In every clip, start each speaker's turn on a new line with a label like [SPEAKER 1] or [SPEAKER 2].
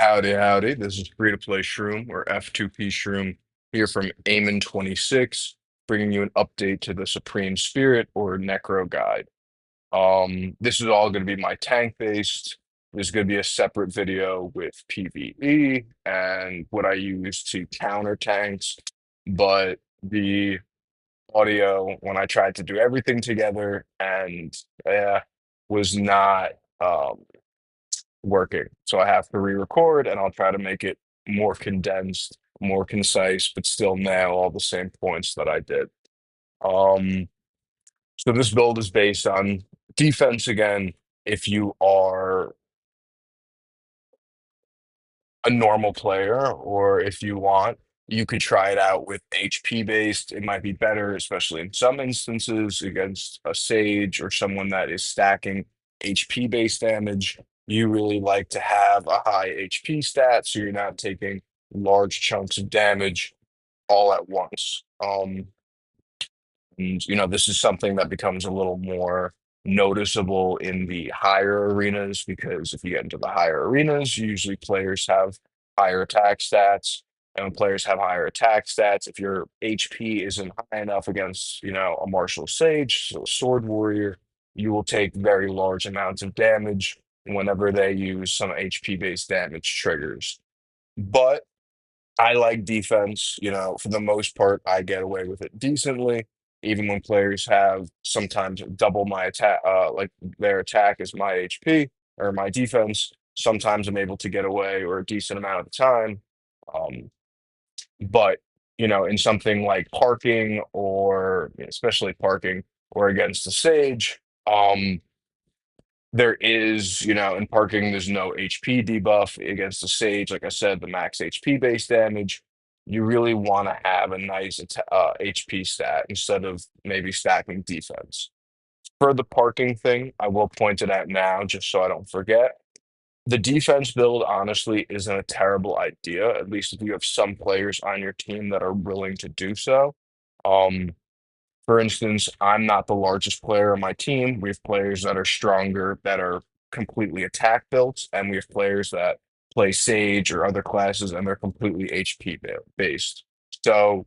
[SPEAKER 1] Howdy, howdy. This is Free to Play Shroom or F2P Shroom here from Amen 26, bringing you an update to the Supreme Spirit or Necro guide. This is all going to be my tank based. There's going to be a separate video with PvE and what I use to counter tanks, but the audio when I tried to do everything together and uh, was not. Working. So I have to re-record and I'll try to make it more condensed, more concise, but still nail all the same points that I did. Um, so this build is based on defense again. If you are a normal player, or if you want, you could try it out with HP based. It might be better, especially in some instances against a Sage or someone that is stacking HP based damage. You really like to have a high HP stat, so you're not taking large chunks of damage all at once. And this is something that becomes a little more noticeable in the higher arenas because if you get into the higher arenas, usually players have higher attack stats. And when players have higher attack stats, if your HP isn't high enough against, a martial sage, so a sword warrior, you will take very large amounts of damage whenever they use some HP based damage triggers. But I like defense. For the most part, I get away with it decently, even when players have sometimes double my attack, like their attack is my HP or my defense. Sometimes I'm able to get away or a decent amount of the time. Um, but, in something like parking or especially parking or against the sage, there is, in parking, there's no HP debuff against the Sage. Like I said, the max HP base damage. You really want to have a nice HP stat instead of maybe stacking defense. For the parking thing, I will point it out now just so I don't forget. The defense build, honestly, isn't a terrible idea, at least if you have some players on your team that are willing to do so. Um, for instance, I'm not the largest player on my team. We have players that are stronger, that are completely attack built, and we have players that play Sage or other classes and they're completely HP based. So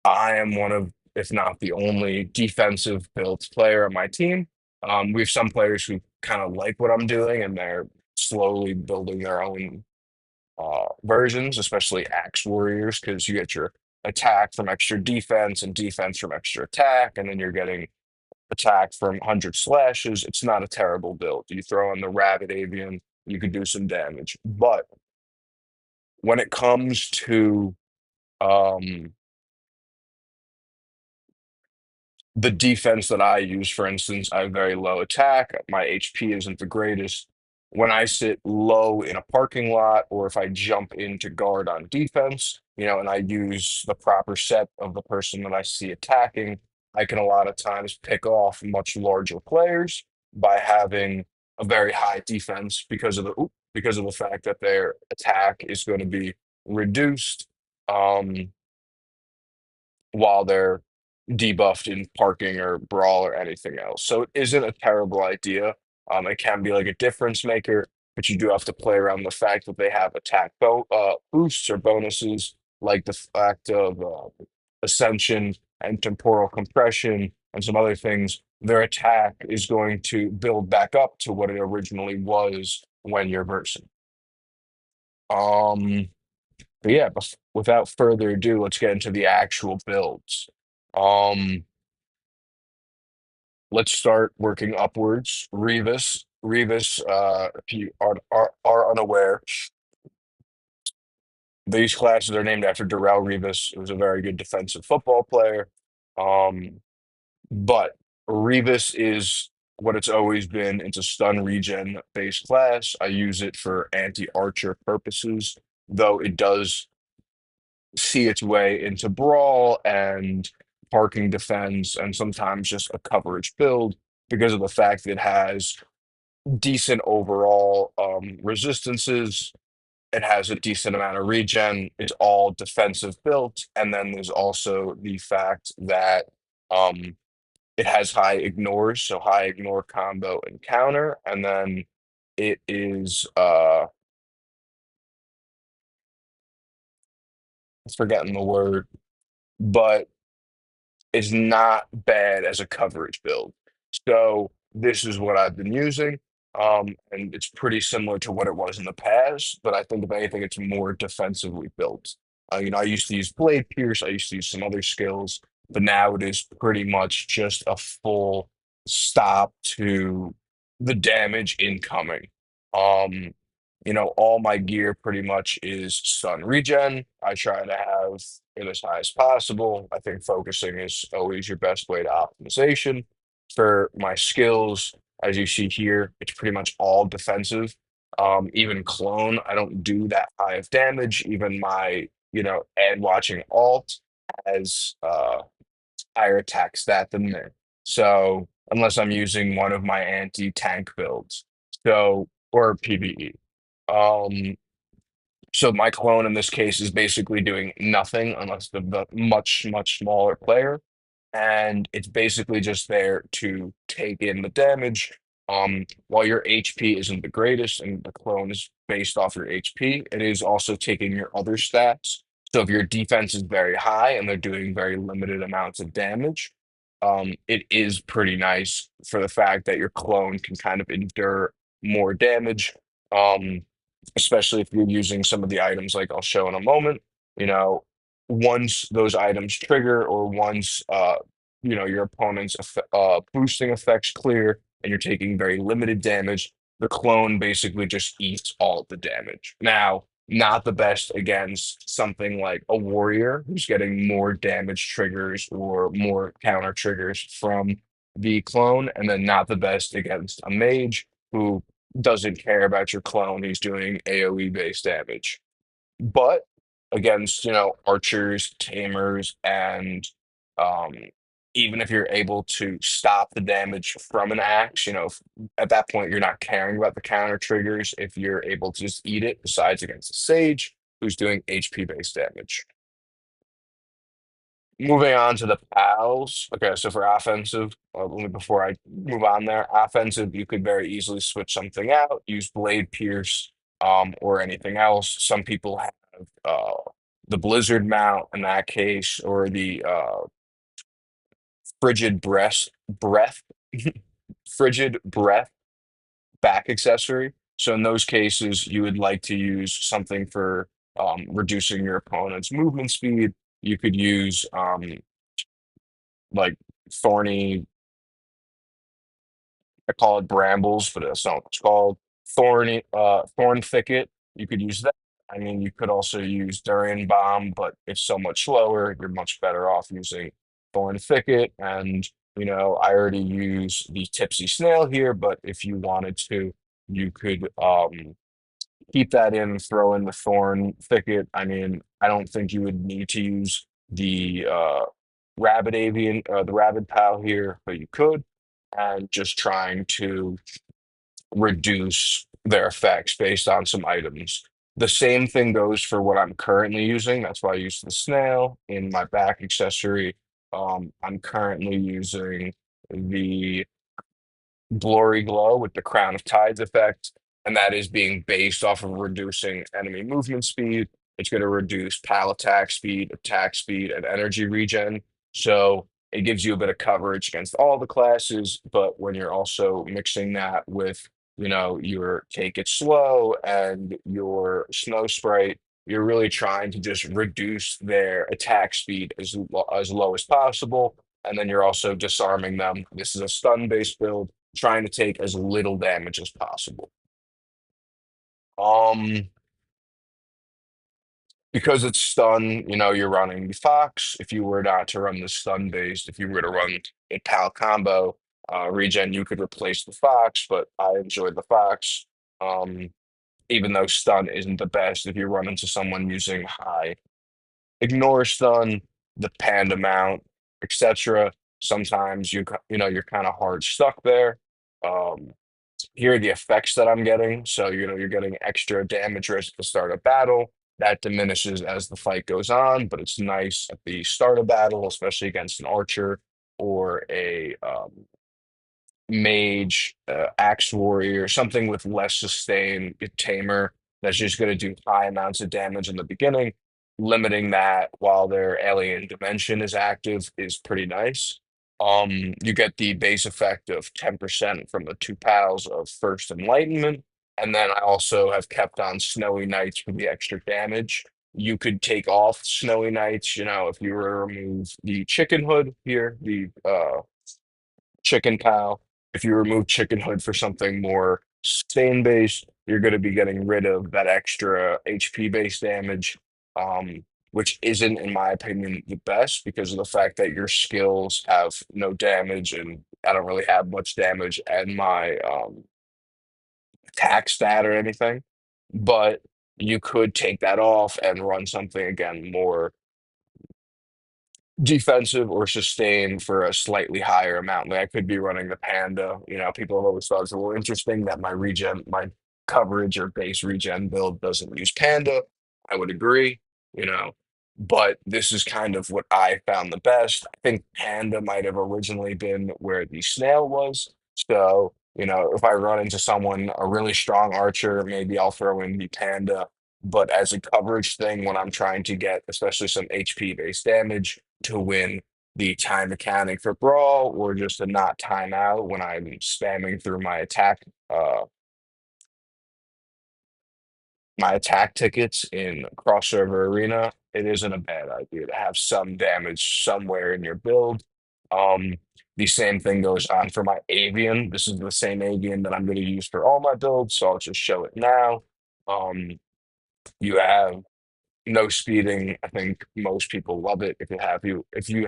[SPEAKER 1] I am one of, if not the only, defensive built player on my team. We have some players who kind of like what I'm doing and they're slowly building their own versions, especially axe warriors, because you get your attack from extra defense and defense from extra attack, and then you're getting attack from 100 slashes. It's not a terrible build. You throw in the Rabbit Avian, you could do some damage. But when it comes to um, the defense that I use, for instance, I have very low attack. My HP isn't the greatest. When I sit low in a parking lot, or if I jump into guard on defense, and I use the proper set of the person that I see attacking, I can a lot of times pick off much larger players by having a very high defense because of the fact that their attack is going to be reduced. Um, while they're debuffed in parking or brawl or anything else. So it isn't a terrible idea. It can be like a difference maker, but you do have to play around the fact that they have attack boosts or bonuses, like the fact of ascension and temporal compression and some other things. Their attack is going to build back up to what it originally was when you're versing. Um, but yeah, without further ado, let's get into the actual builds. Um, let's start working upwards. Rivas, if you are unaware, these classes are named after Darrell Rivas, who was a very good defensive football player. Um, but Rivas is what it's always been. It's a stun regen based class. I use it for anti-archer purposes, though it does see its way into brawl and parking defense and sometimes just a coverage build because of the fact that it has decent overall resistances. It has a decent amount of regen. It's all defensive built. And then there's also the fact that um, it has high ignores, so high ignore combo and counter. And then it is forgetting the word, but is not bad as a coverage build. So this is what I've been using. And it's pretty similar to what it was in the past, but I think if anything, it's more defensively built. I used to use Blade Pierce, I used to use some other skills, but now it is pretty much just a full stop to the damage incoming. Um, all my gear pretty much is stun regen. I try to have it as high as possible. I think focusing is always your best way to optimization. For my skills, as you see here, it's pretty much all defensive. Even clone, I don't do that high of damage. Even my, ad watching alt has higher attack stat than me. So unless I'm using one of my anti-tank builds, or PvE. Um, so my clone in this case is basically doing nothing unless the much, much smaller player. And it's basically just there to take in the damage. While your HP isn't the greatest and the clone is based off your HP, it is also taking your other stats. So if your defense is very high and they're doing very limited amounts of damage, it is pretty nice for the fact that your clone can kind of endure more damage. Um, Especially if you're using some of the items like I'll show in a moment. You know, once those items trigger or once your opponent's boosting effects clear and you're taking very limited damage, the clone basically just eats all of the damage. Now, not the best against something like a warrior who's getting more damage triggers or more counter triggers from the clone, and then not the best against a mage who doesn't care about your clone. He's doing AoE based damage. But against, archers, tamers, and um, even if you're able to stop the damage from an axe, at that point you're not caring about the counter triggers if you're able to just eat it, besides against a sage who's doing HP based damage. Moving on to the pals. Okay, so for offensive, let me before I move on there, offensive, you could very easily switch something out, use Blade Pierce, or anything else. Some people have the Blizzard mount in that case, or the frigid breath, frigid breath back accessory. So in those cases, you would like to use something for reducing your opponent's movement speed. You could use like thorny, I call it brambles, but that's not what it's called. Thorn thicket. You could use that. I mean, you could also use durian bomb, but it's so much slower. You're much better off using thorn thicket. And I already use the tipsy snail here, but if you wanted to, you could keep that in, throw in the thorn thicket. I mean, I don't think you would need to use the the rabid pal here, but you could, and just trying to reduce their effects based on some items. The same thing goes for what I'm currently using. That's why I use the snail in my back accessory. I'm currently using the Glory Glow with the Crown of Tides effect, and that is being based off of reducing enemy movement speed. It's going to reduce pal attack speed, and energy regen. So it gives you a bit of coverage against all the classes, but when you're also mixing that with, your Take It Slow and your Snow Sprite, you're really trying to just reduce their attack speed as low as possible. And then you're also disarming them. This is a stun-based build, trying to take as little damage as possible. Um, because it's stun, you're running the Fox. If you were not to run the stun based, if you were to run a PAL combo regen, you could replace the Fox, but I enjoyed the Fox. Um, Even though stun isn't the best, if you run into someone using high ignore stun, the panda mount, etc. Sometimes you're kind of hard stuck there. Um, Here are the effects that I'm getting. So, you're getting extra damage risk at the start of battle. That diminishes as the fight goes on, but it's nice at the start of battle, especially against an archer or a mage, axe warrior, something with less sustain, a tamer that's just going to do high amounts of damage in the beginning. limiting that while their alien dimension is active is pretty nice. You get the base effect of 10% from the two pals of First Enlightenment. And then I also have kept on Snowy Nights for the extra damage. You could take off Snowy Nights, if you were to remove the chicken hood here, the chicken cow. If you remove chicken hood for something more stain based, you're going to be getting rid of that extra HP based damage, which isn't, in my opinion, the best because of the fact that your skills have no damage and I don't really have much damage and my attack stat or anything. But you could take that off and run something again more defensive or sustain for a slightly higher amount. Like I could be running the panda. People have always thought it's a little interesting that my coverage or base regen build doesn't use panda. I would agree, you know, but this is kind of what I found the best. I think panda might have originally been where the snail was. So, if I run into someone, a really strong archer, maybe I'll throw in the panda. But as a coverage thing, when I'm trying to get especially some HP based damage, to win the time mechanic for brawl or just to not time out when I'm spamming through my attack tickets in crossover arena, it isn't a bad idea to have some damage somewhere in your build. Um, the same thing goes on for my avian. This is the same avian that I'm going to use for all my builds, so I'll just show it now. Um, you have no speeding. I think most people love it if you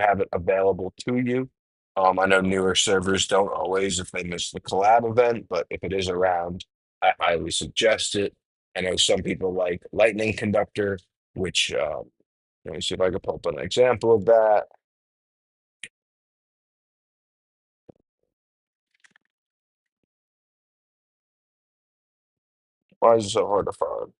[SPEAKER 1] have it available to you. I know newer servers don't always if they miss the collab event, but if it is around, I highly suggest it. I know some people like Lightning Conductor, which let me see if I can pull up an example of that. Why is it so hard to find?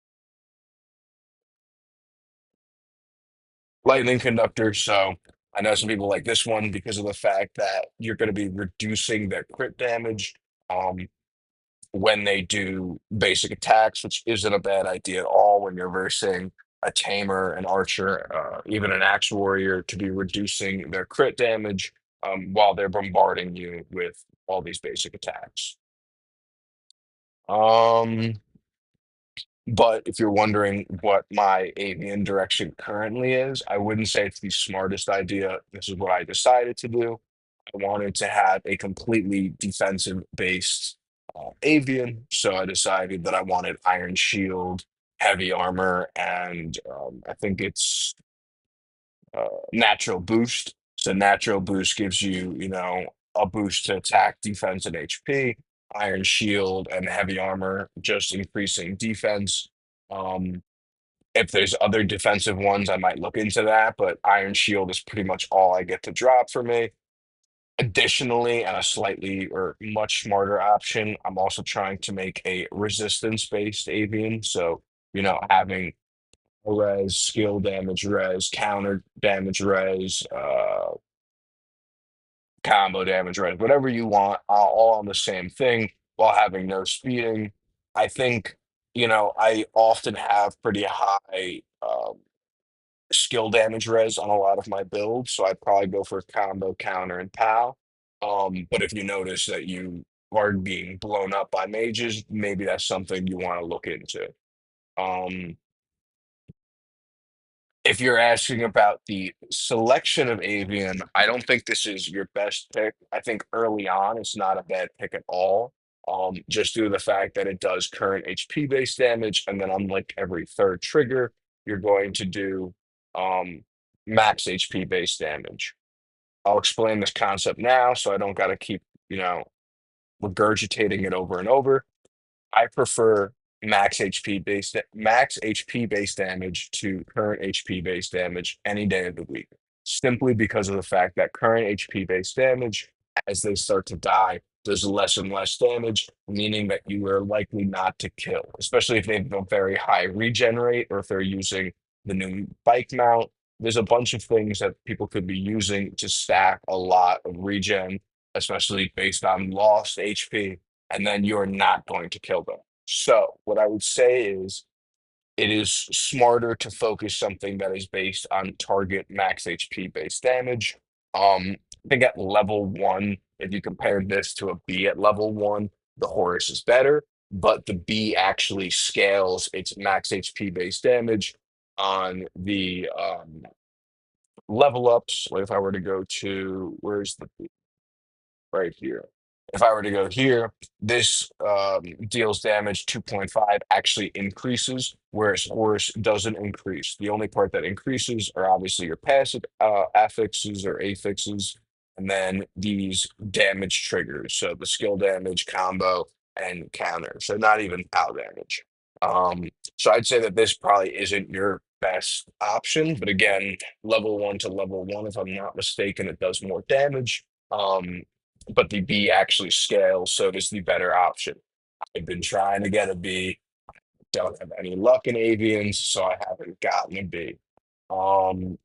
[SPEAKER 1] Lightning Conductor. So I know some people like this one because of the fact that you're going to be reducing their crit damage. Um, when they do basic attacks, which isn't a bad idea at all when you're versing a tamer, an archer, even an axe warrior, to be reducing their crit damage while they're bombarding you with all these basic attacks. Um, but if you're wondering what my avian direction currently is, I wouldn't say it's the smartest idea. This is what I decided to do. I wanted to have a completely defensive based avian, so I decided that I wanted Iron Shield, heavy armor, and I think it's natural boost. So natural boost gives you, a boost to attack, defense, and HP. Iron Shield and heavy armor just increasing defense. Um, if there's other defensive ones, I might look into that, but Iron Shield is pretty much all I get to drop for me. Additionally, and a slightly or much smarter option, I'm also trying to make a resistance-based avian. So, having res, skill damage res, counter damage res, combo damage res, whatever you want, all on the same thing while having no speeding. I think, I often have pretty high skill damage res on a lot of my builds, so I'd probably go for combo, counter, and POW. But if you notice that you are being blown up by mages, maybe that's something you want to look into. Um, if you're asking about the selection of Avian, I don't think this is your best pick. I think early on, it's not a bad pick at all. Just due to the fact that it does current HP based damage, and then unlike every third trigger, you're going to do um, max HP based damage. I'll explain this concept now so I don't got to keep, you know, regurgitating it over and over. I prefer max HP base damage to current HP base damage any day of the week, simply because of the fact that current HP base damage, as they start to die, does less and less damage, meaning that you are likely not to kill, especially if they have a very high regen rate or if they're using the new bike mount. There's a bunch of things that people could be using to stack a lot of regen, especially based on lost HP, and then you're not going to kill them. So, what I would say is it is smarter to focus something that is based on target max HP base damage. I think at level one, if you compare this to a B at level one, the Horus is better, but the B actually scales its max HP base damage on the level ups. Like if I were to go to, where's the right here. If I were to go here, this deals damage 2.5 actually increases, whereas Horus doesn't increase. The only part that increases are obviously your passive affixes or affixes, and then these damage triggers. So the skill damage, combo, and counter. So not even POW damage. So I'd say that this probably isn't your best option, but again, level one to level one, if I'm not mistaken, it does more damage. But the B actually scales, so it is the better option. I've been trying to get a B, don't have any luck in avians, so I haven't gotten a B. Um,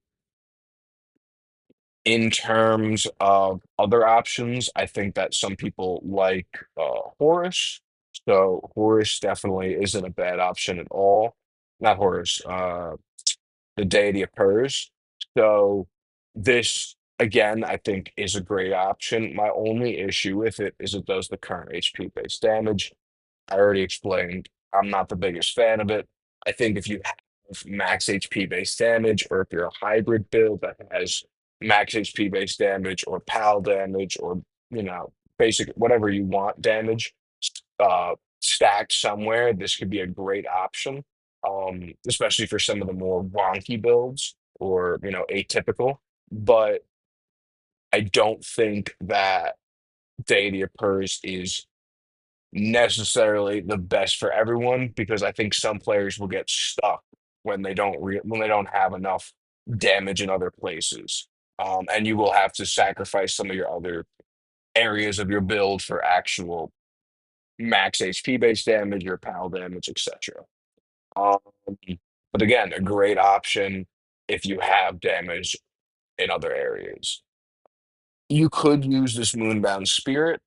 [SPEAKER 1] in terms of other options, I think that some people like Horus. So Horus definitely isn't a bad option at all. Not Horus, the deity of Purs. So this again, I think, is a great option. My only issue with it is it does the current HP based damage. I already explained. I'm not the biggest fan of it. I think if you have max HP based damage, or if you're a hybrid build that has max HP based damage, or PAL damage, or basic whatever you want damage, stacked somewhere, this could be a great option. Especially for some of the more wonky builds or atypical. But I don't think that Deity of Purrs is necessarily the best for everyone because I think some players will get stuck when they don't have enough damage in other places. And you will have to sacrifice some of your other areas of your build for actual max HP based damage or PAL damage, etc. Um, but again, a great option if you have damage in other areas. You could use this Moonbound Spirit.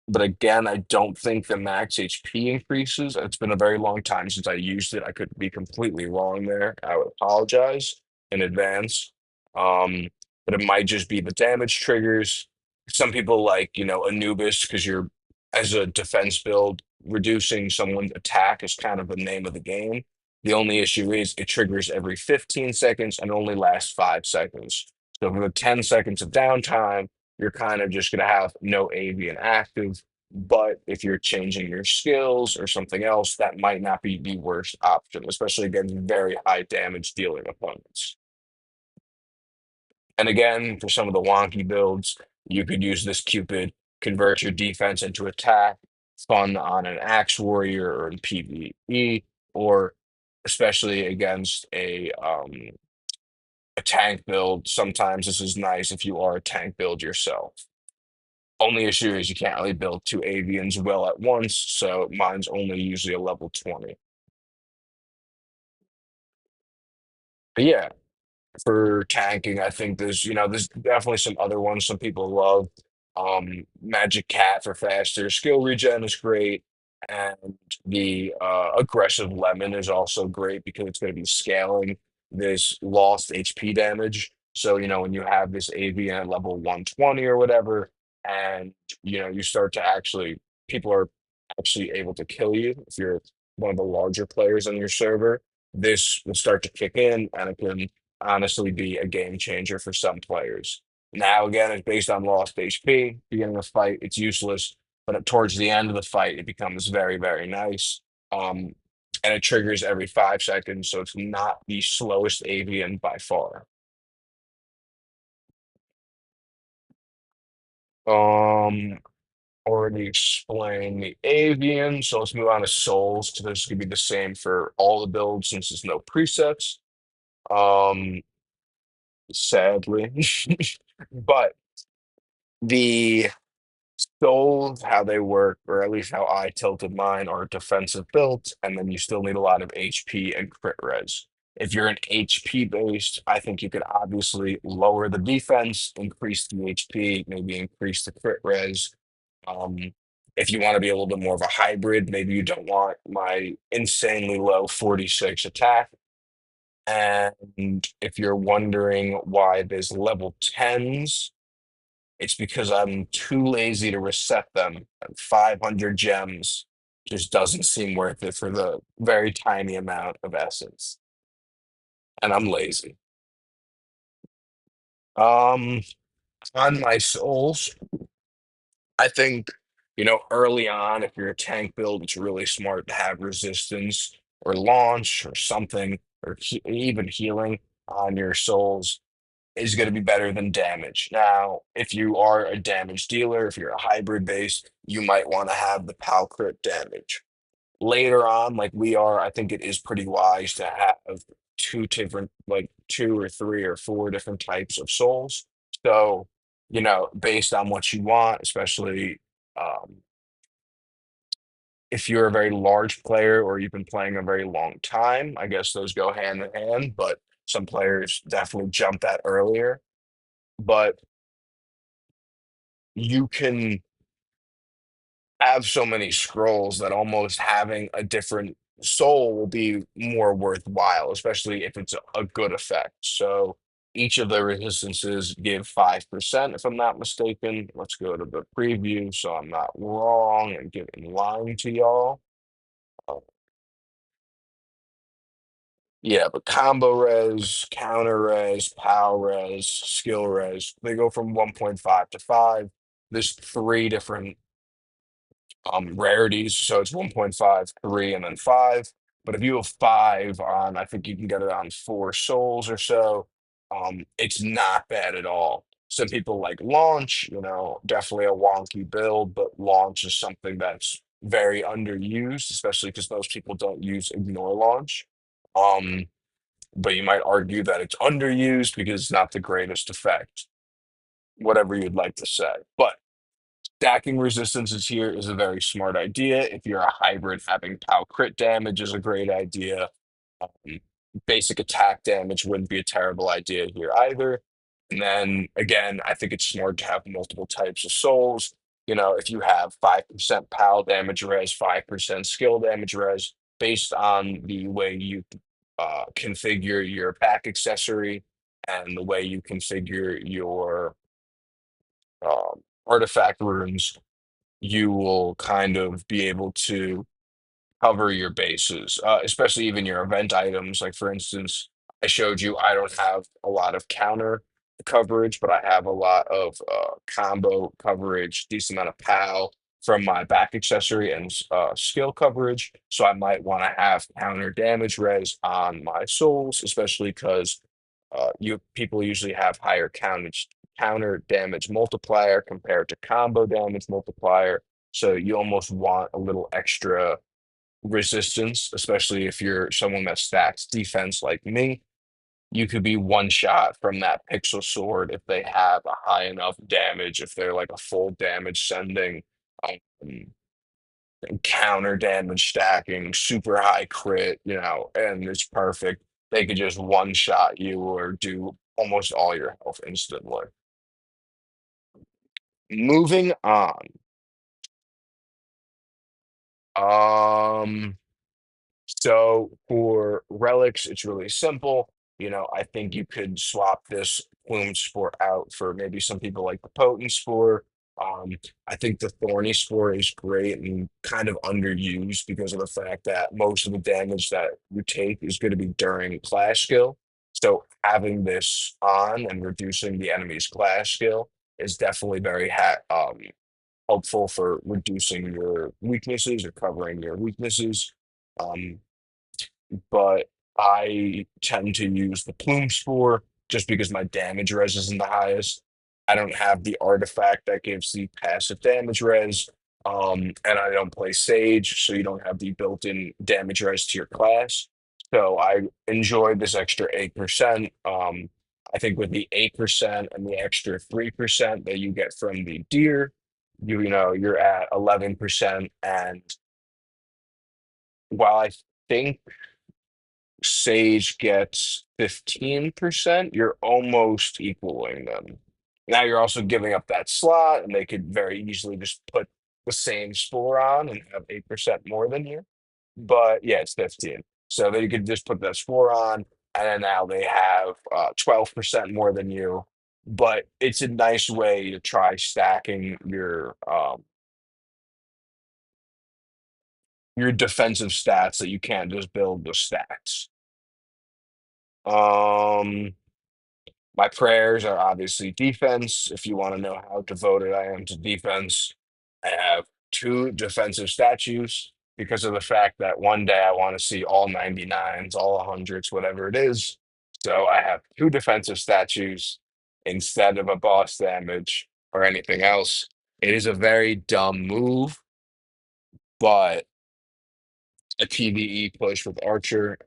[SPEAKER 1] But again, I don't think the max HP increases. It's been a very long time since I used it. I could be completely wrong there. I would apologize in advance. Um, but it might just be the damage triggers. Some people like, Anubis because you're as a defense build, reducing someone's attack is kind of the name of the game. The only issue is it triggers every 15 seconds and only lasts 5 seconds. So for the 10 seconds of downtime, you're kind of just going to have no avian active. But if you're changing your skills or something else, that might not be the worst option, especially against very high damage dealing opponents. And again, for some of the wonky builds, you could use this Cupid, convert your defense into attack, fun on an Axe Warrior or in PvE, or especially against a tank build. Sometimes this is nice if you are a tank build yourself. Only issue is you can't really build two avians well at once, so mine's only usually a level 20. But yeah, for tanking, I think there's definitely some other ones some people love. Magic Cat for faster skill regen is great, and the aggressive lemon is also great because it's going to be scaling this lost HP damage. So when you have this AV at level 120 or whatever, and you start to actually people are actually able to kill you if you're one of the larger players on your server. This will start to kick in, and it can honestly be a game changer for some players. Now, again, it's based on lost HP. Beginning of the fight, it's useless, but towards the end of the fight, it becomes very, very nice. Um, and it triggers every 5 seconds, so it's not the slowest avian by far. Um, Already explained the avian, so let's move on to souls. So this could be the same for all the builds since there's no presets. Um, Sadly, but the souls, how they work, or at least how I tilted mine, are defensive builds, and then you still need a lot of HP and crit res. If you're an HP based, I think you could obviously lower the defense, increase the HP, maybe increase the crit res. Um, If you want to be a little bit more of a hybrid, maybe you don't want my insanely low 46 attack. And if you're wondering why there's level 10s, it's because I'm too lazy to reset them. 500 gems just doesn't seem worth it for the very tiny amount of essence. And I'm lazy. Um, on my souls, I think, early on, if you're a tank build, it's really smart to have resistance or launch or something, or even healing on your souls is going to be better than damage. Now, if you are a damage dealer, if you're a hybrid base, you might want to have the pal crit damage. Later on, like we are, I think it is pretty wise to have two different, like two or three or four different types of souls. So, based on what you want, especially um, if you're a very large player or you've been playing a very long time, I guess those go hand in hand, but some players definitely jump that earlier. But you can have so many scrolls that almost having a different soul will be more worthwhile, especially if it's a good effect. So each of the resistances give 5%, if I'm not mistaken. Let's go to the preview so I'm not wrong and giving lying to y'all. Uh, yeah, but combo res, counter res, power res, skill res, they go from 1.5 to 5. There's three different rarities. So it's 1.5, 3, and then 5. But if you have 5 on, I think you can get it on 4 souls or so. It's not bad at all. Some people like launch, definitely a wonky build, but launch is something that's very underused, especially because most people don't use ignore launch. Um, but you might argue that it's underused because it's not the greatest effect, whatever you'd like to say. But stacking resistances here is a very smart idea. If you're a hybrid, having POW crit damage is a great idea. Um, Basic attack damage wouldn't be a terrible idea here either. And then again, I think it's smart to have multiple types of souls. If you have 5% POW damage res, 5% skill damage res, based on the way you configure your back accessory and the way you configure your artifact runes, you will kind of be able to cover your bases, especially even your event items. Like, for instance, I showed you I don't have a lot of counter coverage, but I have a lot of combo coverage, decent amount of PAL from my back accessory and skill coverage. So I might want to have counter damage res on my souls, especially because you people usually have higher counter damage multiplier compared to combo damage multiplier. So you almost want a little extra resistance, especially if you're someone that stacks defense like me. You could be one shot from that pixel sword if they have a high enough damage, if they're like a full damage sending, um, counter damage stacking, super high crit, and it's perfect. They could just one shot you or do almost all your health instantly. Moving on. Um, So for relics, it's really simple. I think you could swap this plume spore out for maybe some people like the potent spore. Um, I think the thorny spore is great and kind of underused because of the fact that most of the damage that you take is going to be during class skill. So having this on and reducing the enemy's class skill is definitely very helpful for reducing your weaknesses or covering your weaknesses. Um, but I tend to use the plume spore just because my damage res isn't the highest. I don't have the artifact that gives the passive damage res, and I don't play Sage, so you don't have the built-in damage res to your class. So I enjoy this extra 8%. I think with the 8% and the extra 3% that you get from the deer, you're at 11%. And while I think Sage gets 15%, you're almost equaling them. Now you're also giving up that slot, and they could very easily just put the same Sporon and have 8% more than you. But yeah, it's 15. So they could just put that Sporon, and then now they have 12% more than you. But it's a nice way to try stacking your defensive stats that you can't just build the stats. Um, my prayers are obviously defense. If you want to know how devoted I am to defense, I have two defensive statues because of the fact that one day I want to see all 99s, all 100s, whatever it is. So I have two defensive statues instead of a boss damage or anything else. It is a very dumb move, but a PvE push with Archer,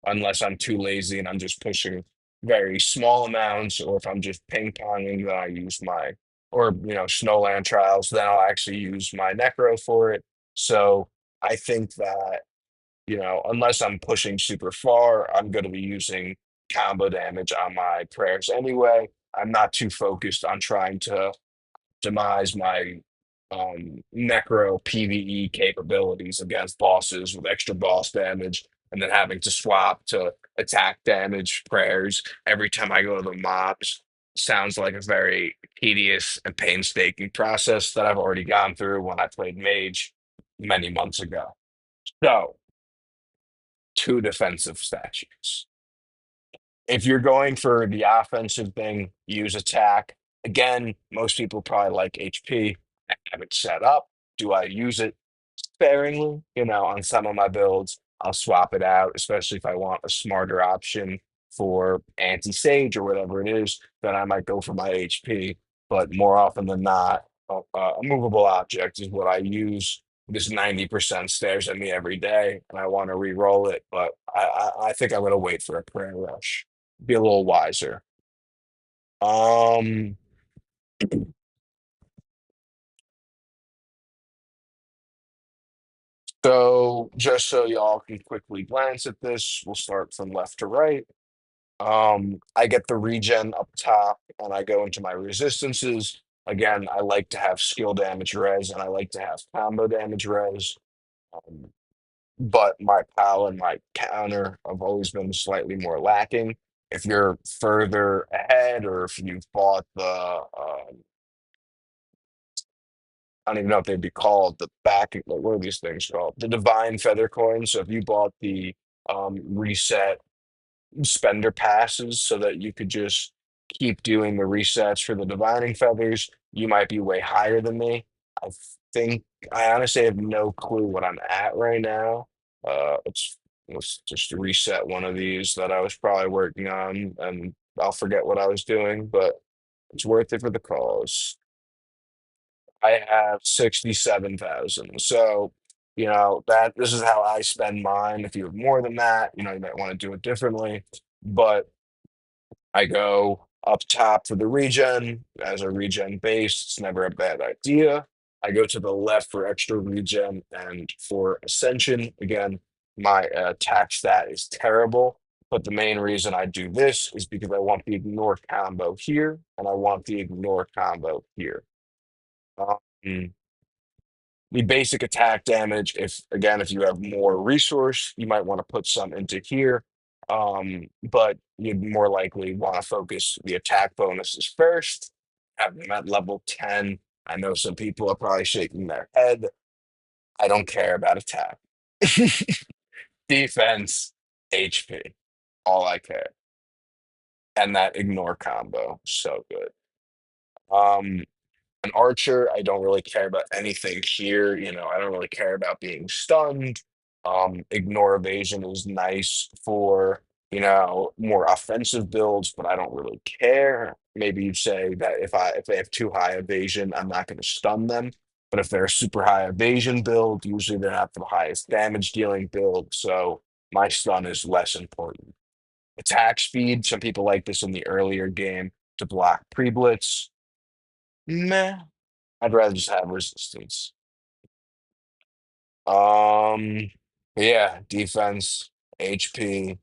[SPEAKER 1] unless I'm too lazy and I'm just pushing very small amounts, or if I'm just ping ponging, then I use my, or Snowland Trials, then I'll actually use my Necro for it. So I think that, unless I'm pushing super far, I'm going to be using combo damage on my prayers anyway. I'm not too focused on trying to demise my Necro PvE capabilities against bosses with extra boss damage, and then having to swap to attack damage prayers every time I go to the mobs. Sounds like a very tedious and painstaking process that I've already gone through when I played Mage many months ago. So, two defensive statues. If you're going for the offensive thing, use attack. Again, most people probably like HP. I have it set up. Do I use it sparingly? On some of my builds, I'll swap it out, especially if I want a smarter option for anti-sage or whatever it is, then I might go for my HP. But more often than not, a movable object is what I use. This 90% stares at me every day, and I want to re-roll it, but I think I'm going to wait for a prayer rush, be a little wiser. Um, so just so y'all can quickly glance at this, we'll start from left to right. I get the regen up top and I go into my resistances. Again, I like to have skill damage res and I like to have combo damage res. Um, but my PAL and my counter have always been slightly more lacking. If you're further ahead, or if you've bought I don't even know if they'd be called the back, like, what are these things called? The Divine Feather Coin. So if you bought the reset spender passes so that you could just keep doing the resets for the divining feathers, you might be way higher than me. I think I honestly have no clue what I'm at right now. Let's just reset one of these that I was probably working on, and I'll forget what I was doing, but it's worth it for the cause. I have 67,000. So, that this is how I spend mine. If you have more than that, you might want to do it differently. But I go up top for the regen. As a regen base, it's never a bad idea. I go to the left for extra regen and for ascension. Again, my attack stat is terrible, but the main reason I do this is because I want the ignore combo here, and I want the ignore combo here. Um, the basic attack damage, if you have more resource, you might want to put some into here. But you'd more likely want to focus the attack bonuses first, have them at level 10. I know some people are probably shaking their head. I don't care about attack. Defense, HP, all I care. And that ignore combo, so good. Um, an archer, I don't really care about anything here. I don't really care about being stunned. Ignore evasion is nice for, more offensive builds, but I don't really care. Maybe you'd say that if they have too high evasion, I'm not going to stun them. But if they're a super high evasion build, usually they're not the highest damage dealing build. So my stun is less important. Attack speed, some people like this in the earlier game to block pre-blitz. Meh. I'd rather just have resistance. Um, yeah, defense, HP,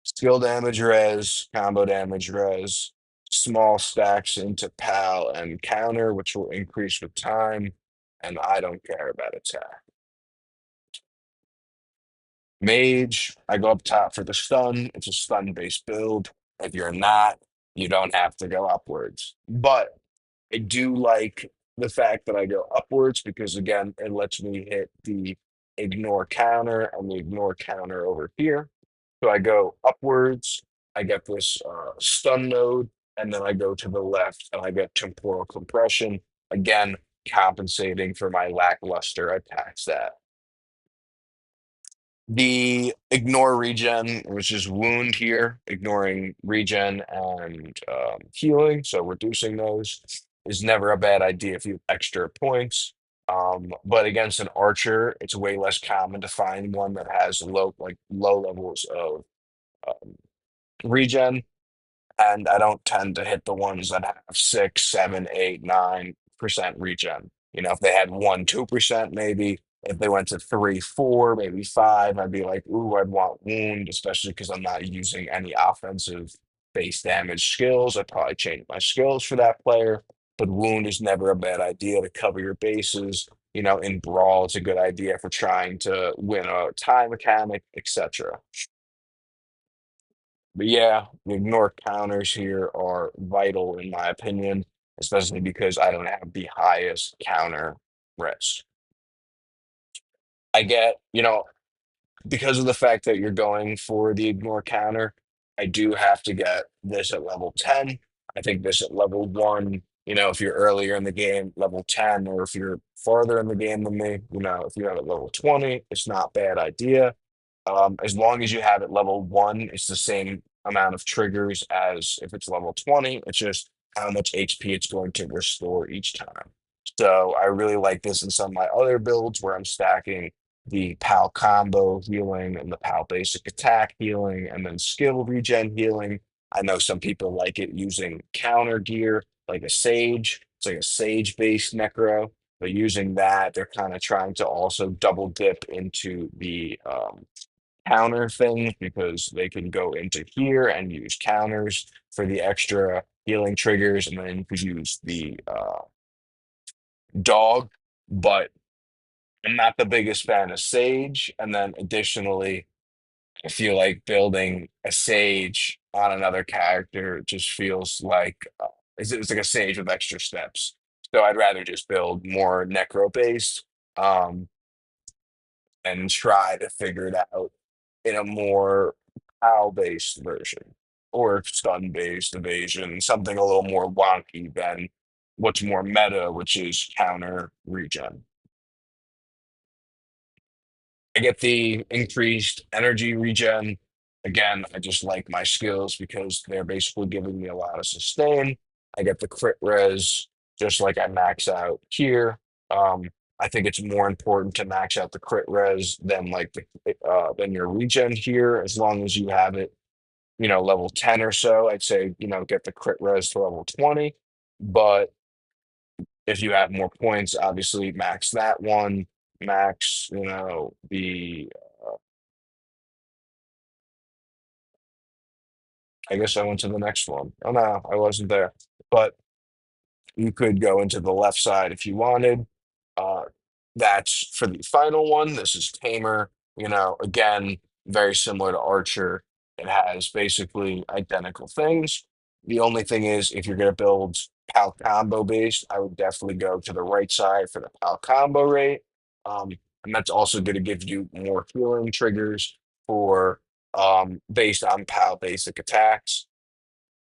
[SPEAKER 1] skill damage res, combo damage res, small stacks into PAL and counter, which will increase with time. and I don't care about attack. Mage, I go up top for the stun. It's a stun-based build. If you're not, you don't have to go upwards. But I do like the fact that I go upwards because again, it lets me hit the ignore counter and the ignore counter over here. So I go upwards, I get this stun node, and then I go to the left and I get temporal compression. Again, compensating for my lackluster attack stat. The ignore regen, which is wound here, ignoring regen and healing, so reducing those is never a bad idea if you have extra points. But against an archer, it's way less common to find one that has low levels of um, regen, and I don't tend to hit the ones that have 6, 7, 8, 9% regen. You know, if they had 1, 2%, maybe. If they went to 3, 4, maybe 5, I'd be like, ooh, I'd want wound, especially because I'm not using any offensive base damage skills. I'd probably change my skills for that player. But wound is never a bad idea to cover your bases. You know, in brawl, it's a good idea for trying to win a tie mechanic, etc. But yeah, the ignore counters here are vital in my opinion, especially because I don't have the highest counter risk. I get, because of the fact that you're going for the ignore counter, I do have to get this at level 10. I think this at level 1, if you're earlier in the game, level 10, or if you're farther in the game than me, if you have it level 20, it's not bad idea. As long as you have it level 1, it's the same amount of triggers as if it's level 20. It's just how much HP it's going to restore each time. So I really like this in some of my other builds where I'm stacking the PAL combo healing and the PAL basic attack healing and then skill regen healing. I know some people like it using counter gear like a Sage. It's like a Sage based Necro, but using that, they're kind of trying to also double dip into the counter things because they can go into here and use counters for the extra healing triggers, and then you could use the dog. But I'm not the biggest fan of Sage. And then additionally, I feel like building a Sage on another character just feels like it's like a Sage with extra steps. So I'd rather just build more Necro based. Um, and try to figure it out in a more POW-based version or stun-based evasion, something a little more wonky than what's more meta, which is counter regen. I get the increased energy regen. Again, I just like my skills because they're basically giving me a lot of sustain. I get the crit res just like I max out here. Um, I think it's more important to max out the crit res than than your regen here, as long as you have it, level 10 or so. I'd say, get the crit res to level 20. But if you have more points, obviously max that one, max, the I guess I went to the next one. Oh no, I wasn't there. But you could go into the left side if you wanted. Uh, that's for the final one. This is Tamer. Again, very similar to Archer. It has basically identical things. The only thing is, if you're going to build PAL combo based, I would definitely go to the right side for the PAL combo rate. Um, and that's also going to give you more healing triggers for based on PAL basic attacks.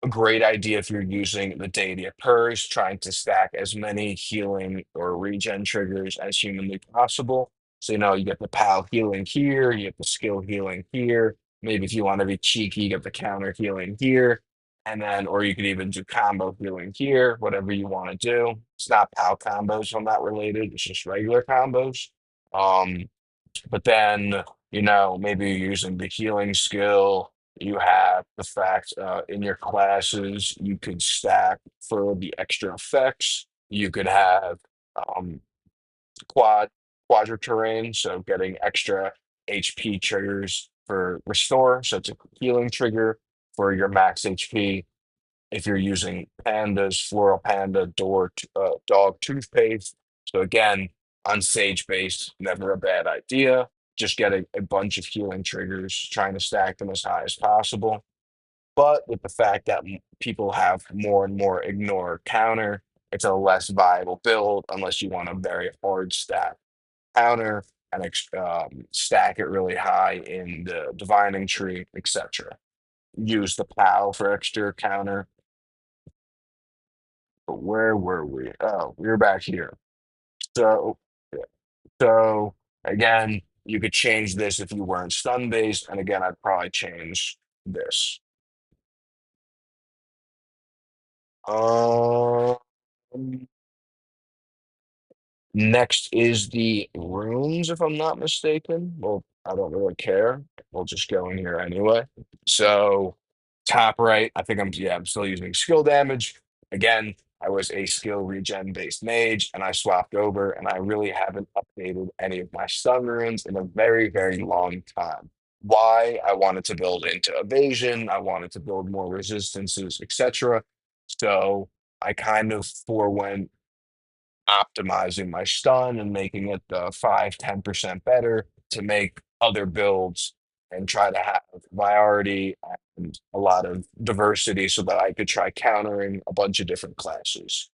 [SPEAKER 1] A great idea if you're using the Deity of Purge, trying to stack as many healing or regen triggers as humanly possible. So, you get the PAL healing here, you get the skill healing here. Maybe if you want to be cheeky, you get the counter healing here. And then, or you could even do combo healing here, whatever you want to do. It's not PAL combos, so I'm not related. It's just regular combos. Um, but then, maybe you're using the healing skill. You have the fact in your classes, you could stack for the extra effects. You could have um, quad quadra terrain, so getting extra HP triggers for restore. So it's a healing trigger for your max HP. If you're using pandas, floral panda, dog toothpaste. So again, on Sage base, never a bad idea. Just get a bunch of healing triggers, trying to stack them as high as possible. But with the fact that people have more and more ignore counter, it's a less viable build unless you want a very hard stack counter and stack it really high in the divining tree, etc. Use the POW for extra counter. But where were we? Oh, we were back here. So, yeah. So again, you could change this if you weren't stun based, and again, I'd probably change this. Um, Next is the runes, if I'm not mistaken. Well, I don't really care. We'll just go in here anyway. So top right, I think I'm still using skill damage. Again, I was a skill regen based mage and I swapped over and I really haven't updated any of my stun runes in a very, very long time. Why? I wanted to build into evasion, I wanted to build more resistances, etc. So I kind of forewent optimizing my stun and making it 5-10% better to make other builds and try to have variety and a lot of diversity so that I could try countering a bunch of different classes.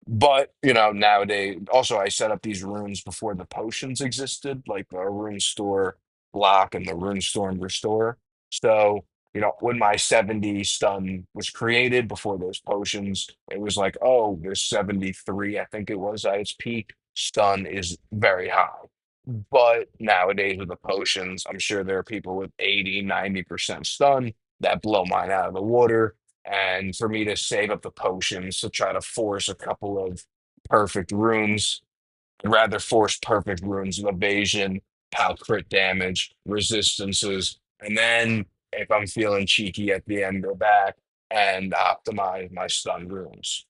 [SPEAKER 1] But nowadays, also I set up these runes before the potions existed, like the rune store block and the rune storm restore. So, when my 70 stun was created before those potions, it was like, oh, there's 73, I think it was at its peak. Stun is very high. But nowadays with the potions, I'm sure there are people with 80, 90% stun that blow mine out of the water. And for me to save up the potions to try to force a couple of perfect runes, I'd rather force perfect runes of evasion, pal crit damage, resistances, and then if I'm feeling cheeky at the end, go back and optimize my stun runes.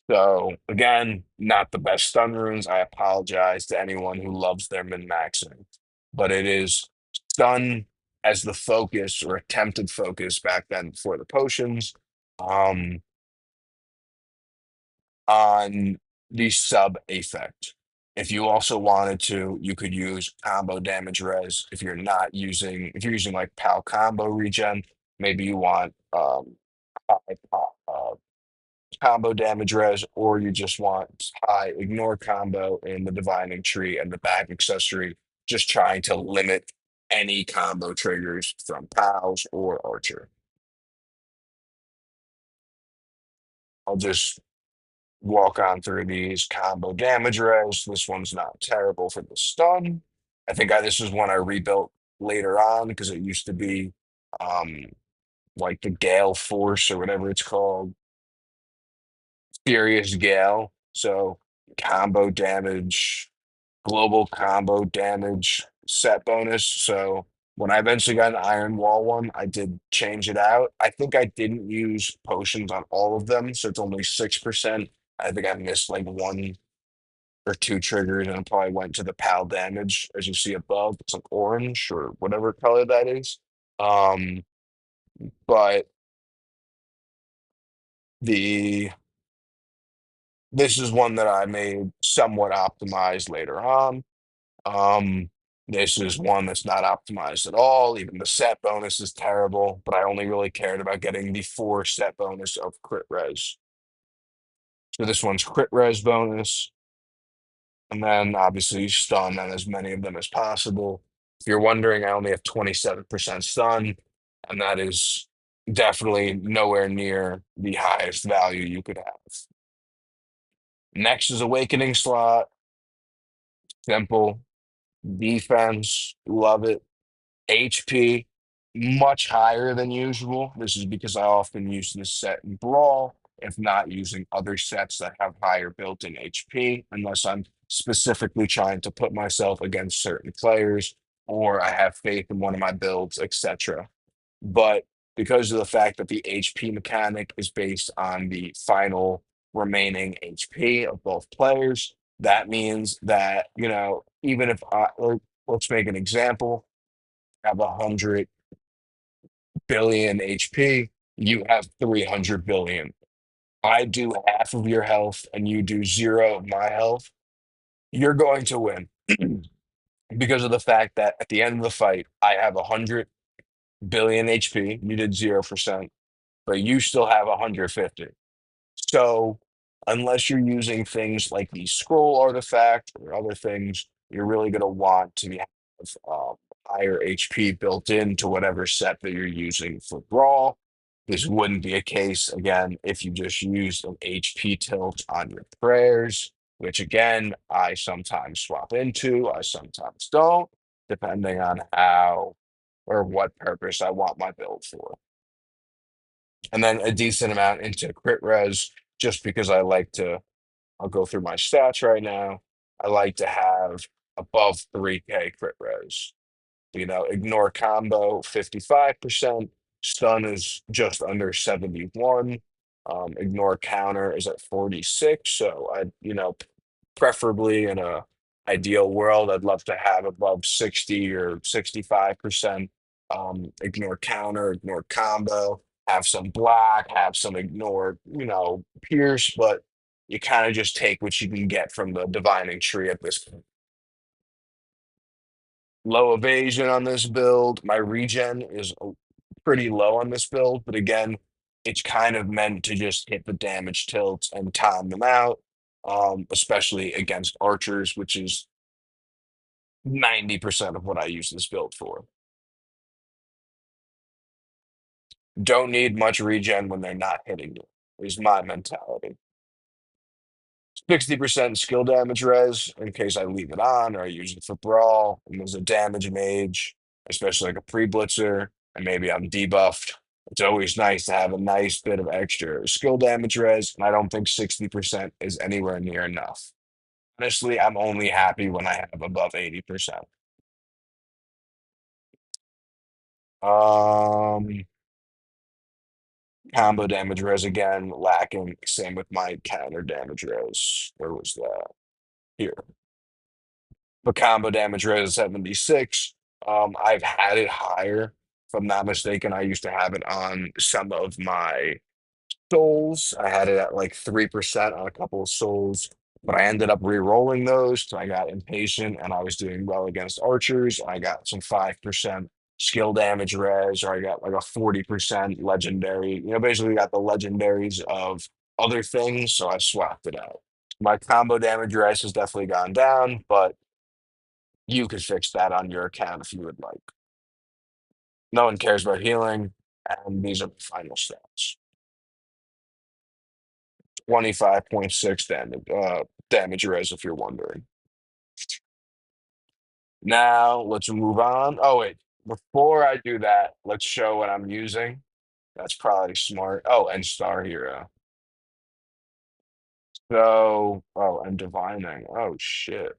[SPEAKER 1] So again, not the best stun runes. I apologize to anyone who loves their min-maxing, but it is stun as the focus or attempted focus back then for the potions. Um, on the sub affect. If you also wanted to, you could use combo damage res. If you're using like PAL combo regen, maybe you want high combo damage res, or you just want high ignore combo in the divining tree and the back accessory, just trying to limit any combo triggers from pals or archer. I'll just walk on through these combo damage res. This one's not terrible for the stun. This is one I rebuilt later on because it used to be um like the Gale Force or whatever it's called, Furious Gale. So combo damage, global combo damage set bonus. So when I eventually got an Iron Wall one, I did change it out. I think I didn't use potions on all of them, so it's only 6%. I think I missed like one or two triggers, and I probably went to the PAL damage, as you see above. It's like orange or whatever color that is. Um, but the this is one that I made somewhat optimized later on. Um, this is one that's not optimized at all. Even the set bonus is terrible, but I only really cared about getting the 4 set bonus of crit res. So this one's crit res bonus, and then obviously stun on as many of them as possible. If you're wondering, I only have 27% stun, and that is definitely nowhere near the highest value you could have. Next is Awakening slot. Simple. Defense, love it. HP, much higher than usual. This is because I often use this set in Brawl, if not using other sets that have higher built-in HP, unless I'm specifically trying to put myself against certain players or I have faith in one of my builds, etc. But because of the fact that the HP mechanic is based on the final remaining HP of both players, that means that, even if let's make an example, have 100 billion HP, you have 300 billion. I do half of your health and you do zero of my health, you're going to win because of the fact that at the end of the fight, I have 100 billion HP. You did 0%, but you still have 150. So, unless you're using things like the scroll artifact or other things, you're really going to want to have higher HP built into whatever set that you're using for Brawl. This wouldn't be a case, again, if you just used an HP tilt on your prayers, which again, I sometimes swap into, I sometimes don't, depending on how or what purpose I want my build for. And then a decent amount into crit res, just because I like to, I'll go through my stats right now. I like to have above 3K crit res. Ignore combo 55%. Stun is just under 71. Ignore counter is at 46. So preferably in a ideal world, I'd love to have above 60 or 65%. Ignore counter, ignore combo, have some block, have some ignore, pierce, but you kind of just take what you can get from the divining tree at this point. Low evasion on this build. My regen is pretty low on this build, but again, it's kind of meant to just hit the damage tilts and time them out, especially against archers, which is 90% of what I use this build for. Don't need much regen when they're not hitting you, is my mentality. 60% skill damage res in case I leave it on or I use it for brawl. And there's a damage mage, especially like a pre-blitzer, and maybe I'm debuffed. It's always nice to have a nice bit of extra skill damage res, and I don't think 60% is anywhere near enough. Honestly, I'm only happy when I have above 80%. Um, Combo damage res again, lacking. Same with my counter damage res. Where was that? Here. But combo damage rate is 76. I've had it higher. If I'm not mistaken, I used to have it on some of my souls. I had it at like 3% on a couple of souls, but I ended up re-rolling those. So I got impatient and I was doing well against archers. I got some 5% skill damage res, or I got like a 40% legendary. Basically got the legendaries of other things. So I swapped it out. My combo damage res has definitely gone down, but you could fix that on your account if you would like. No one cares about healing, and these are the final stats. 25.6 damage res if you're wondering. Now let's move on. Oh wait, before I do that, let's show what I'm using. That's probably smart. Oh, and Star Hero. So, oh, and Divining. Oh shit.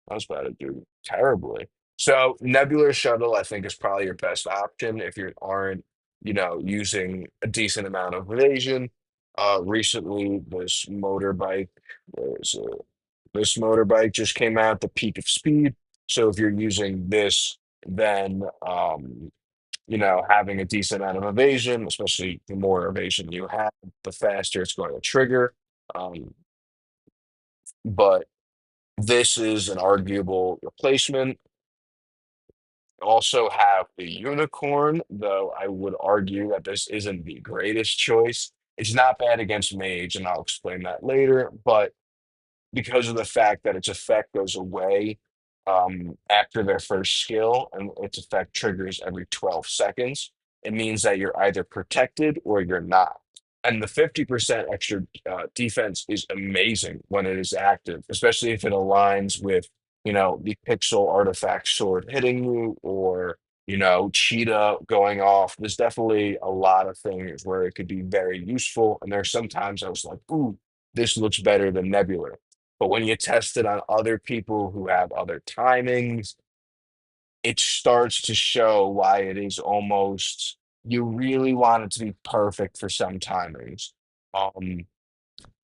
[SPEAKER 1] I was about to do terribly. So Nebular Shuttle, I think, is probably your best option if you aren't, using a decent amount of evasion. Recently, where is it? This motorbike just came out, the peak of speed. So if you're using this, then having a decent amount of evasion, especially the more evasion you have, the faster it's going to trigger. Um, but this is an arguable replacement. Also have the unicorn, though I would argue that this isn't the greatest choice. It's not bad against mage, and I'll explain that later, but because of the fact that its effect goes away after their first skill and its effect triggers every 12 seconds, it means that you're either protected or you're not. And the 50% extra defense is amazing when it is active, especially if it aligns with, the pixel artifact sword hitting you or, cheetah going off. There's definitely a lot of things where it could be very useful. And there's sometimes I was like, ooh, this looks better than Nebula. But when you test it on other people who have other timings, it starts to show why it is almost you really want it to be perfect for some timings. Um,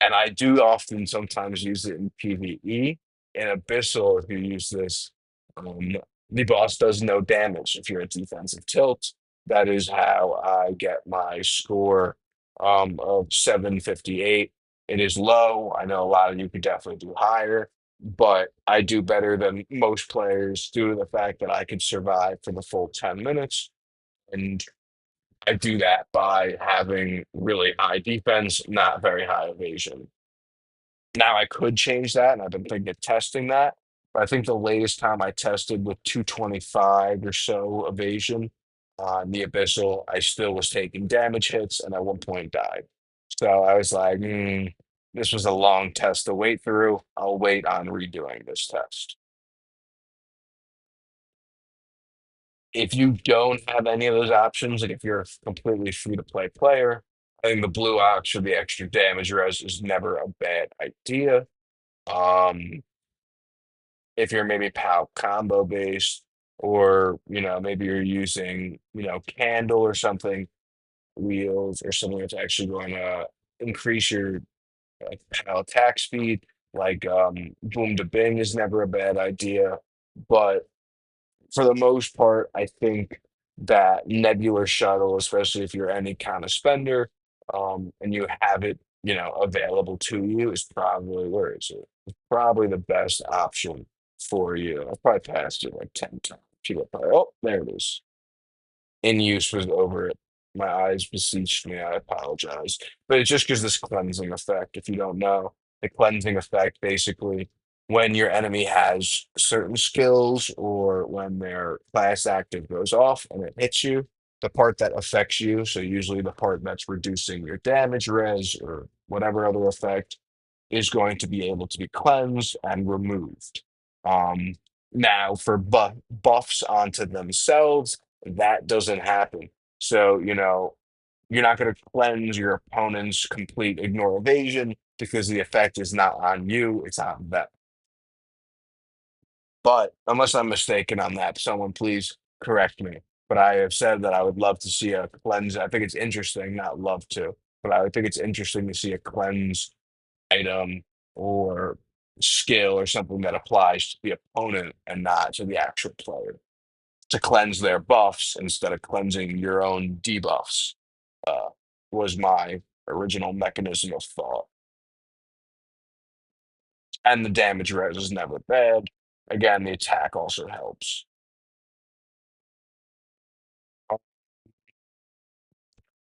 [SPEAKER 1] and I do often sometimes use it in PvE. In Abyssal, if you use this, um, the boss does no damage if you're a defensive tilt. That is how I get my score of 758. It is low. I know a lot of you could definitely do higher, but I do better than most players due to the fact that I could survive for the full 10 minutes. And I do that by having really high defense, not very high evasion. Now I could change that, and I've been thinking of testing that. But I think the latest time I tested with 225 or so evasion on the Abyssal, I still was taking damage hits and at one point died. So I was like, this was a long test to wait through. I'll wait on redoing this test. If you don't have any of those options, and if you're a completely free to play player, I think the blue ox or the extra damage res is never a bad idea. Um, if you're maybe PAL combo based, or maybe you're using candle or something, wheels or something that's actually going to increase your PAL attack speed, like boom to bing is never a bad idea. But for the most part, I think that Nebular Shuttle, especially if you're any kind of spender, and you have it, available to you, is probably where is it? It's probably the best option for you. I've probably passed it like 10 times. People are probably, oh, there it is. In use was over it. My eyes beseeched me. I apologize. But it's just because this cleansing effect, if you don't know, the cleansing effect basically when your enemy has certain skills or when their class active goes off and it hits you, the part that affects you, so usually the part that's reducing your damage res or whatever other effect, is going to be able to be cleansed and removed. Um, Now, for buffs onto themselves, that doesn't happen. So, you're not going to cleanse your opponent's complete ignore evasion because the effect is not on you, it's on them. But unless I'm mistaken on that, someone please correct me. But I have said that I would love to see a cleanse. I think it's interesting, not love to, but I would think it's interesting to see a cleanse item or skill or something that applies to the opponent and not to the actual player to cleanse their buffs instead of cleansing your own debuffs. Uh, was my original mechanism of thought. And the damage res is never bad. Again, the attack also helps.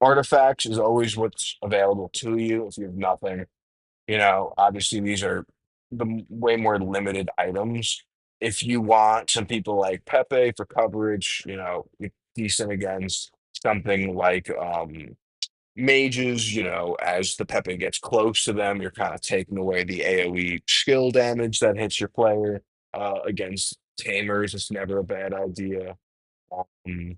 [SPEAKER 1] Artifacts is always what's available to you if you have nothing. Obviously these are way more limited items. If you want some people like Pepe for coverage, you're decent against something like mages, as the Pepe gets close to them, you're kind of taking away the AoE skill damage that hits your player. Against tamers, it's never a bad idea. Um,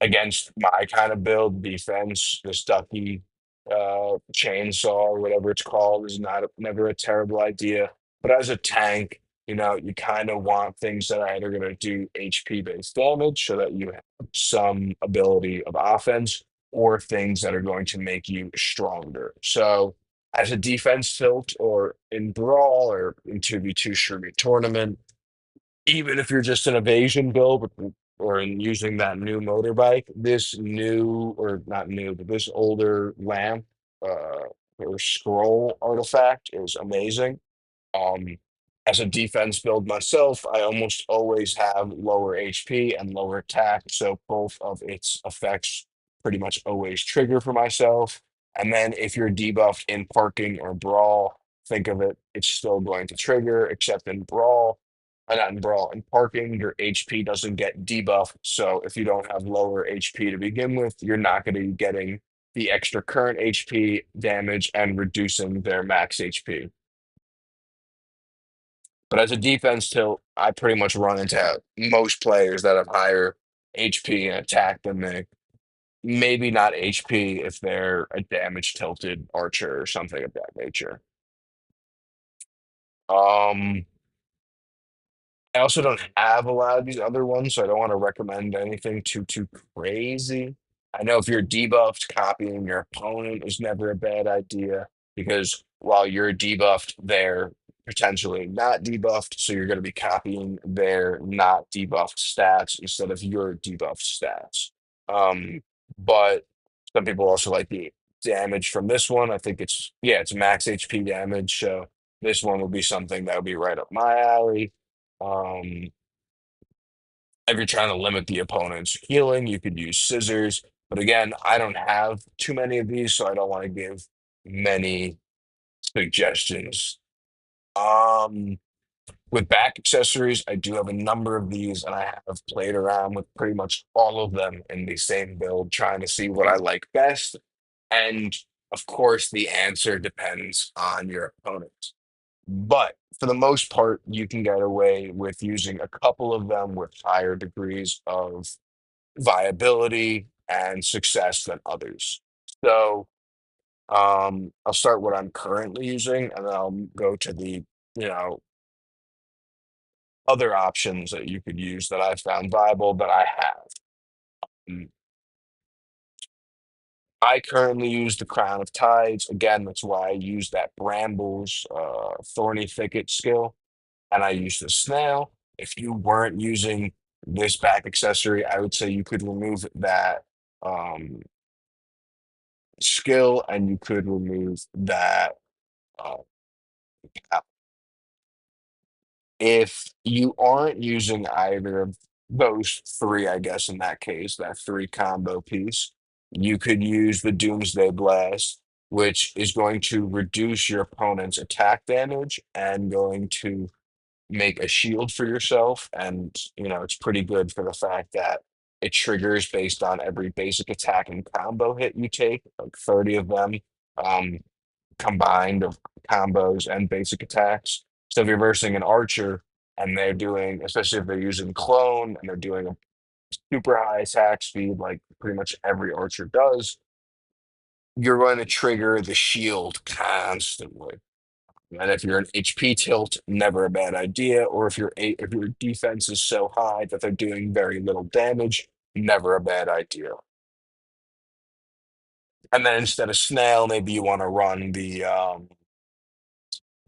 [SPEAKER 1] Against my kind of build, defense, the Stucky chainsaw or whatever it's called is not never a terrible idea. But as a tank, you kind of want things that are either going to do HP based damage so that you have some ability of offense, or things that are going to make you stronger. So as a defense tilt or in Brawl or in 2v2 Shuri tournament, even if you're just an evasion build or in using that new motorbike, this new or not new, but this older lamp or scroll artifact is amazing. Um, as a defense build myself, I almost always have lower HP and lower attack, so both of its effects pretty much always trigger for myself. And then if you're debuffed in parking or brawl, think of it, it's still going to trigger, except in brawl, not in brawl, in parking, your HP doesn't get debuffed. So if you don't have lower HP to begin with, you're not going to be getting the extra current HP damage and reducing their max HP. But as a defense tilt, I pretty much run into most players that have higher HP and attack than me. Maybe not HP if they're a damage tilted archer or something of that nature. Um, I also don't have a lot of these other ones, so I don't want to recommend anything too crazy. I know if you're debuffed, copying your opponent is never a bad idea because while you're debuffed, they're potentially not debuffed, so you're going to be copying their not debuffed stats instead of your debuffed stats. But some people also like the damage from this one. I think yeah, it's max HP damage. So this one would be something that would be right up my alley. Um, if you're trying to limit the opponent's healing, you could use scissors. But again, I don't have too many of these, so I don't want to give many suggestions. Um, with back accessories, I do have a number of these, and I have played around with pretty much all of them in the same build, trying to see what I like best. And of course, the answer depends on your opponent. But for the most part, you can get away with using a couple of them with higher degrees of viability and success than others. So I'll start what I'm currently using, and then I'll go to the you know other options that you could use that I found viable that I have. Mm, I currently use the Crown of Tides. Again, that's why I use that Brambles Thorny Thicket skill, and I use the Snail. If you weren't using this back accessory, I would say you could remove that um, skill, and you could remove that. Uh, if you aren't using either of those three, I guess in that case, that three combo piece, you could use the Doomsday Blast, which is going to reduce your opponent's attack damage and going to make a shield for yourself. And, it's pretty good for the fact that it triggers based on every basic attack and combo hit you take, like 30 of them. Um, Combined of combos and basic attacks. So if you're versing an archer and they're doing, especially if they're using clone and they're doing a super high attack speed, like pretty much every archer does, you're going to trigger the shield constantly. And if you're an HP tilt, never a bad idea. Or if your defense is so high that they're doing very little damage, never a bad idea. And then instead of snail, maybe you want to run the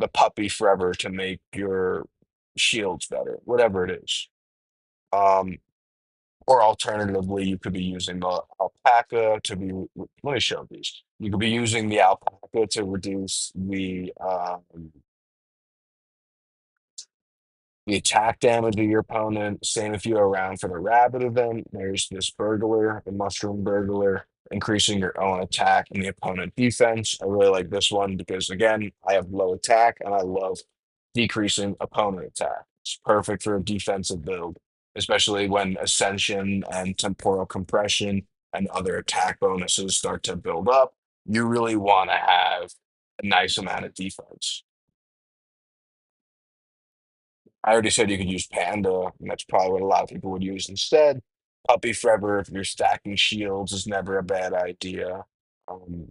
[SPEAKER 1] puppy forever to make your shields better, whatever it is. Um, or alternatively, you could be using the alpaca to be. Let me show these. You could be using the alpaca to reduce the attack damage of your opponent. Same if you're around for the rabbit event. There's this burglar, the mushroom burglar, increasing your own attack and the opponent defense. I really like this one because again, I have low attack and I love decreasing opponent attack. It's perfect for a defensive build, especially when ascension and temporal compression and other attack bonuses start to build up. You really want to have a nice amount of defense. I already said you could use Panda, and that's probably what a lot of people would use instead. Puppy Forever, if you're stacking shields, is never a bad idea. Um,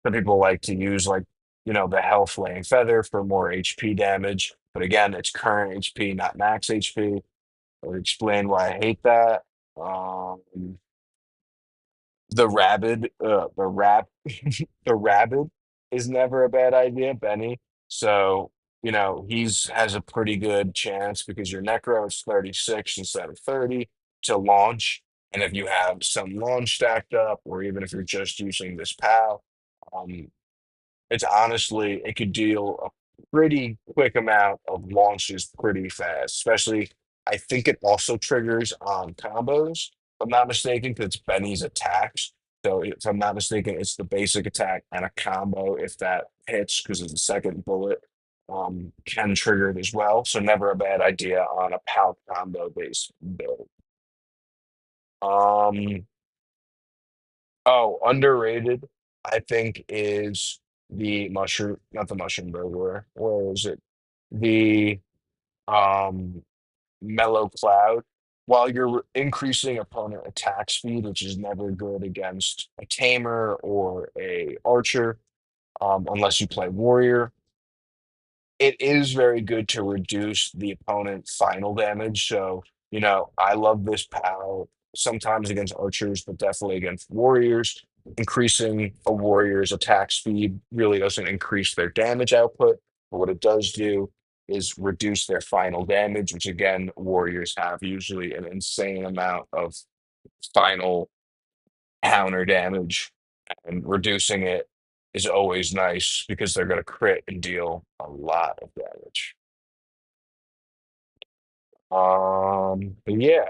[SPEAKER 1] some people like to use the Health Laying Feather for more HP damage, but again, it's current HP, not max HP. I'll explain why I hate that. Um, the rabbit is never a bad idea, Benny. So, he's has a pretty good chance because your Necro is 36 instead of 30 to launch. And if you have some launch stacked up, or even if you're just using this PAL, um, it could deal a pretty quick amount of launches pretty fast, especially I think it also triggers on combos, if I'm not mistaken, because it's Benny's attacks. So if I'm not mistaken, it's the basic attack and a combo if that hits, because it's the second bullet can trigger it as well. So never a bad idea on a PAL combo based build. Um, Oh, underrated, I think, is the mushroom, not the mushroom burglar. Where is it? The um mellow cloud. While you're increasing opponent attack speed, which is never good against a tamer or a archer, unless you play warrior, it is very good to reduce the opponent's final damage. So, I love this PAL sometimes against archers, but definitely against warriors. Increasing a warrior's attack speed really doesn't increase their damage output, but what it does do is reduce their final damage, which again, warriors have usually an insane amount of final counter damage. and reducing it is always nice because they're going to crit and deal a lot of damage. But yeah,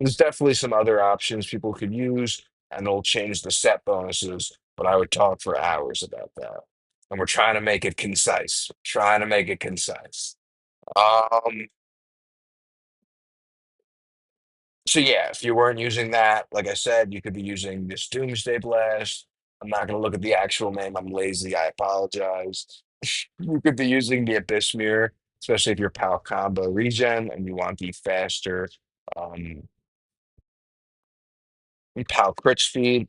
[SPEAKER 1] there's definitely some other options people could use, and they'll change the set bonuses, but I would talk for hours about that. And we're trying to make it concise. Trying to make it concise. Um, so yeah, if you weren't using that, like I said, you could be using this Doomsday Blast. I'm not gonna look at the actual name. I'm lazy. I apologize. You could be using the Abyss Mirror, especially if you're PAL combo regen and you want the faster um, PAL crit speed.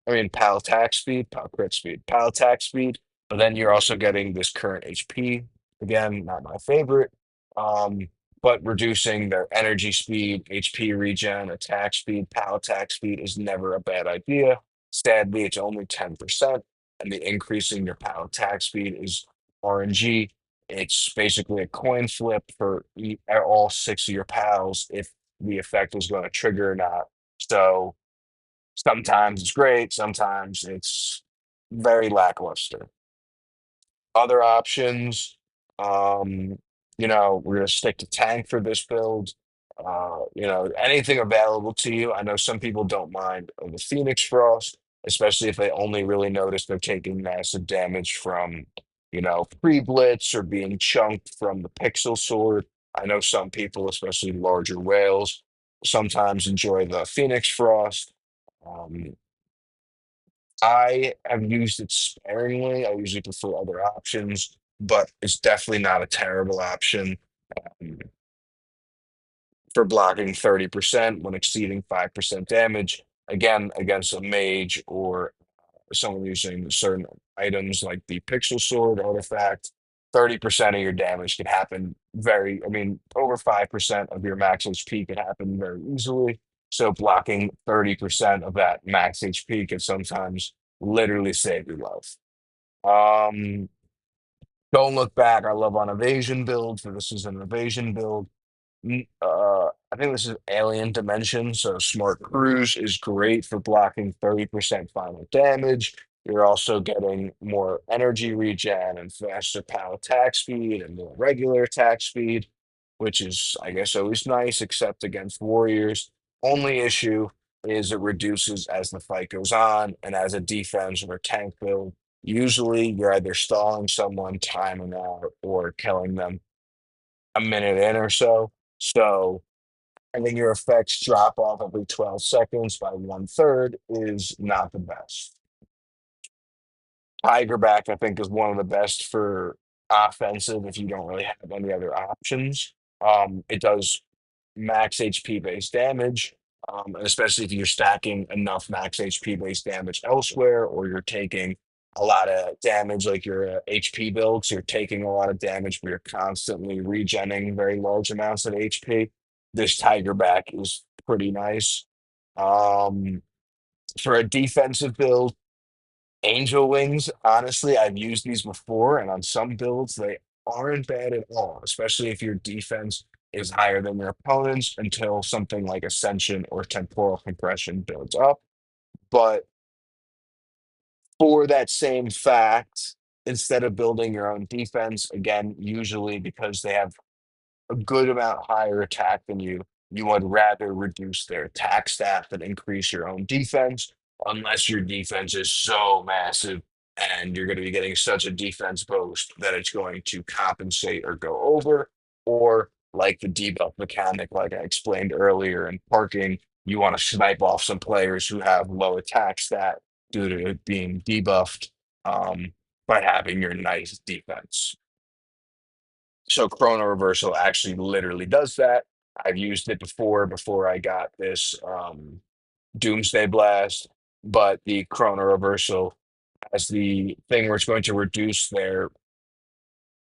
[SPEAKER 1] I mean, PAL attack speed, PAL crit speed, PAL attack speed. But then you're also getting this current HP. Again, not my favorite. Um, but reducing their energy speed, HP regen, attack speed, PAL attack speed is never a bad idea. Sadly, it's only 10%, and the increasing your PAL attack speed is RNG. It's basically a coin flip for all six of your pals if the effect is going to trigger or not. So sometimes it's great, sometimes it's very lackluster. Other options, um, we're gonna stick to tank for this build. Anything available to you. I know some people don't mind the Phoenix Frost, especially if they only really notice they're taking massive damage from, pre-blitz or being chunked from the pixel sword. I know some people, especially larger whales, sometimes enjoy the Phoenix Frost. Um, I have used it sparingly. I usually prefer other options, but it's definitely not a terrible option um, for blocking 30% when exceeding 5% damage. Again, against a mage or someone using certain items like the Pixel Sword artifact, 30% of your damage can happen over 5% of your max HP can happen very easily. So blocking 30% of that max HP can sometimes literally save your life. Um, don't look back. I love on evasion builds, but this is an evasion build. I think this is Alien Dimension, so Smart Cruise is great for blocking 30% final damage. You're also getting more energy regen and faster power attack speed and more regular attack speed, which is, I guess, always nice, except against warriors. Only issue is it reduces as the fight goes on, and as a defense or tank build, usually you're either stalling someone, timing out, or killing them a minute in or so. So having your effects drop off every 12 seconds by one third is not the best. Tigerback, I think, is one of the best for offensive if you don't really have any other options. It does max HP based damage, and especially if you're stacking enough max HP based damage elsewhere, or you're taking a lot of damage, like your HP build, so you're taking a lot of damage, but you're constantly regenning very large amounts of HP. This Tigerback is pretty nice. Um, for a defensive build, Angel Wings, honestly, I've used these before, and on some builds, they aren't bad at all, especially if your defense is higher than your opponent's until something like Ascension or Temporal Compression builds up. But for that same fact, instead of building your own defense, again, usually because they have a good amount higher attack than you, you would rather reduce their attack stat than increase your own defense, unless your defense is so massive and you're going to be getting such a defense boost that it's going to compensate or go over, or like the debuff mechanic, like I explained earlier in parking, you want to snipe off some players who have low attack stat due to it being debuffed um, by having your nice defense. So Chrono Reversal actually literally does that. I've used it before I got this Doomsday Blast, but the Chrono Reversal has the thing where it's going to reduce their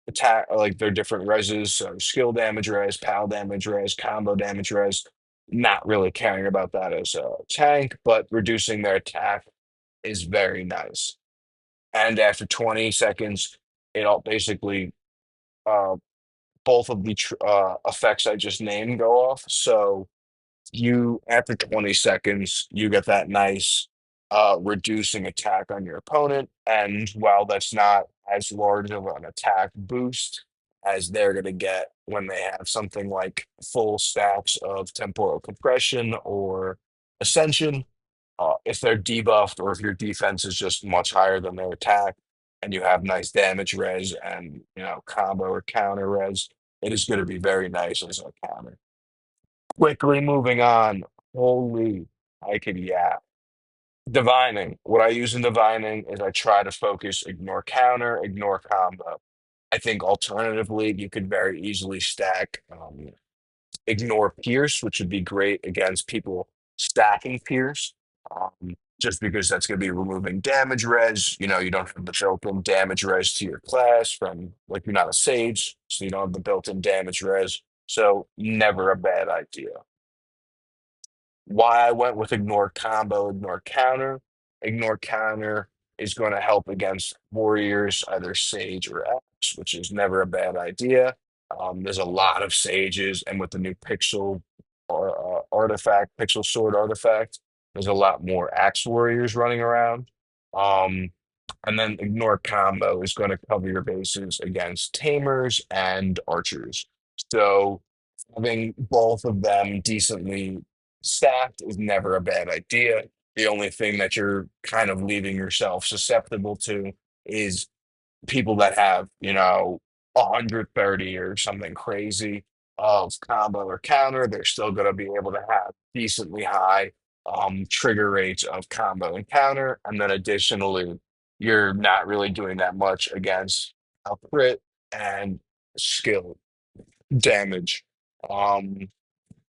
[SPEAKER 1] attack, like their different reses, so skill damage res, pal damage res, combo damage res. Not really caring about that as a tank, but reducing their attack is very nice. And after 20 seconds, it all basically uh, both of the effects I just named go off. So you after 20 seconds, you get that nice reducing attack on your opponent. And while that's not as large of an attack boost as they're going to get when they have something like full stacks of temporal compression or ascension, if they're debuffed or if your defense is just much higher than their attack and you have nice damage res and combo or counter res, it is going to be very nice as a counter. Quickly moving on. Holy, I could yeah. Divining. What I use in divining is I try to focus, ignore counter, ignore combo. I think alternatively, you could very easily stack ignore Pierce, which would be great against people stacking Pierce, just because that's going to be removing damage res. You don't have the built-in damage res to your class from, like, you're not a sage, so you don't have the built-in damage res. So, never a bad idea. Why I went with ignore combo, ignore counter. Ignore counter is going to help against warriors, either sage or axe, which is never a bad idea. There's a lot of sages, and with the new pixel or artifact, pixel sword artifact, there's a lot more axe warriors running around. Um, and then ignore combo is going to cover your bases against tamers and archers. So having both of them decently stacked is never a bad idea. The only thing that you're kind of leaving yourself susceptible to is people that have, 130 or something crazy of combo or counter. They're still going to be able to have decently high trigger rates of combo and counter. And then additionally, you're not really doing that much against a crit and skill damage. Um,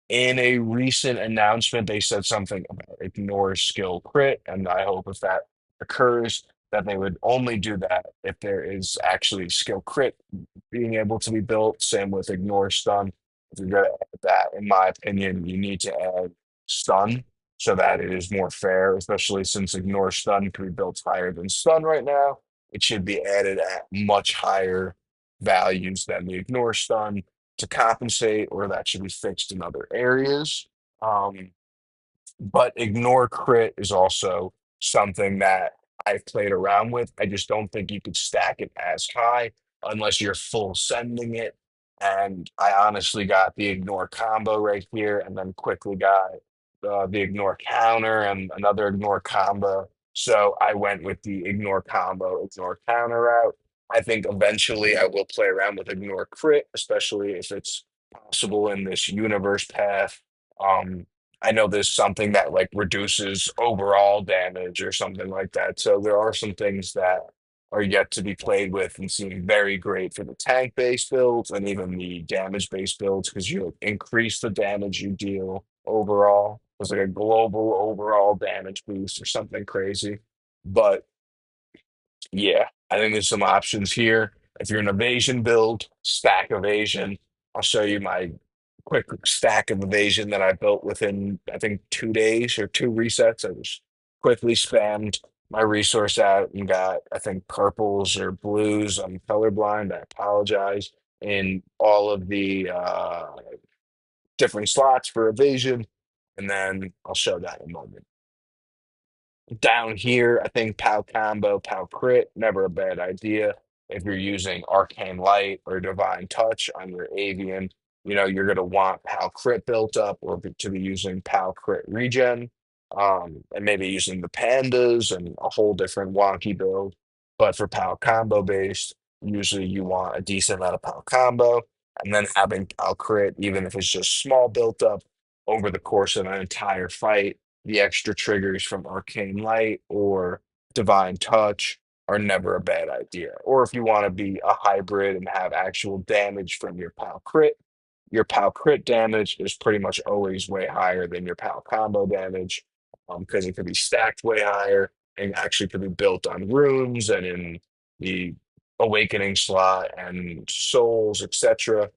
[SPEAKER 1] in a recent announcement, they said something about ignore skill crit, and I hope if that occurs, that they would only do that if there is actually skill crit being able to be built. Same with ignore stun. If you're going to add that, in my opinion, you need to add stun so that it is more fair, especially since ignore stun can be built higher than stun right now. It should be added at much higher values than the ignore stun to compensate, or that should be fixed in other areas. Um, but ignore crit is also something that I've played around with. I just don't think you could stack it as high unless you're full sending it. And I honestly got the ignore combo right here, and then quickly got the ignore counter and another ignore combo. So I went with the ignore combo, ignore counter route. I think eventually I will play around with ignore crit, especially if it's possible in this universe path. Um, I know there's something that like reduces overall damage or something like that. So there are some things that are yet to be played with and seem very great for the tank based builds and even the damage based builds because you increase the damage you deal overall. It's like a global overall damage boost or something crazy. But yeah, I think there's some options here. If you're an evasion build, stack evasion. I'll show you my quick stack of evasion that I built within, I think, 2 days or two resets. I just quickly spammed my resource out and got, I think, purples or blues. I'm colorblind. I apologize. In all of the different slots for evasion. And then I'll show that in a moment. Down here, I think POW combo, POW crit, never a bad idea. If you're using Arcane Light or Divine Touch on your Avian, you're going to want POW crit built up or to be using POW crit regen, and maybe using the pandas and a whole different wonky build. But for POW combo based, usually you want a decent amount of POW combo and then having POW crit, even if it's just small built up over the course of an entire fight. The extra triggers from Arcane Light or Divine Touch are never a bad idea. Or if you want to be a hybrid and have actual damage from your POW crit damage is pretty much always way higher than your POW combo damage because it could be stacked way higher and actually could be built on runes and in the awakening slot and souls, etc.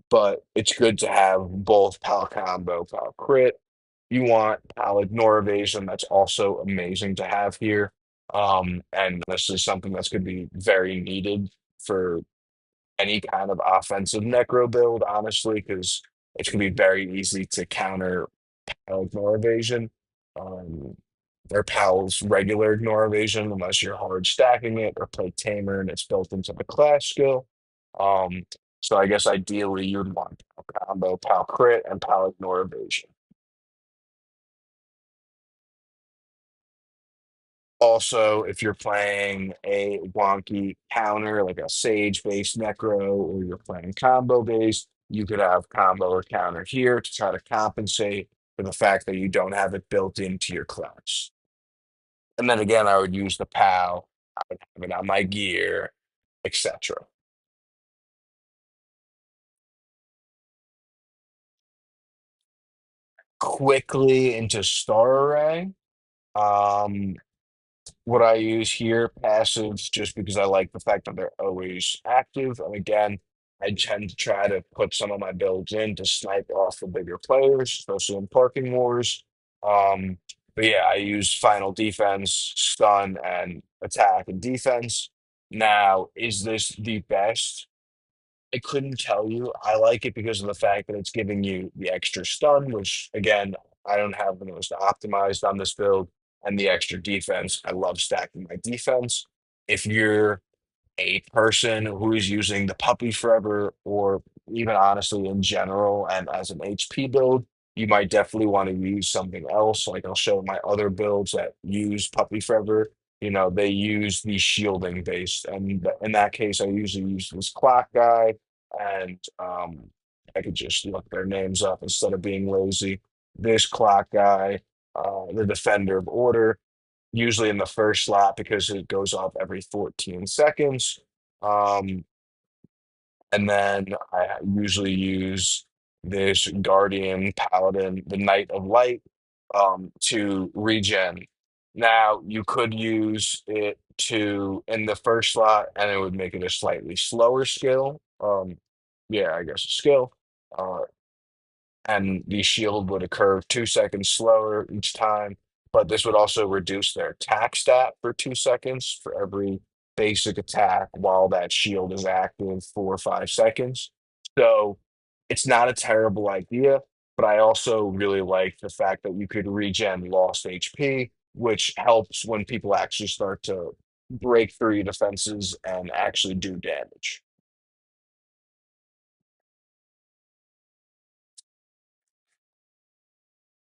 [SPEAKER 1] But it's good to have both PAL combo, PAL crit. You want PAL ignore evasion. That's also amazing to have here. And this is something that's going to be very needed for any kind of offensive necro build, honestly, because it's going to be very easy to counter PAL ignore evasion. Um, their pal's regular ignore evasion unless you're hard stacking it or play tamer and it's built into the class skill. Um, so I guess ideally you'd want pal combo, pal crit, and pal ignore evasion. Also, if you're playing a wonky counter like a Sage-based Necro, or you're playing combo-based, you could have combo or counter here to try to compensate for the fact that you don't have it built into your class. And then again, I would use the PAL, I would have it on my gear, etc. Quickly into Star Array. Um, what I use here, passives, just because I like the fact that they're always active. And again, I tend to try to put some of my builds in to snipe off the bigger players, especially in parking wars. But yeah, I use final defense, stun, and attack and defense. Now, is this the best? I couldn't tell you. I like it because of the fact that it's giving you the extra stun, which again, I don't have the most optimized on this build, and the extra defense. I love stacking my defense. If you're a person who is using the puppy forever, or even honestly in general, and as an HP build, you might definitely want to use something else. Like I'll show my other builds that use puppy forever. They use the shielding based, and in that case, I usually use this clock guy, and I could just look their names up instead of being lazy. This clock guy, the defender of order, usually in the first slot because it goes off every 14 seconds. Um, and then I usually use this Guardian Paladin, the Knight of Light, to regen. Now, you could use it to in the first slot, and it would make it a slightly slower skill. Yeah, I guess a skill. Uh, and the shield would occur 2 seconds slower each time. But this would also reduce their attack stat for 2 seconds for every basic attack while that shield is active for 5 seconds. So it's not a terrible idea, but I also really like the fact that you could regen lost HP, which helps when people actually start to break through your defenses and actually do damage.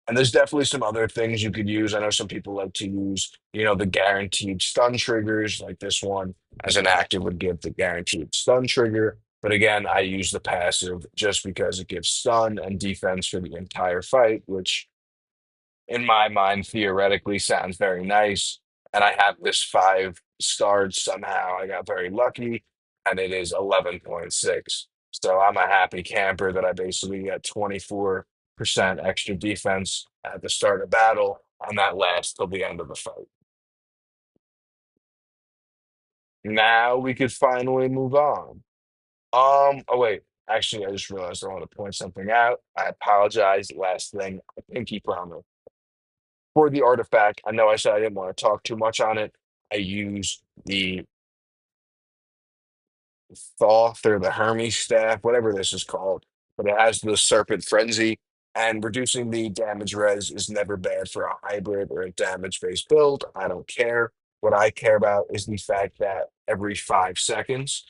[SPEAKER 1] And there's definitely some other things you could use. I know some people like to use, the guaranteed stun triggers, like this one as an active would give the guaranteed stun trigger. But again, I use the passive just because it gives stun and defense for the entire fight, which in my mind theoretically sounds very nice. And I have this 5 starred somehow. I got very lucky, and it is 11.6. So I'm a happy camper that I basically got 24% extra defense at the start of battle, and that lasts till the end of the fight. Now we could finally move on. Oh wait, actually, I just realized I want to point something out. I apologize. Last thing, a pinky promise. For the artifact, I know I said I didn't want to talk too much on it. I use the Thoth or the Hermes staff, whatever this is called, but it has the Serpent Frenzy, and reducing the damage res is never bad for a hybrid or a damage based build. I don't care. What I care about is the fact that every 5 seconds,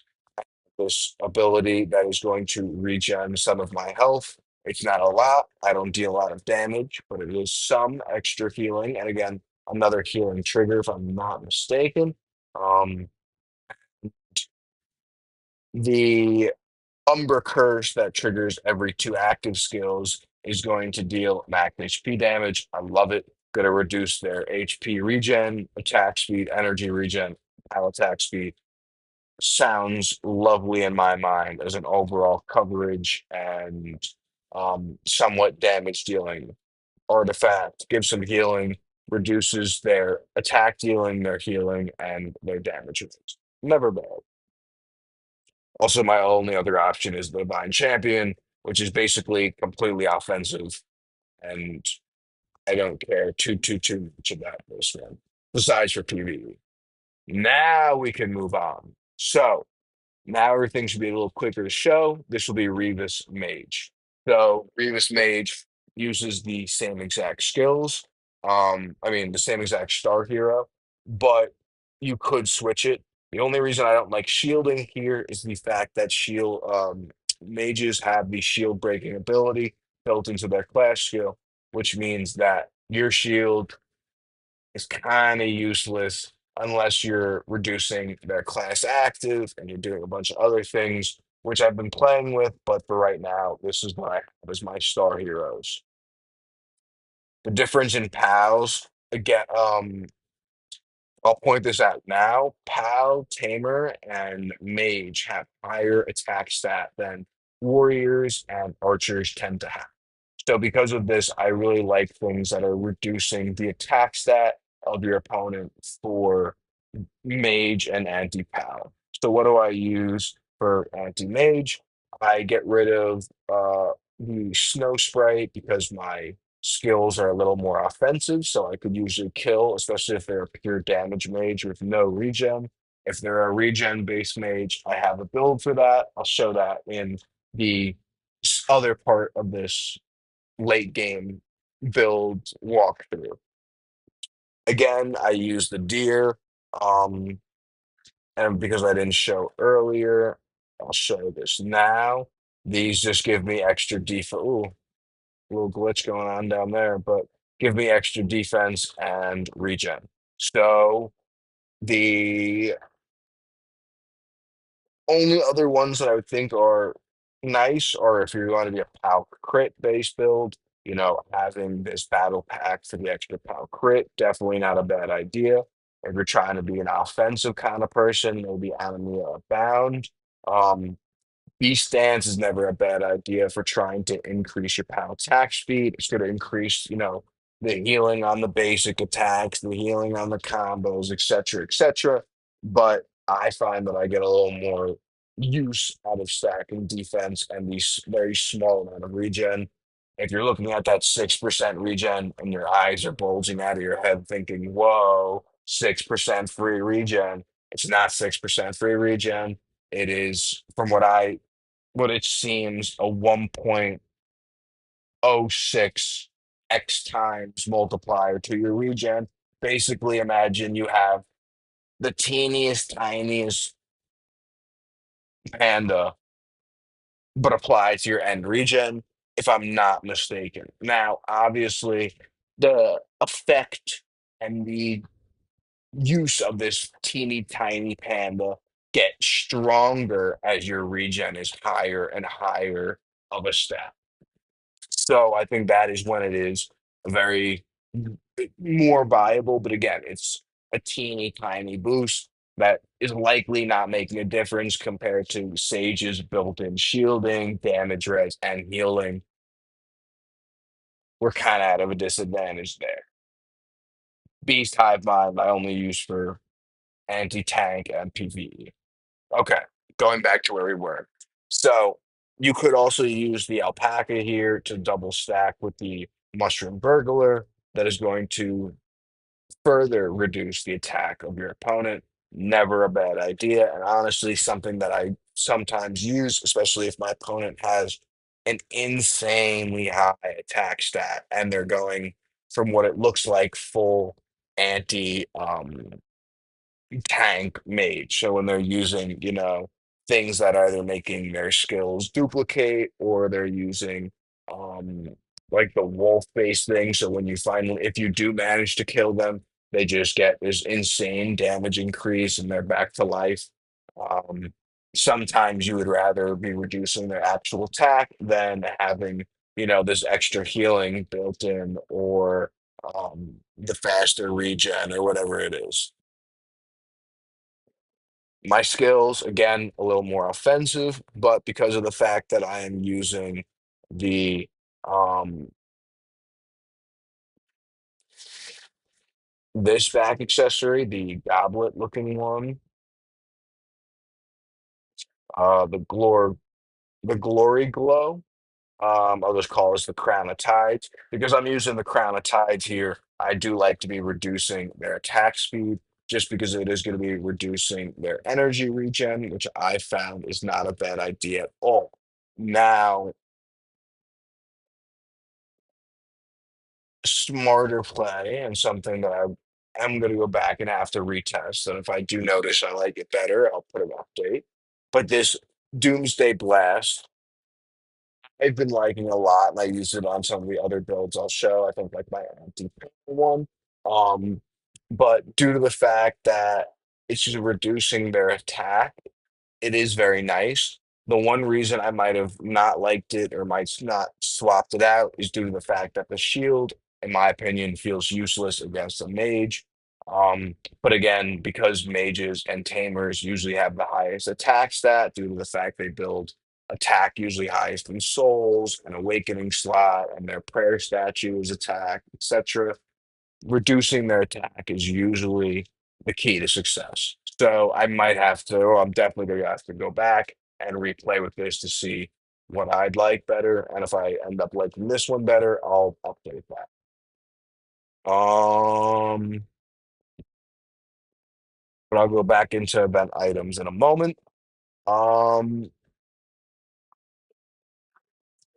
[SPEAKER 1] this ability that is going to regen some of my health. It's not a lot. I don't deal a lot of damage, but it is some extra healing. And again, another healing trigger, if I'm not mistaken. Um, the Umber Curse that triggers every 2 active skills is going to deal max HP damage. I love it. Going to reduce their HP regen, attack speed, energy regen, power attack speed. Sounds lovely in my mind as an overall coverage and somewhat damage dealing artifact. Gives some healing, reduces their attack dealing, their healing, and their damage rates. Never bad. Also, my only other option is the Divine Champion, which is basically completely offensive, and I don't care too much about this one, besides for PvE. Now we can move on. So, now everything should be a little quicker to show. This will be Rivas Mage. So Rivas Mage uses the same exact skills. I mean, the same exact star hero, but you could switch it. The only reason I don't like shielding here is the fact that mages have the shield breaking ability built into their class skill, which means that your shield is kind of useless unless you're reducing their class active and you're doing a bunch of other things, which I've been playing with. But for right now, this is what I have as my star heroes. The difference in pals again. I'll point this out now. Pal, Tamer, and Mage have higher attack stat than Warriors and Archers tend to have. So because of this, I really like things that are reducing the attack stat of your opponent for mage and anti-pal. So what do I use for anti-mage? I get rid of the snow spray because my skills are a little more offensive, so I could usually kill, especially if they're a pure damage mage with no regen. If they're a regen based mage, I have a build for that. I'll show that in the other part of this late game build walkthrough. Again, I use the deer. Um, and because I didn't show earlier, I'll show this now. These just give me extra defense. Ooh, little glitch going on down there, but give me extra defense and regen. So the only other ones that I would think are nice are if you're going to be a POW crit based build, having this battle pack for the extra POW crit, definitely not a bad idea. If you're trying to be an offensive kind of person, maybe enemy bound. Um, B stance is never a bad idea for trying to increase your power attack speed. It's going to increase, the healing on the basic attacks, the healing on the combos, etc., etc. But I find that I get a little more use out of stacking defense and the very small amount of regen. If you're looking at that 6% regen and your eyes are bulging out of your head thinking, whoa, 6% free regen, it's not 6% free regen. It is, from what it seems, a 1.06 x times multiplier to your regen. Basically, imagine you have the teeniest, tiniest panda, but applied to your end regen, if I'm not mistaken. Now, obviously, the effect and the use of this teeny tiny panda get stronger as your regen is higher and higher of a stat. So I think that is when it is very more viable. But again, it's a teeny tiny boost that is likely not making a difference compared to Sage's built-in shielding, damage res, and healing. We're kind of out of a disadvantage there. Beast Hive Mind I only use for anti-tank and PvE. Okay, going back to where we were. So you could also use the alpaca here to double stack with the mushroom burglar. That is going to further reduce the attack of your opponent. Never a bad idea. And honestly, something that I sometimes use, especially if my opponent has an insanely high attack stat and they're going from what it looks like full anti tank mage. So when they're using, things that either making their skills duplicate or they're using um like the wolf based thing. So when you finally if you do manage to kill them, they just get this insane damage increase and they're back to life. Um Sometimes you would rather be reducing their actual attack than having, this extra healing built in or the faster regen or whatever it is. My skills, again, a little more offensive, but because of the fact that I am using the um this back accessory, the goblet looking one, the glory glow. I'll just call this the crown of tides. Because I'm using the crown of tides here, I do like to be reducing their attack speed just because it is going to be reducing their energy regen, which I found is not a bad idea at all. Now, smarter play and something that I am going to go back and have to retest. And if I do notice I like it better, I'll put an update. But this Doomsday Blast, I've been liking a lot, and I use it on some of the other builds I'll show. I think like my anti one. Um, but due to the fact that it's just reducing their attack, it is very nice. The one reason I might have not liked it or might not swapped it out is due to the fact that the shield, in my opinion, feels useless against a mage. But again, because mages and tamers usually have the highest attack stat due to the fact they build attack usually highest in souls and awakening slot and their prayer statue is attack, etc. Reducing their attack is usually the key to success. So I might have to, or I'm definitely going to have to go back and replay with this to see what I'd like better. And if I end up liking this one better, I'll update that. But I'll go back into event items in a moment. Um,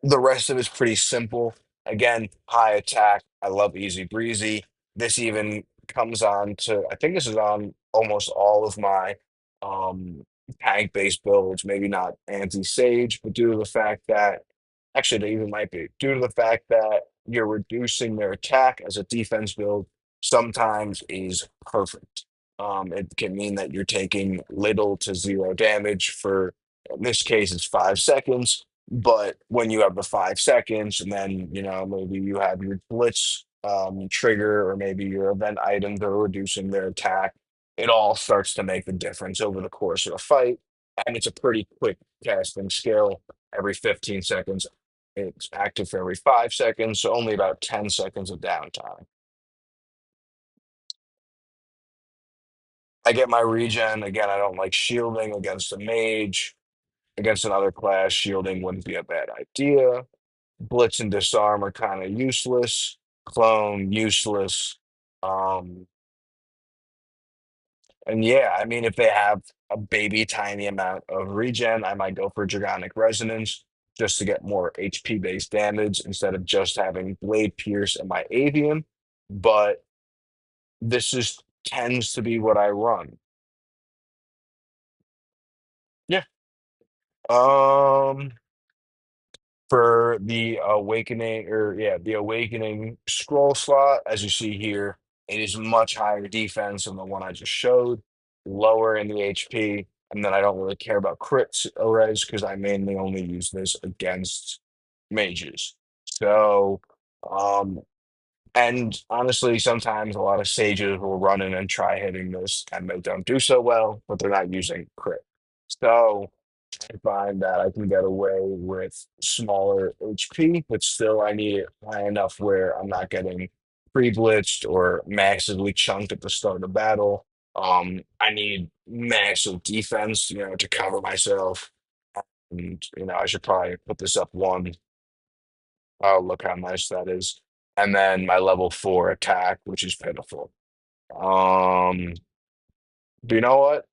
[SPEAKER 1] The rest of it's pretty simple. Again, high attack. I love easy breezy. This even comes on to, I think this is on almost all of my um tank-based builds, maybe not anti-sage, but due to the fact that actually they even might be, due to the fact that you're reducing their attack as a defense build, sometimes is perfect. It can mean that you're taking little to zero damage for, in this case, it's 5 seconds, but when you have the 5 seconds, and then maybe you have your blitz trigger, or maybe your event items are reducing their attack, it all starts to make the difference over the course of a fight. And it's a pretty quick casting skill. Every 15 seconds, it's active for every 5 seconds, so only about 10 seconds of downtime. I get my regen. Again, I don't like shielding against a mage. Against another class, shielding wouldn't be a bad idea. Blitz and disarm are kind of useless. Clone useless. Um, and yeah, I mean, if they have a baby tiny amount of regen, I might go for Dragonic Resonance just to get more HP based damage instead of just having Blade Pierce and my Avian. But this just tends to be what I run. Yeah. Um, for the awakening, or yeah, the awakening scroll slot, as you see here, it is much higher defense than the one I just showed, lower in the HP, and then I don't really care about crits res because I mainly only use this against mages. So um and honestly, sometimes a lot of sages will run in and try hitting this and they don't do so well, but they're not using crit. So I find that I can get away with smaller HP, but still I need it high enough where I'm not getting pre-blitzed or massively chunked at the start of battle. I need massive defense, to cover myself. And I should probably put this up one. Oh, look how nice that is. And then my level 4 attack, which is pitiful. Um, do you know what?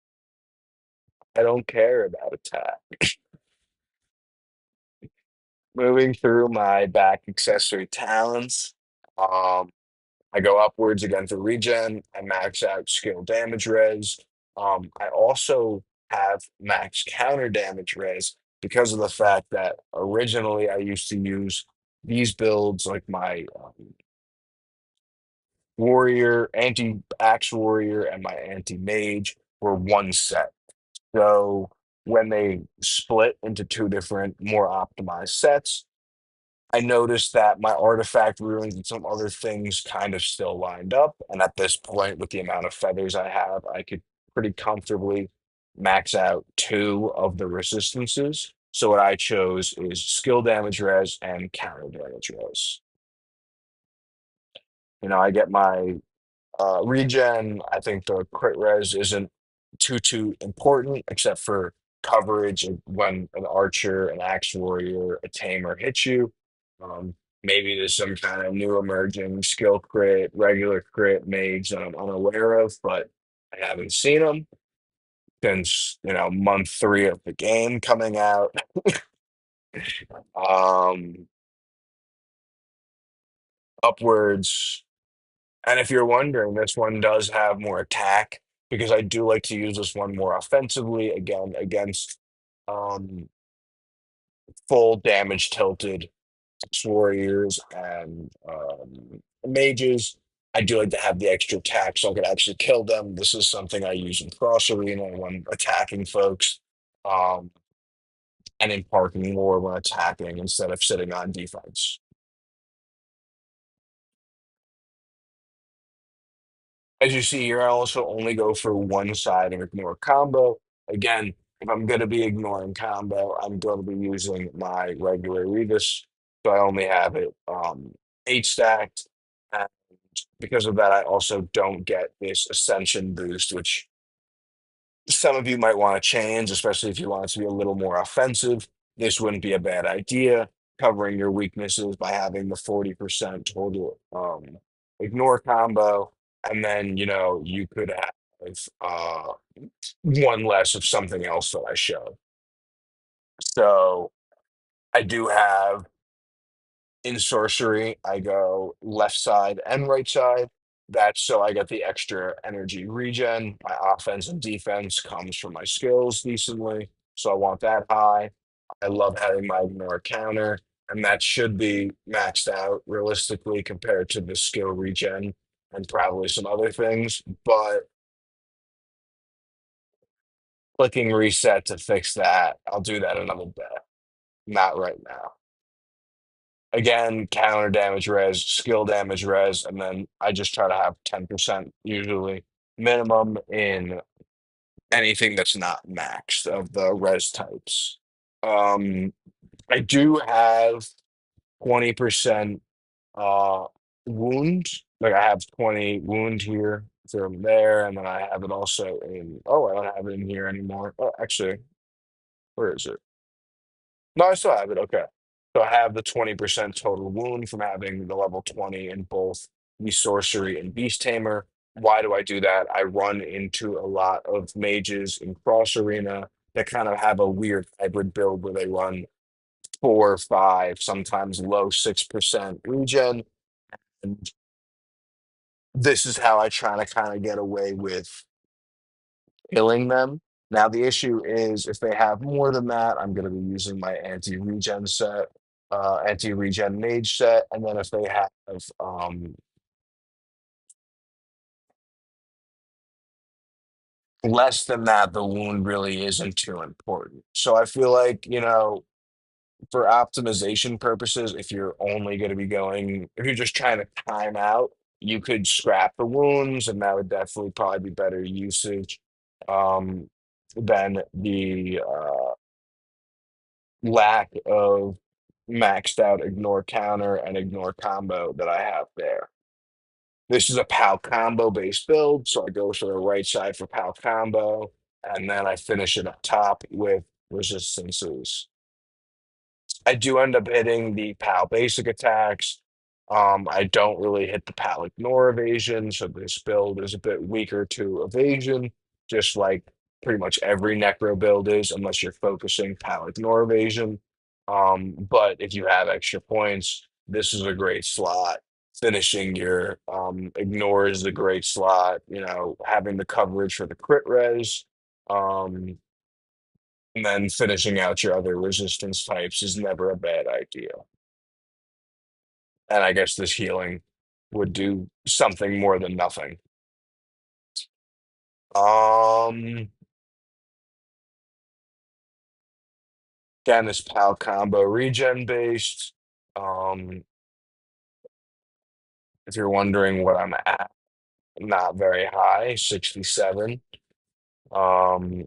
[SPEAKER 1] I don't care about attack. Moving through my back accessory talents. Um, I go upwards again for regen. I max out skill damage res. I also have max counter damage res because of the fact that originally I used to use these builds like my warrior, anti axe warrior, and my anti mage were one set. So when they split into two different, more optimized sets, I noticed that my artifact runes and some other things kind of still lined up. And at this point, with the amount of feathers I have, I could pretty comfortably max out two of the resistances. So what I chose is skill damage res and counter damage res. I get my regen. I think the crit res isn't too important, except for coverage when an archer, an axe warrior, a tamer hits you. Maybe there's some kind of new emerging skill crit, regular crit mage that I'm unaware of, but I haven't seen them since month 3 of the game coming out. Um, upwards. And if you're wondering, this one does have more attack because I do like to use this one more offensively again against um, full damage tilted warriors and mages. I do like to have the extra attack so I can actually kill them. This is something I use in cross arena when attacking folks, um, and in parking more when attacking instead of sitting on defense. As you see here, I also only go for one side and ignore combo. Again, if I'm going to be ignoring combo, I'm going to be using my regular Rivas. So I only have it eight stacked. And because of that, I also don't get this ascension boost, which some of you might want to change, especially if you want it to be a little more offensive. This wouldn't be a bad idea, covering your weaknesses by having the 40% total ignore combo. And then, you could have one less of something else that I showed. So I do have in sorcery, I go left side and right side. That's so I get the extra energy regen. My offense and defense comes from my skills decently. So I want that high. I love having my ignore counter, and that should be maxed out realistically compared to the skill regen and probably some other things. But clicking reset to fix that, I'll do that another day. Not right now. Again, counter damage res, skill damage res, and then I just try to have 10% usually minimum in anything that's not maxed of the res types. Um, I do have 20% uh wound. Like I have 20 wound here from there, and then I have it also in I don't have it in here anymore. Oh, actually, where is it? No, I still have it. Okay. So I have the 20% total wound from having the level 20 in both the sorcery and beast tamer. Why do I do that? I run into a lot of mages in cross arena that kind of have a weird hybrid build where they run 4, 5, sometimes low 6% regen. And this is how I try to kind of get away with killing them. Now, the issue is if they have more than that, I'm going to be using my anti-regen set, anti-regen mage set. And then if they have less than that, the wound really isn't too important. So I feel like, for optimization purposes, if you're only going to be going, if you're just trying to time out, you could scrap the wounds, and that would definitely probably be better usage um, than the lack of maxed out ignore counter and ignore combo that I have there. This is a PAL combo based build, so I go to the right side for PAL combo, and then I finish it up top with resistances. I do end up hitting the PAL basic attacks. I don't really hit the PAL ignore evasion, so this build is a bit weaker to evasion, just like pretty much every Necro build is, unless you're focusing PAL ignore evasion. But if you have extra points, this is a great slot. Finishing your ignore is a great slot. Having the coverage for the crit res. Um, and then finishing out your other resistance types is never a bad idea. And I guess this healing would do something more than nothing. Um, Again, this PAL combo regen based. Um, if you're wondering what I'm at, not very high, 67. Um,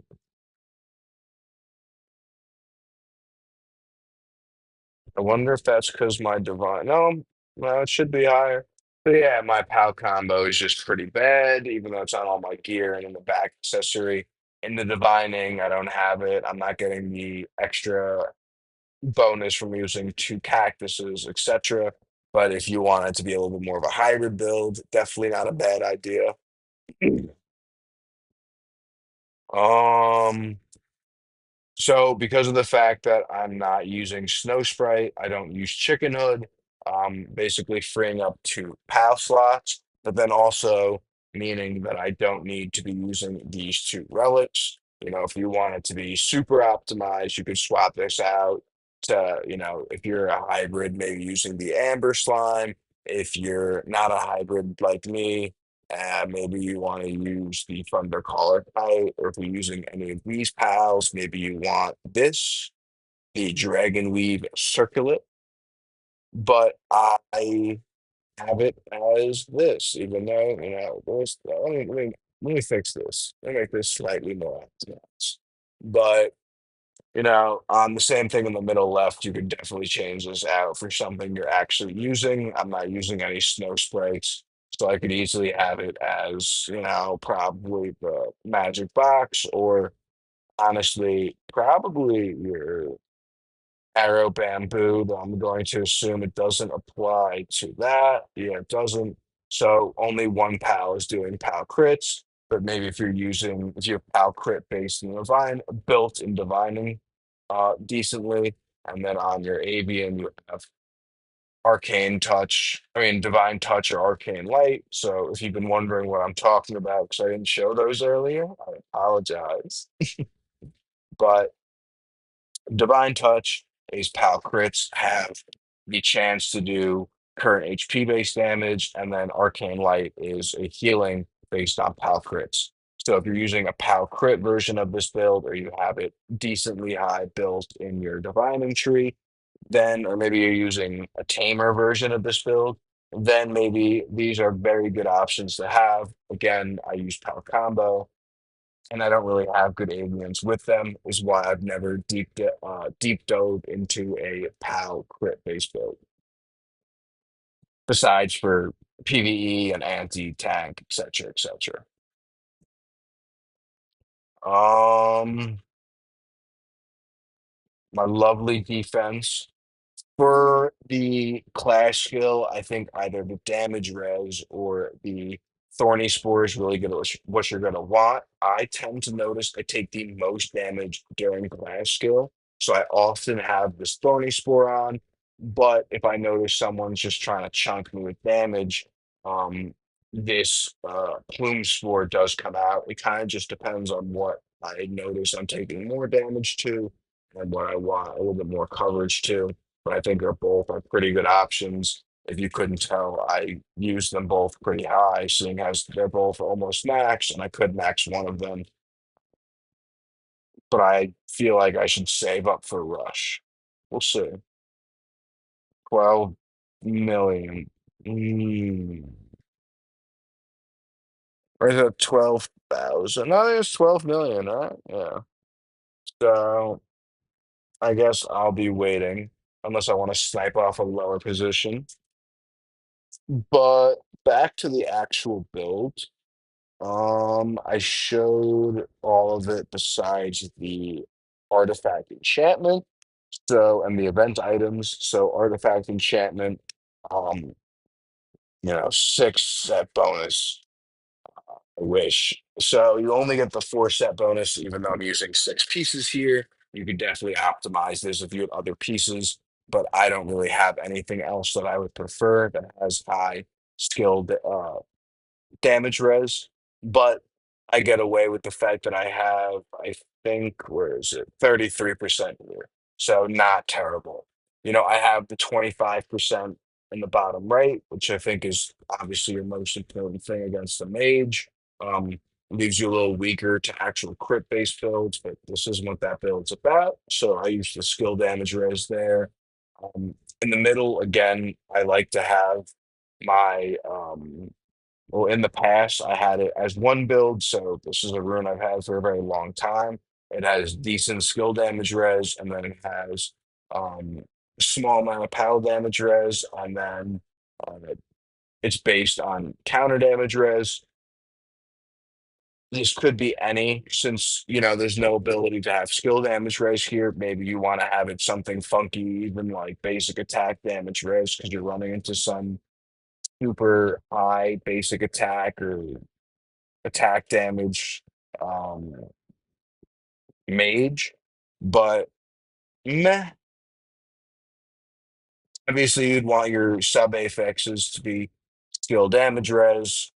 [SPEAKER 1] I wonder if that's because my divine. No, it should be higher. But yeah, my PAL combo is just pretty bad, even though it's on all my gear and in the back accessory. In the divining, I don't have it. I'm not getting the extra bonus from using two cactuses, etc. But if you want it to be a little bit more of a hybrid build, definitely not a bad idea. Um, so because of the fact that I'm not using Snow Sprite, I don't use Chicken Hood. basically freeing up two PAL slots, but then also meaning that I don't need to be using these two relics. If you want it to be super optimized, you could swap this out to, if you're a hybrid, maybe using the amber slime. If you're not a hybrid like me, maybe you want to use the Thunder Caller Kite, or if you're using any of these pals, maybe you want this, the Dragon Weave Circlet. But I have it as this, even though, let me fix this. Let me make this slightly more optimized. But, on the same thing in the middle left, you could definitely change this out for something you're actually using. I'm not using any snow sprays, so I could easily have it as, probably the magic box, or honestly, probably your arrow bamboo, though I'm going to assume it doesn't apply to that. Yeah, it doesn't. So only one PAL is doing PAL crits. But maybe if you have PAL crit based in divine, built in divining decently, and then on your avian you have divine touch or arcane light. So if you've been wondering what I'm talking about because I didn't show those earlier, I apologize. But Divine Touch is PAL crits have the chance to do current HP based damage, and then Arcane Light is a healing based on PAL crits. So if you're using a PAL crit version of this build, or you have it decently high built in your divining tree, then, or maybe you're using a tamer version of this build, then maybe these are very good options to have. Again, I use PAL combo, and I don't really have good aliens with them, is why I've never deep dove into a PAL crit based build. Besides for PVE and anti tank, etc., etc. Um, my lovely defense. For the clash skill, I think either the damage res or the thorny spore is really good at what you're going to want. I tend to notice I take the most damage during clash skill, so I often have this thorny spore on. But if I notice someone's just trying to chunk me with damage, um, this plume spore does come out. It kind of just depends on what I notice I'm taking more damage to, and what I want a little bit more coverage to. But I think they're both are pretty good options. If you couldn't tell, I use them both pretty high, seeing as they're both almost max, and I could max one of them. But I feel like I should save up for Rush. We'll see. 12 million. Mm. Or is it 12,000? No, I think it's 12 million, right? Yeah. So I guess I'll be waiting unless I want to snipe off a lower position. But back to the actual build. I showed all of it besides the artifact enchantment. So, and the event items. So, artifact enchantment, um, 6 set bonus. I wish. So, you only get the 4 set bonus, even though I'm using 6 pieces here. You could definitely optimize this if you had other pieces, but I don't really have anything else that I would prefer that has high skilled damage res, but I get away with the fact that I have, I think, where is it, 33% here. So not terrible. I have the 25% in the bottom right, which I think is obviously your most important thing against the mage. Um, Leaves you a little weaker to actual crit based builds, but this isn't what that build's about. So I use the skill damage res there. In the middle, again, I like to have my well, in the past, I had it as one build, so this is a rune I've had for a very long time. It has decent skill damage res, and then it has um, a small amount of power damage res, and then it's based on counter damage res. This could be any, since there's no ability to have skill damage res here. Maybe you want to have it something funky, even like basic attack damage res, because you're running into some super high basic attack or attack damage um mage, but meh. Obviously, you'd want your sub affixes to be skill damage res.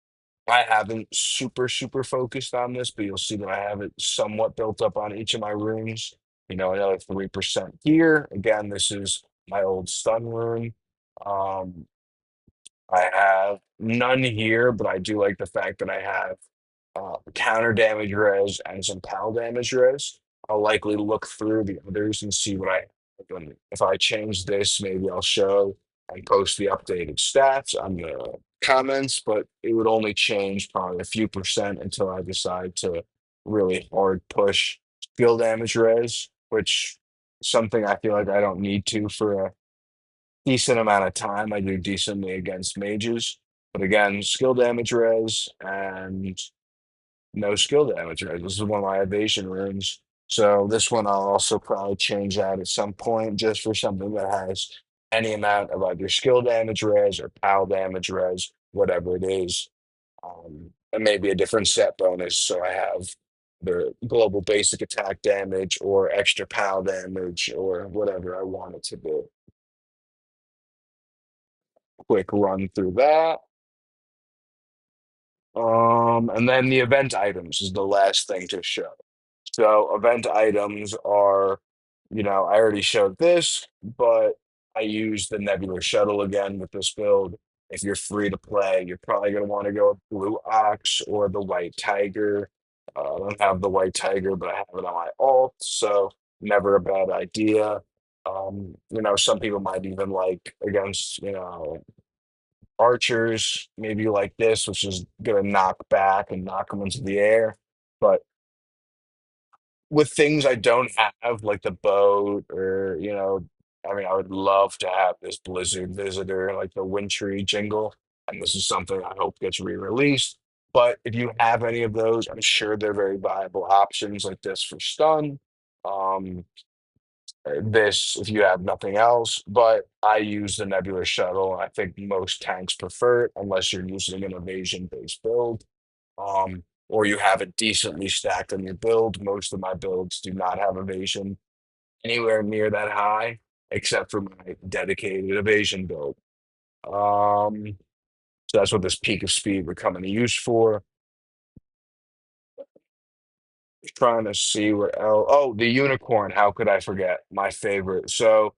[SPEAKER 1] I haven't super focused on this, but you'll see that I have it somewhat built up on each of my runes. Another 3% here. Again, this is my old stun rune. Um, I have none here, but I do like the fact that I have counter damage res and some pal damage res. I'll likely look through the others and see what I have. And if I change this, maybe I'll show and post the updated stats on the comments, but it would only change probably a few percent until I decide to really hard push skill damage res, which something I feel like I don't need to for a decent amount of time. I do decently against mages, but again, skill damage res and no skill damage res. This is one of my evasion runes. So this one I'll also probably change out at some point just for something that has any amount of either skill damage res or pal damage res, whatever it is. And maybe a different set bonus. So I have the global basic attack damage or extra pal damage or whatever I want it to be. Quick run through that. And then the event items is the last thing to show. So event items are, I already showed this, but I use the Nebular Shuttle again with this build. If you're free to play, you're probably going to want to go with Blue Ox or the White Tiger. I don't have the White Tiger, but I have it on my alt, so never a bad idea. Some people might even like against, archers, maybe like this, which is gonna knock back and knock them into the air. But with things I don't have, like the boat, or I mean, I would love to have this Blizzard Visitor, like the Wintry Jingle, and this is something I hope gets re-released. But if you have any of those, I'm sure they're very viable options like this for stun. Um, this if you have nothing else, but I use the Nebular Shuttle. I think most tanks prefer it unless you're using an evasion based build. Or you have it decently stacked on your build. Most of my builds do not have evasion anywhere near that high, except for my dedicated evasion build. Um, so that's what this peak of speed would come into use for. Trying to see what else. Oh, the unicorn. How could I forget? My favorite. So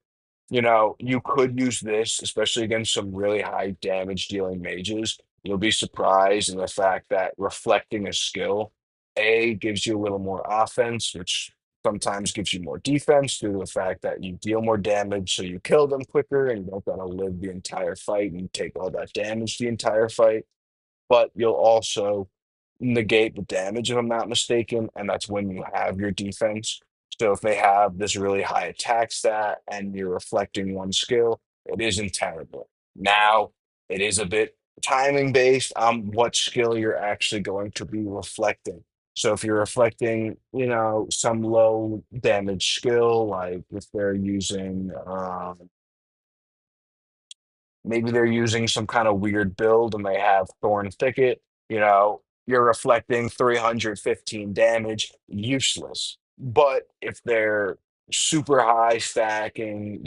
[SPEAKER 1] you could use this, especially against some really high damage dealing mages. You'll be surprised in the fact that reflecting a skill, A, gives you a little more offense, which sometimes gives you more defense due to the fact that you deal more damage, so you kill them quicker and you don't gotta live the entire fight and take all that damage the entire fight, but you'll also negate the damage if I'm not mistaken, and that's when you have your defense. So if they have this really high attack stat and you're reflecting one skill, it isn't terrible. Now it is a bit timing based on what skill you're actually going to be reflecting. So if you're reflecting, some low damage skill, like if they're using maybe they're using some kind of weird build and they have Thorn Thicket, you're reflecting 315 damage, useless. But if they're super high stacking,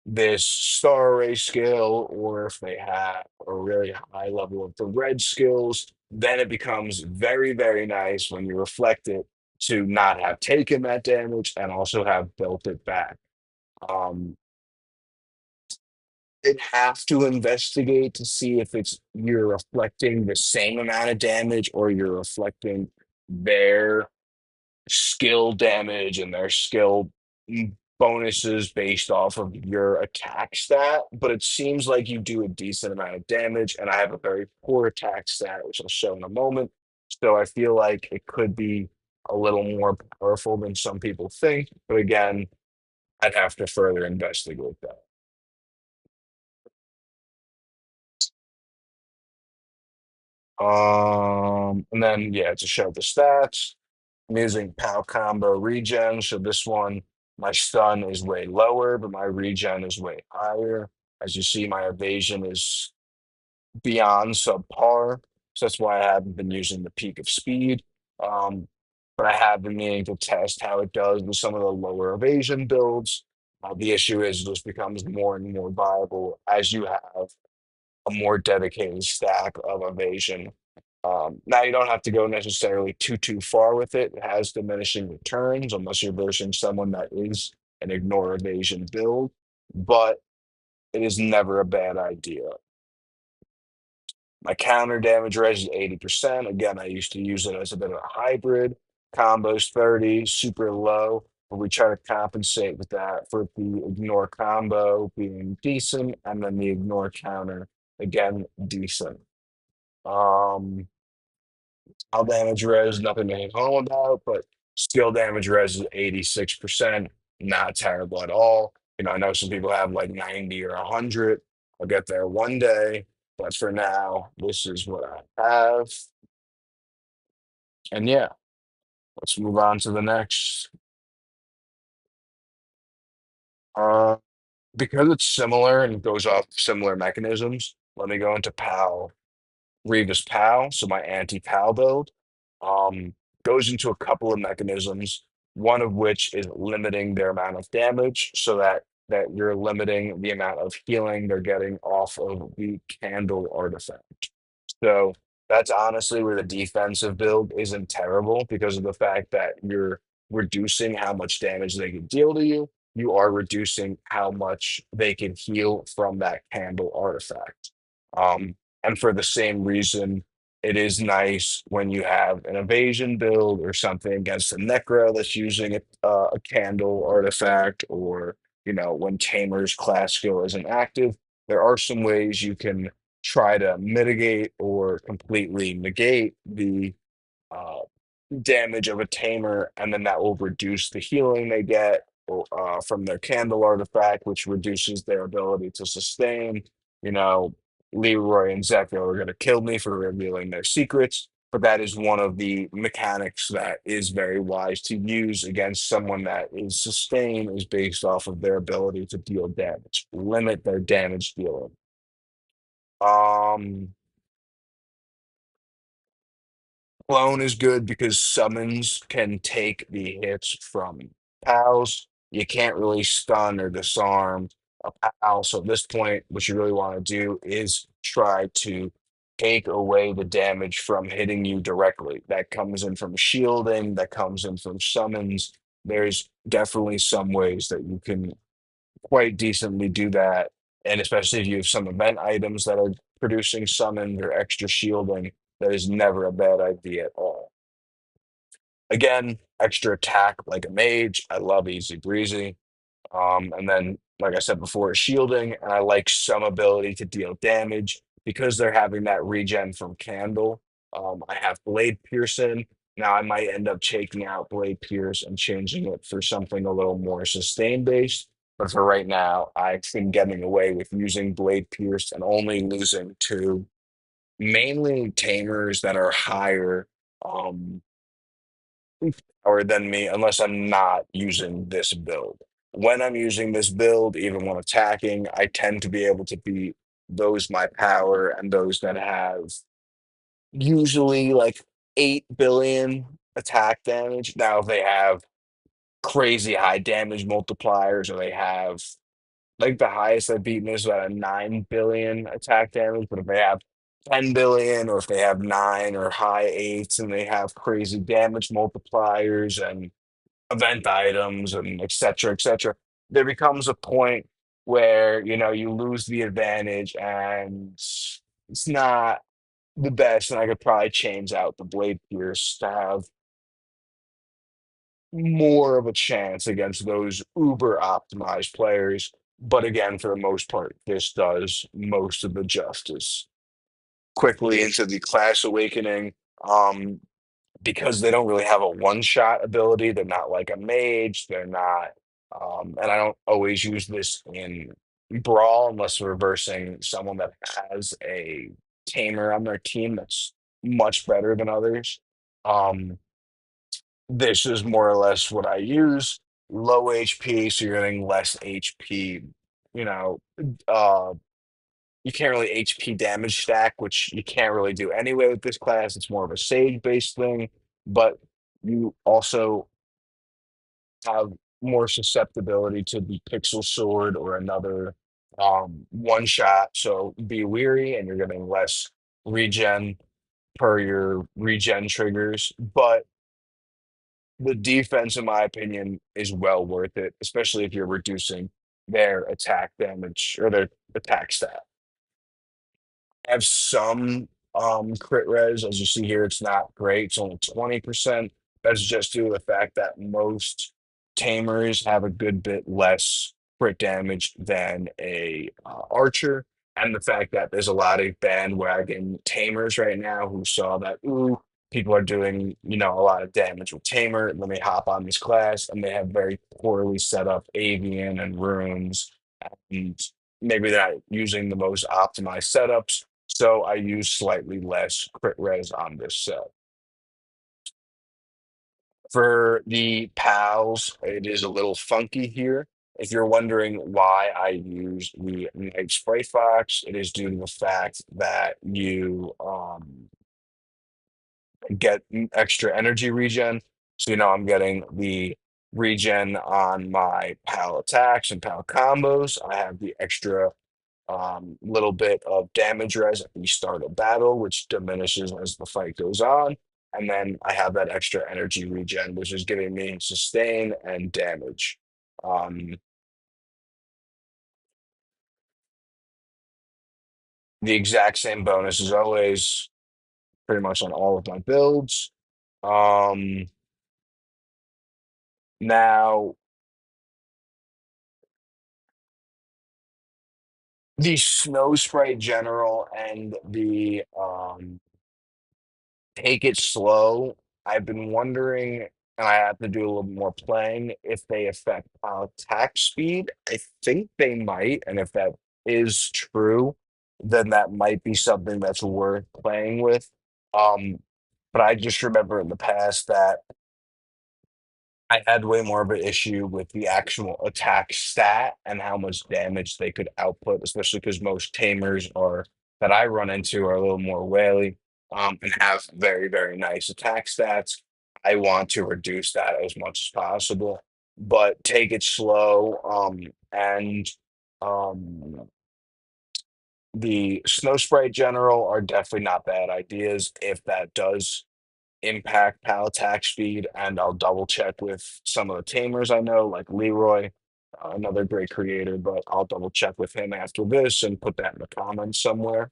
[SPEAKER 1] this star array skill, or if they have a really high level of the red skills, then it becomes very nice when you reflect it to not have taken that damage and also have built it back. Um, They'd have to investigate to see if it's you're reflecting the same amount of damage or you're reflecting their skill damage and their skill bonuses based off of your attack stat. But it seems like you do a decent amount of damage, and I have a very poor attack stat, which I'll show in a moment. So I feel like it could be a little more powerful than some people think. But again, I'd have to further investigate that. And then yeah, to show the stats, I'm using PAL combo regen. So this one, my stun is way lower, but my regen is way higher. As you see, my evasion is beyond subpar. So that's why I haven't been using the peak of speed. Um, but I have been meaning to test how it does with some of the lower evasion builds. The issue is it just becomes more and more viable as you have a more dedicated stack of evasion. Now you don't have to go necessarily too far with it. It has diminishing returns unless you're versing someone that is an ignore evasion build, but it is never a bad idea. My counter damage res is 80%. Again, I used to use it as a bit of a hybrid. Combos 30, super low, but we try to compensate with that for the ignore combo being decent and then the ignore counter again decent. Um All damage res, nothing to hit home about, but skill damage res is 86%, not terrible at all. I know some people have like 90 or 100. I'll get there one day, but for now, this is what I have. And yeah, let's move on to the next. Uh, because it's similar and it goes off similar mechanisms, let me go into PAL. Rivas PAL, so my anti-PAL build, um, goes into a couple of mechanisms, one of which is limiting their amount of damage so that you're limiting the amount of healing they're getting off of the candle artifact. So that's honestly where the defensive build isn't terrible because of the fact that you're reducing how much damage they can deal to you. You are reducing how much they can heal from that candle artifact. Um, and for the same reason, it is nice when you have an evasion build or something against a Necro that's using a candle artifact, or when Tamer's class skill isn't active. There are some ways you can try to mitigate or completely negate the uh, damage of a tamer, and then that will reduce the healing they get from their candle artifact, which reduces their ability to sustain. You know, Leroy and Zeko are going to kill me for revealing their secrets, but that is one of the mechanics that is very wise to use against someone that is sustain is based off of their ability to deal damage, limit their damage dealing. Um, Clone is good because summons can take the hits from pals. You can't really stun or disarm a pal. So at this point, what you really want to do is try to take away the damage from hitting you directly. That comes in from shielding, that comes in from summons. There's definitely some ways that you can quite decently do that. And especially if you have some event items that are producing summons or extra shielding, that is never a bad idea at all. Again, extra attack like a mage. I love easy breezy. And then, like I said before, shielding, and I like some ability to deal damage because they're having that regen from Candle. I have Blade Pearson. Now I might end up taking out Blade Pierce and changing it for something a little more sustain based. But for right now, I've been getting away with using Blade Pierce and only losing to mainly tamers that are higher um, power than me unless I'm not using this build. When I'm using this build, even when attacking, I tend to be able to beat those my power and those that have usually like 8 billion attack damage. Now, if they have crazy high damage multipliers or they have like the highest I've beaten is about a 9 billion attack damage, but if they have 10 billion or if they have nine or high eights and they have crazy damage multipliers and event items and et cetera, there becomes a point where you lose the advantage and it's not the best. And I could probably change out the Blade Pierce to have more of a chance against those uber optimized players. But again, for the most part, this does most of the justice. Quickly into the class awakening. Um, because they don't really have a one-shot ability. They're not like a mage. They're not, and I don't always use this in brawl unless we're versing someone that has a tamer on their team that's much better than others. Um, this is more or less what I use. Low HP, so you're getting less HP. You know, uh, you can't really HP damage stack, which you can't really do anyway with this class. It's more of a sage based thing, but you also have more susceptibility to the pixel sword or another one shot. So be weary, and you're getting less regen per your regen triggers. But the defense, in my opinion, is well worth it, especially if you're reducing their attack damage or their attack stat. Have some crit res. As you see here, it's not great. It's only 20%. That's just due to the fact that most tamers have a good bit less crit damage than a archer, and the fact that there's a lot of bandwagon tamers right now who saw that, ooh, people are doing, a lot of damage with tamer. Let me hop on this class, and they have very poorly set up avian and runes, and maybe they're not using the most optimized setups, so I use slightly less crit res on this set. For the pals, it is a little funky here. If you're wondering why I use the Night Spray Fox, it is due to the fact that you get extra energy regen. So, I'm getting the regen on my pal attacks and pal combos. I have the extra little bit of damage res at the start of battle, which diminishes as the fight goes on. And then I have that extra energy regen, which is giving me sustain and damage. Um, the exact same bonus as always, pretty much on all of my builds. Um, now, the Snow Sprite General and the take it slow. I've been wondering, and I have to do a little more playing, if they affect attack speed. I think they might, and if that is true, then that might be something that's worth playing with. Um, but I just remember in the past that I had way more of an issue with the actual attack stat and how much damage they could output, especially because most tamers are that I run into are a little more wily, and have very, very nice attack stats. I want to reduce that as much as possible, but take it slow. And um, the Snow Sprite General are definitely not bad ideas if that does impact pal attack speed, and I'll double check with some of the tamers I know, like Leroy, another great creator, but I'll double check with him after this and put that in the comments somewhere.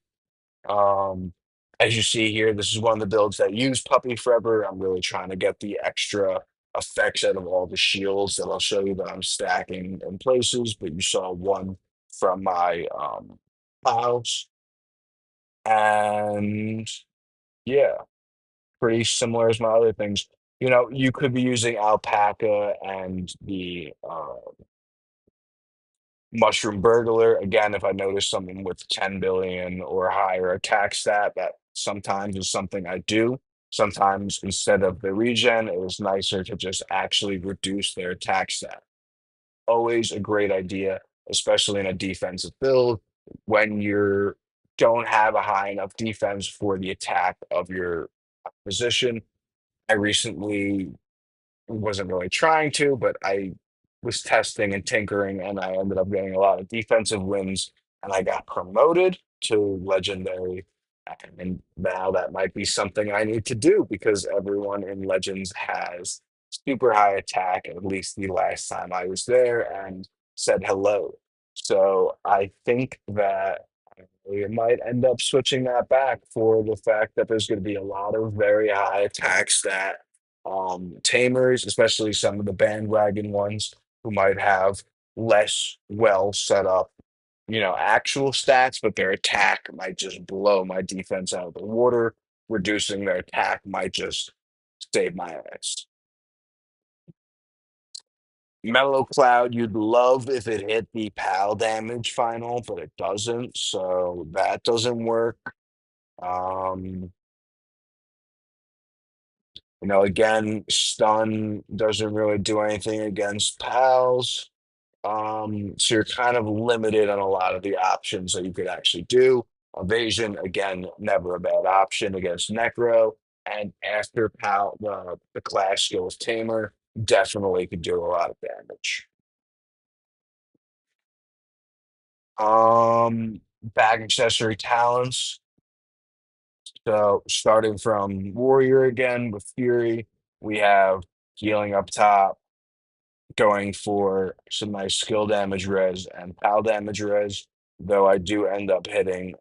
[SPEAKER 1] Um, as you see here, this is one of the builds that use Puppy Forever. I'm really trying to get the extra effects out of all the shields that I'll show you that I'm stacking in places, but you saw one from my house. And yeah, pretty similar as my other things. You could be using alpaca and the mushroom burglar. Again, if I notice something with 10 billion or higher attack stat, that sometimes is something I do. Sometimes instead of the regen, it was nicer to just actually reduce their attack stat. Always a great idea, especially in a defensive build when you don't have a high enough defense for the attack of your position. I recently wasn't really trying to, but I was testing and tinkering, and I ended up getting a lot of defensive wins, and I got promoted to legendary. And now that might be something I need to do because everyone in Legends has super high attack, at least the last time I was there and said hello. So I think that we might end up switching that back for the fact that there's going to be a lot of very high attacks that tamers, especially some of the bandwagon ones who might have less well set up, actual stats, but their attack might just blow my defense out of the water. Reducing their attack might just save my ass. Mellow Cloud, you'd love if it hit the PAL damage final, but it doesn't, so that doesn't work. Um, again, stun doesn't really do anything against pals. So you're kind of limited on a lot of the options that you could actually do. Evasion, again, never a bad option against Necro. And after pal, the clash skill with Tamer, definitely could do a lot of damage. Bag accessory talents. So starting from Warrior again with Fury, we have healing up top, going for some nice skill damage res and pal damage res, though I do end up hitting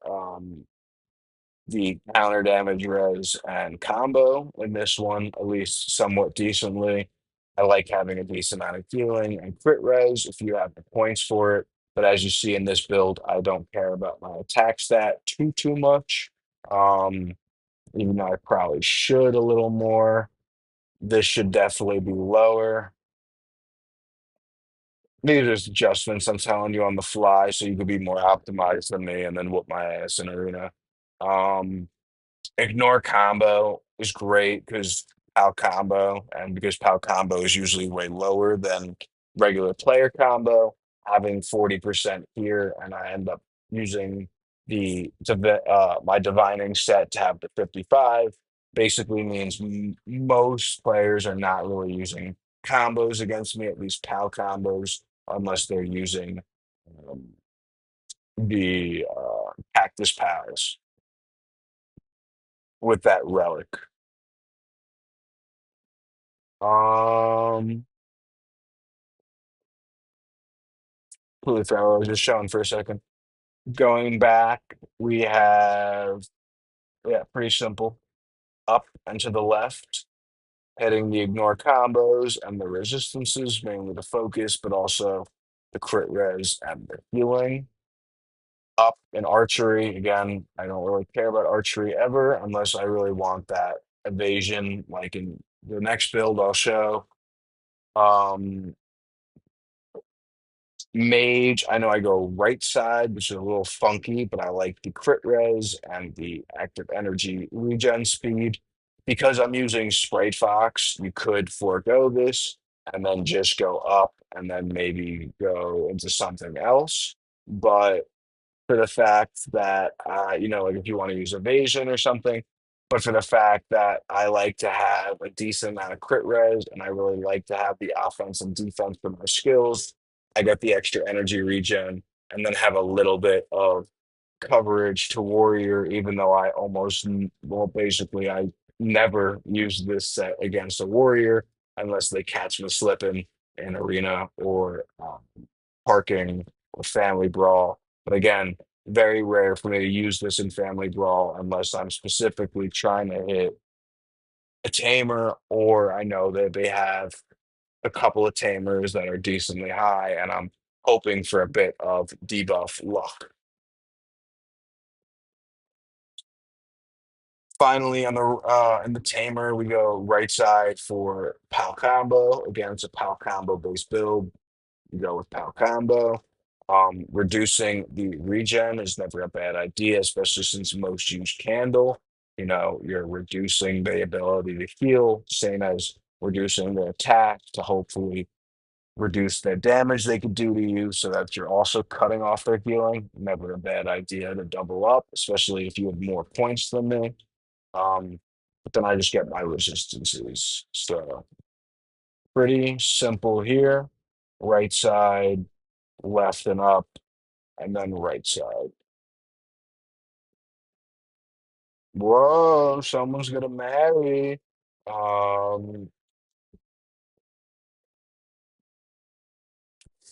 [SPEAKER 1] the counter damage res and combo in this one, at least somewhat decently. I like having a decent amount of healing and crit res if you have the points for it. But as you see in this build, I don't care about my attack stat too much. Um, Even though I probably should a little more. This should definitely be lower. These are just adjustments I'm telling you on the fly, so you could be more optimized than me and then whoop my ass in arena. Um, Ignore combo is great because PAL combo, and because PAL combo is usually way lower than regular player combo, having 40% here, and I end up using my divining set to have the 55, basically means most players are not really using combos against me, at least PAL combos, unless they're using um, the Cactus Pals with that relic. Um, Completely forgot what I was just showing for a second. Going back, we have, yeah, pretty simple. Up and to the left, hitting the ignore combos and the resistances, mainly the focus, but also the crit res and the healing. Up in archery, again, I don't really care about archery ever unless I really want that evasion, like in the next build I'll show. Um, Mage, I know I go right side, which is a little funky, but I like the crit res and the active energy regen speed. Because I'm using Sprite Fox, you could forego this and then just go up and then maybe go into something else. But for the fact that like if you want to use evasion or something, but for the fact that I like to have a decent amount of crit res and I really like to have the offense and defense for my skills, I get the extra energy regen and then have a little bit of coverage to warrior, even though well, basically, I never use this set against a warrior unless they catch me slipping in arena or parking or family brawl. But again, very rare for me to use this in family brawl unless I'm specifically trying to hit a tamer or I know that they have a couple of tamers that are decently high and I'm hoping for a bit of debuff luck. Finally, on the in the tamer, we go right side for Pal Combo. Again, it's a Pal Combo based build. You go with Pal Combo. Reducing the regen is never a bad idea, especially since most use Candle. You're reducing the ability to heal, same as reducing the attack to hopefully reduce the damage they could do to you so that you're also cutting off their healing. Never a bad idea to double up, especially if you have more points than me. But then I just get my resistances. So pretty simple here. Right side, left and up, and then right side. Whoa, someone's gonna marry. Um,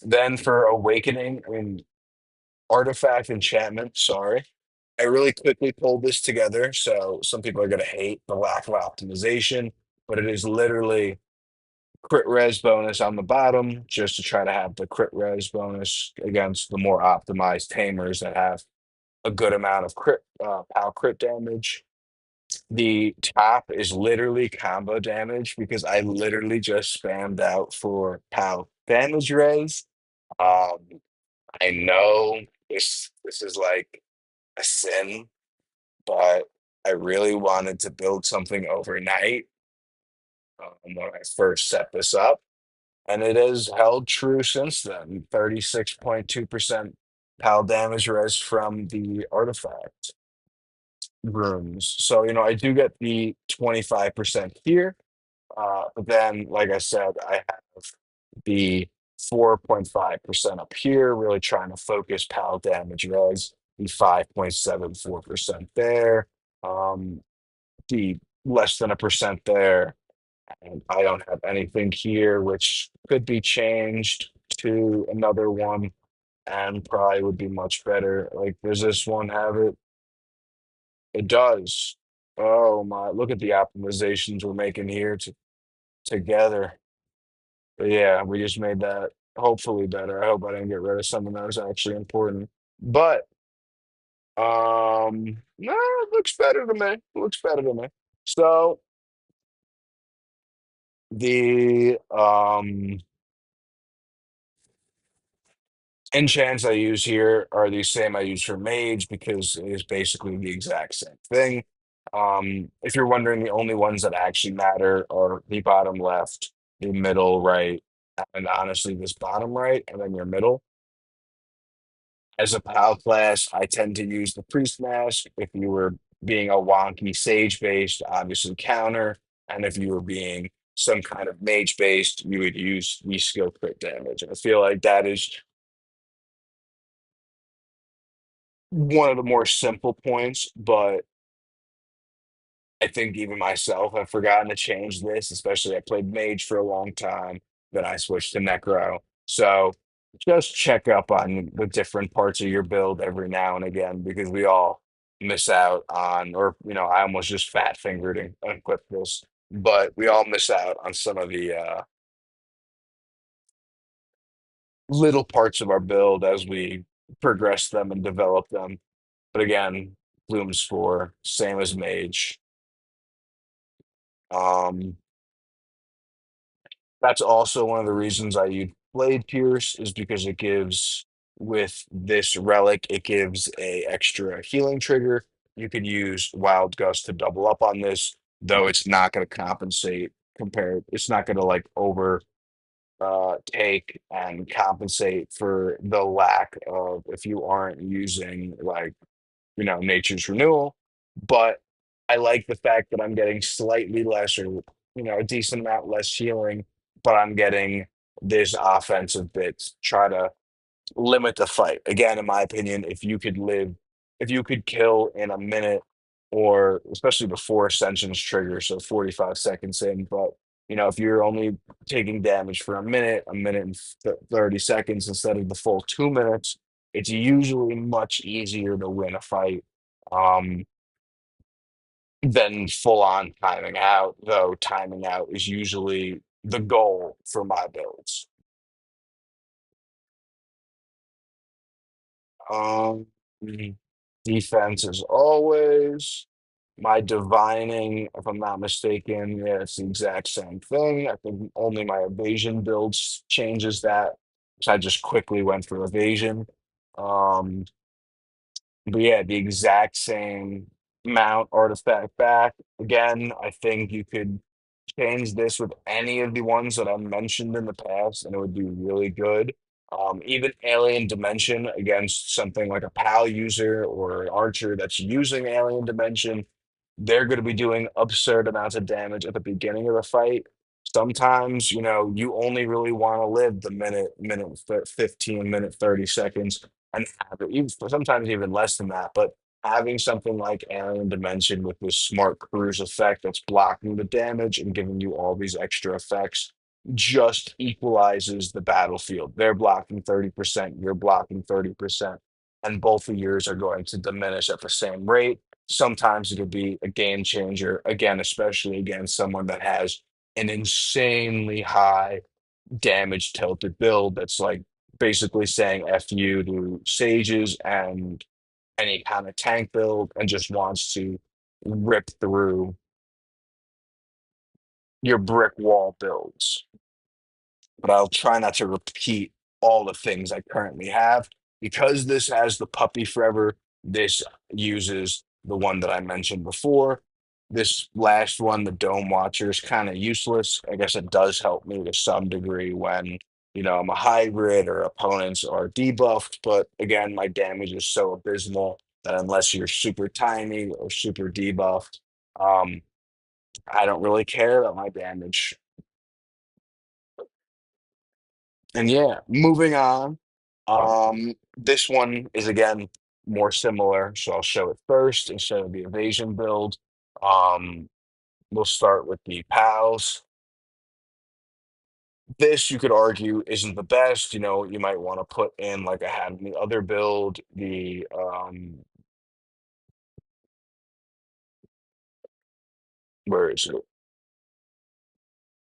[SPEAKER 1] then for awakening, I mean artifact enchantment, sorry. I really quickly pulled this together, so some people are gonna hate the lack of optimization, but it is literally crit res bonus on the bottom just to try to have the crit res bonus against the more optimized tamers that have a good amount of pow crit damage. The top is literally combo damage because I literally just spammed out for pow damage res. Um, I know this is like a sin, but I really wanted to build something overnight when I first set this up. And it has held true since then. 36.2% pal damage res from the artifact rooms. So, I do get the 25% here. But then, like I said, I have the 4.5% up here, really trying to focus pal damage res, the 5.74% there, um, the less than a percent there. And I don't have anything here, which could be changed to another one and probably would be much better. Like, does this one have it? It does. Oh my, look at the optimizations we're making here together. But yeah, we just made that hopefully better. I hope I didn't get rid of something that was actually important. But no, it looks better to me. It looks better to me. So the enchants I use here are the same I use for mage because it is basically the exact same thing. If you're wondering, the only ones that actually matter are the bottom left, the middle right, and honestly this bottom right, and then your middle. As a PAL class, I tend to use the priest mask. If you were being a wonky sage based, obviously counter. And if you were being some kind of mage based, you would use the skill crit damage. And I feel like that is one of the more simple points, but I think even myself have forgotten to change this, especially I played mage for a long time, then I switched to necro. So just check up on the different parts of your build every now and again because we all miss out on, or I almost just fat fingered and unclipped this, but we all miss out on some of the little parts of our build as we progress them and develop them. But again, Bloom's Spore, same as Mage. Um, That's also one of the reasons I use Blade Pierce is because it gives with this relic, it gives a extra healing trigger. You can use Wild Gust to double up on this, though it's not going to compensate compared. It's not going to like over take and compensate for the lack of if you aren't using like nature's renewal. But I like the fact that I'm getting slightly less or, a decent amount less healing, but I'm getting this offensive bit to try to limit the fight. Again, in my opinion, if you could kill in a minute, or especially before Ascension's trigger, so 45 seconds in, but if you're only taking damage for a minute and 30 seconds instead of the full 2 minutes, it's usually much easier to win a fight um, than full on timing out, though timing out is usually the goal for my builds. Um, Defense is always my divining, if I'm not mistaken. Yeah, it's the exact same thing. I think only my evasion builds changes that. So I just quickly went for evasion. Um, but yeah, the exact same mount artifact back. Again, I think you could change this with any of the ones that I've mentioned in the past, and it would be really good. Even Alien Dimension against something like a PAL user or an archer that's using Alien Dimension, they're going to be doing absurd amounts of damage at the beginning of the fight. Sometimes, you only really want to live the minute 15, minute 30 seconds, and have it, even sometimes even less than that. But having something like Alien Dimension with this smart cruise effect that's blocking the damage and giving you all these extra effects just equalizes the battlefield. They're blocking 30%, you're blocking 30%, and both of yours are going to diminish at the same rate. Sometimes it'll be a game changer, again, especially against someone that has an insanely high damage tilted build that's like basically saying F you to sages and any kind of tank build and just wants to rip through your brick wall builds. But I'll try not to repeat all the things I currently have. Because this has the puppy forever, this uses the one that I mentioned before. This last one, the Dome Watcher, is kind of useless. I guess it does help me to some degree when, I'm a hybrid or opponents are debuffed. But again, my damage is so abysmal that unless you're super tiny or super debuffed, um, I don't really care about my damage. And yeah, moving on. This one is again more similar, so I'll show it first instead of the evasion build. Um, we'll start with the pals. This you could argue isn't the best. You know, you might want to put in like I had in the other build, the where is it?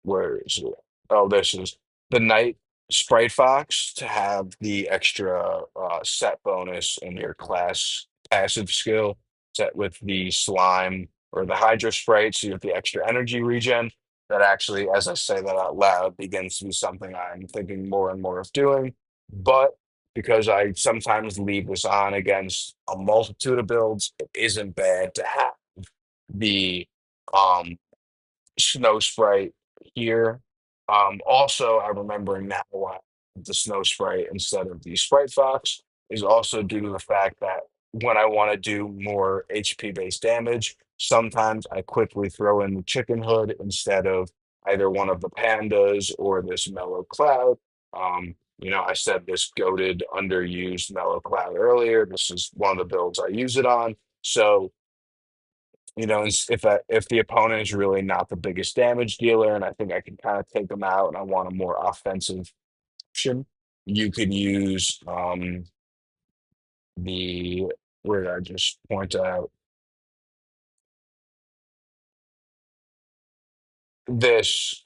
[SPEAKER 1] Where is it? Oh, this is the Knight Sprite Fox to have the extra set bonus in your class passive skill set with the slime or the Hydro Sprite, so you have the extra energy regen. That actually, as I say that out loud, begins to be something I'm thinking more and more of doing. But because I sometimes leave this on against a multitude of builds, it isn't bad to have the um snow sprite here. Also, I'm remembering now why the snow sprite instead of the sprite fox is also due to the fact that when I want to do more HP based damage, sometimes I quickly throw in the chicken hood instead of either one of the pandas or this mellow cloud. I said this goaded underused mellow cloud earlier. This is one of the builds I use it on. So if the opponent is really not the biggest damage dealer, and I think I can kind of take them out, and I want a more offensive option, you could use the where did I just point out this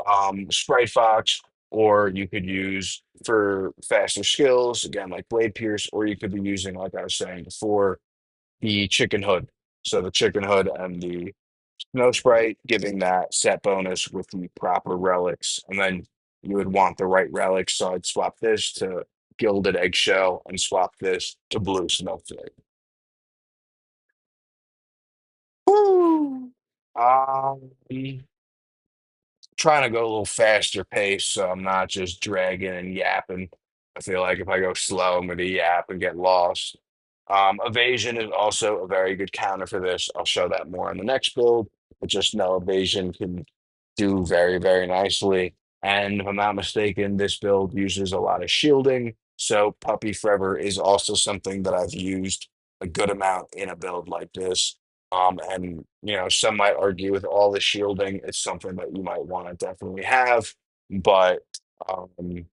[SPEAKER 1] Sprite Fox, or you could use for faster skills again like Blade Pierce, or you could be using like I was saying before the Chicken Hood. So the Chicken Hood and the Snow Sprite, giving that set bonus with the proper relics. And then you would want the right relics. So I'd swap this to Gilded Eggshell and swap this to Blue Snowflake. Woo! Um, trying to go a little faster pace so I'm not just dragging and yapping. I feel like if I go slow, I'm going to yap and get lost. Evasion is also a very good counter for this. I'll show that more in the next build, but just know evasion can do very, very nicely. And if I'm not mistaken, this build uses a lot of shielding. So Puppy Forever is also something that I've used a good amount in a build like this. And some might argue with all the shielding, it's something that you might want to definitely have. But um,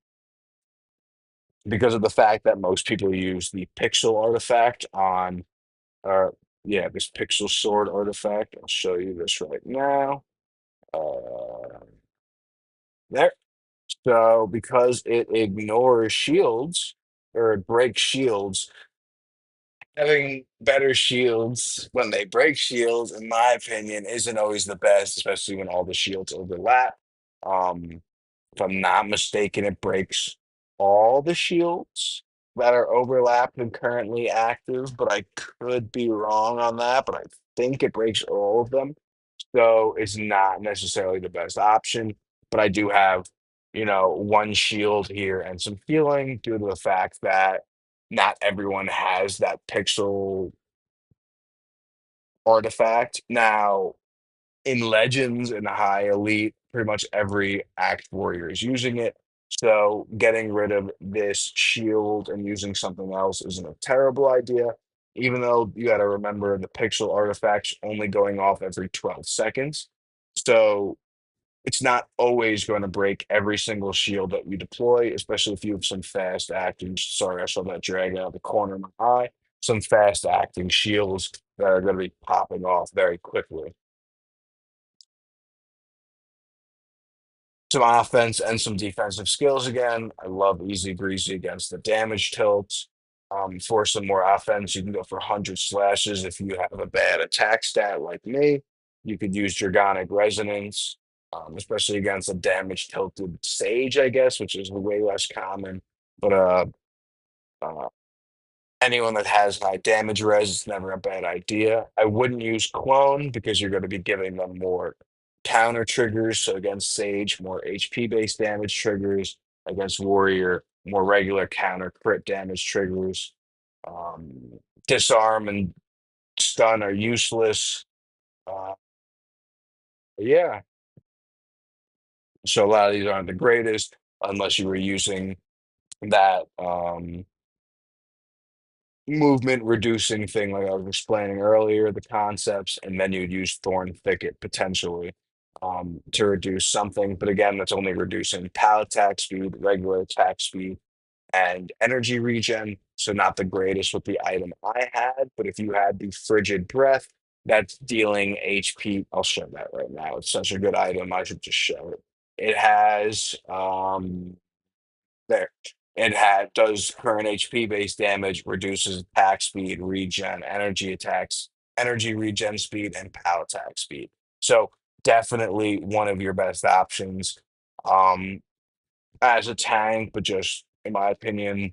[SPEAKER 1] because of the fact that most people use the pixel artifact on, uh, yeah, this pixel sword artifact, I'll show you this right now. There. So because it ignores shields or it breaks shields, having better shields when they break shields, in my opinion, isn't always the best, especially when all the shields overlap. Um, if I'm not mistaken, it breaks all the shields that are overlapped and currently active, but I could be wrong on that, but I think it breaks all of them. So it's not necessarily the best option, but I do have, one shield here and some healing due to the fact that not everyone has that pixel artifact. Now, in Legends and High Elite, pretty much every Act Warrior is using it. So getting rid of this shield and using something else isn't a terrible idea. Even though you got to remember the pixel artifacts only going off every 12 seconds. So it's not always going to break every single shield that you deploy, especially if you have some fast acting. Sorry, I saw that drag out of the corner of my eye. Some fast acting shields that are going to be popping off very quickly. Some offense and some defensive skills again. I love easy breezy against the damage tilts. For some more offense, you can go for 100 slashes if you have a bad attack stat like me. You could use Dragonic Resonance, especially against a damage tilted Sage, I guess, which is way less common. But uh, anyone that has high damage res, it's never a bad idea. I wouldn't use clone because you're going to be giving them more counter triggers. So against Sage, more HP based damage triggers. Against Warrior, more regular counter crit damage triggers. Um, Disarm and stun are useless. Uh, Yeah. So a lot of these aren't the greatest unless you were using that movement reducing thing like I was explaining earlier, the concepts, and then you'd use Thorn Thicket potentially to reduce something. But again, that's only reducing power attack speed, regular attack speed, and energy regen. So not the greatest with the item I had, but if you had the Frigid Breath, that's dealing HP. I'll show that right now. It's such a good item. I should just show it. It has there. It had does current HP based damage, reduces attack speed, regen, energy attacks, energy regen speed, and power attack speed. So definitely one of your best options um, as a tank, but just in my opinion,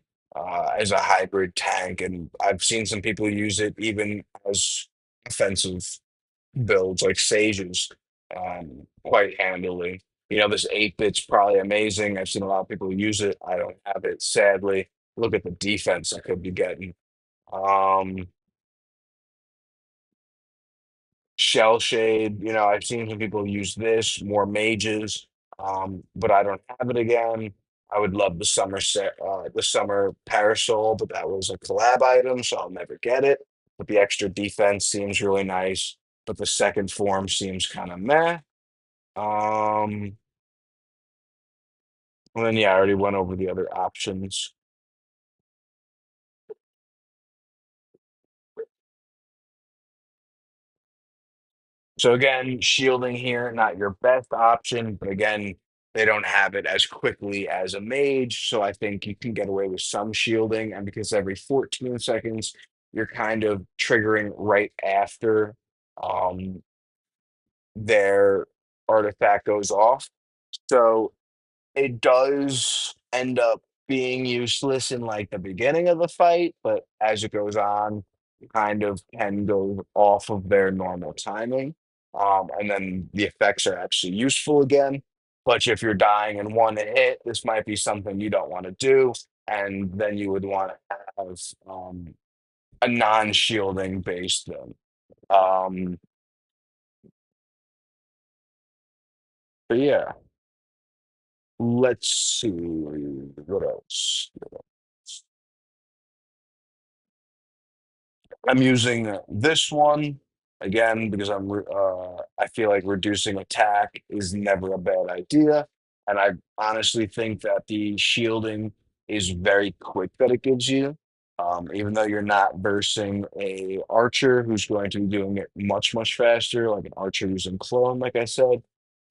[SPEAKER 1] as a hybrid tank. And I've seen some people use it even as offensive builds like Sages quite handily. You know, this 8-bit's probably amazing. I've seen a lot of people use it. I don't have it, sadly. Look at the defense I could be getting. Um, Shell Shade, you know, I've seen some people use this, more mages, but I don't have it again. I would love the the summer parasol, but that was a collab item, so I'll never get it. But the extra defense seems really nice, but the second form seems kind of meh. Um, and then yeah, I already went over the other options. So again, shielding here, not your best option, but again, they don't have it as quickly as a mage. So I think you can get away with some shielding. And because every 14 seconds, you're kind of triggering right after um, their artifact goes off. So it does end up being useless in like the beginning of the fight, but as it goes on, kind of can go off of their normal timing. And then the effects are actually useful again. But if you're dying in one hit, this might be something you don't want to do. And then you would want to have a non-shielding based thing. Um, but yeah, let's see what else. I'm using this one again because I feel like reducing attack is never a bad idea, and I honestly think that the shielding is very quick that it gives you. Even though you're not versing a archer who's going to be doing it much faster, like an archer using clone, like I said,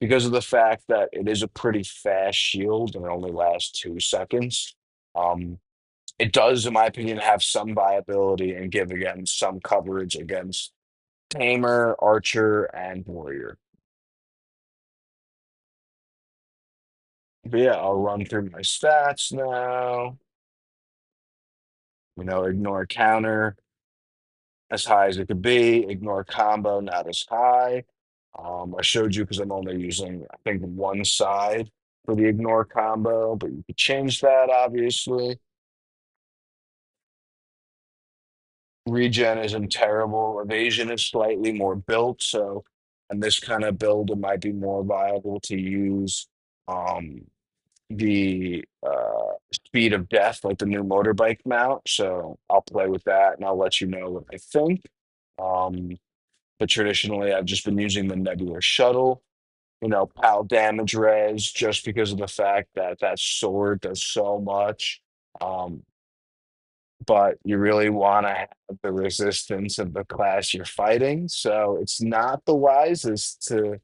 [SPEAKER 1] because of the fact that it is a pretty fast shield and it only lasts 2 seconds. Um, it does, in my opinion, have some viability and give again some coverage against Tamer, Archer, and Warrior. But yeah, I'll run through my stats now. You know, ignore counter as high as it could be, ignore combo not as high. I showed you because I'm only using, I think, one side for the ignore combo, but you could change that obviously. Regen isn't terrible. Evasion is slightly more built, so in this kind of build, it might be more viable to use um, the speed of death, like the new motorbike mount. So I'll play with that and I'll let you know what I think. Um, but traditionally, I've just been using the Nebular Shuttle. You know, PAL damage res, just because of the fact that that sword does so much. Um, but you really want to have the resistance of the class you're fighting. So it's not the wisest to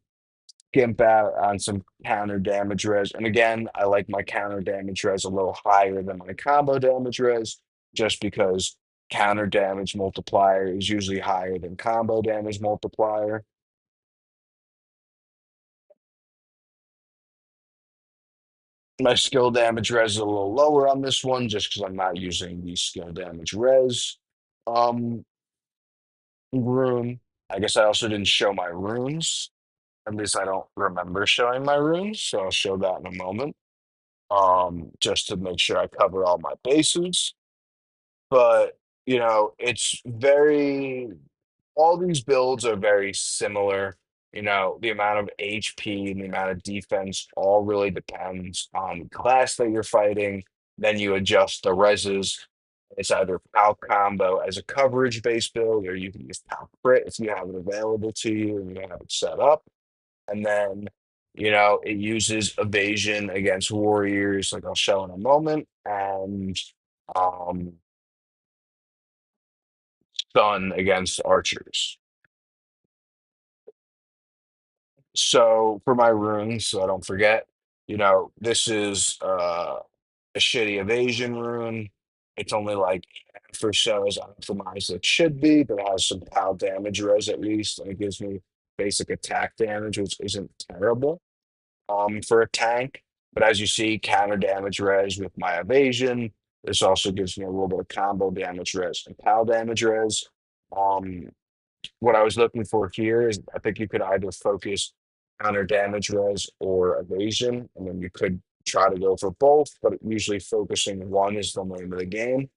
[SPEAKER 1] gimp out on some counter damage res. And again, I like my counter damage res a little higher than my combo damage res, just because counter damage multiplier is usually higher than combo damage multiplier. My skill damage res is a little lower on this one, just because I'm not using the skill damage res. Um, Rune. I guess I also didn't show my runes. At least I don't remember showing my runes, so I'll show that in a moment. Just to make sure I cover all my bases. But it's very all these builds are very similar The amount of HP and the amount of defense all really depends on the class that you're fighting. Then you adjust the reses. It's either PAL combo as a coverage based build, or you can use PAL crit if you have it available to you and you have it set up. And then, it uses evasion against warriors, like I'll show in a moment, and um, stun against archers. So for my runes, so I don't forget, this is a shitty evasion rune. It's only like half or so as optimized as it should be, but it has some POW damage res at least, and it gives me basic attack damage, which isn't terrible for a tank. But as you see, counter damage res with my evasion. This also gives me a little bit of combo damage res and POW damage res. Um, what I was looking for here is I think you could either focus counter damage res or evasion, and then you could try to go for both, but usually focusing one is the name of the game.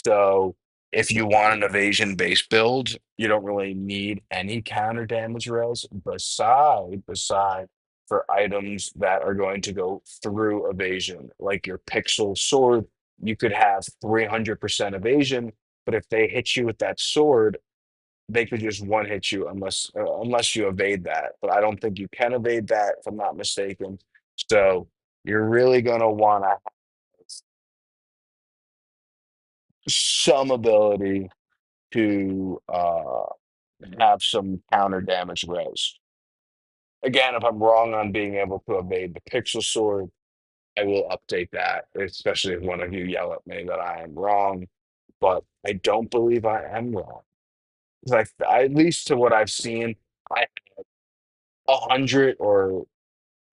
[SPEAKER 1] So if you want an evasion based build, you don't really need any counter damage res beside for items that are going to go through evasion, like your pixel sword. You could have 300% evasion, but if they hit you with that sword, they could just one hit you unless you evade that. But I don't think you can evade that, if I'm not mistaken. So you're really gonna want to have some ability to have some counter damage res. Again, if I'm wrong on being able to evade the pixel sword, I will update that, especially if one of you yell at me that I am wrong. But I don't believe I am wrong. Like, at least to what I've seen, I 100 or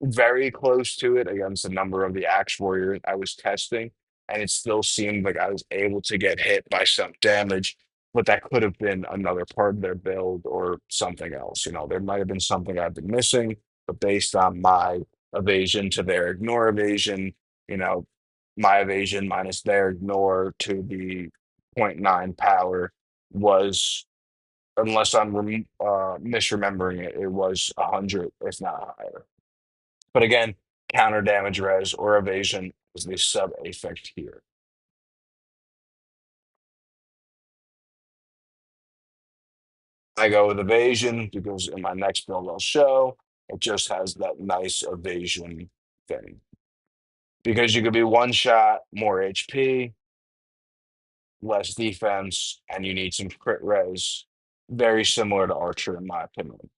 [SPEAKER 1] very close to it against a number of the axe warriors I was testing, and it still seemed like I was able to get hit by some damage, but that could have been another part of their build or something else. There might have been something I've been missing, but based on my evasion to their ignore evasion, you know, my evasion minus their ignore to the point 0.9 power was, unless I'm misremembering it, it was 100, if not higher. But again, counter damage res or evasion is the sub effect here. I go with evasion because in my next build I'll show it just has that nice evasion thing. Because you could be one shot, more HP, less defense, and you need some crit res. Very similar to Archer, in my opinion.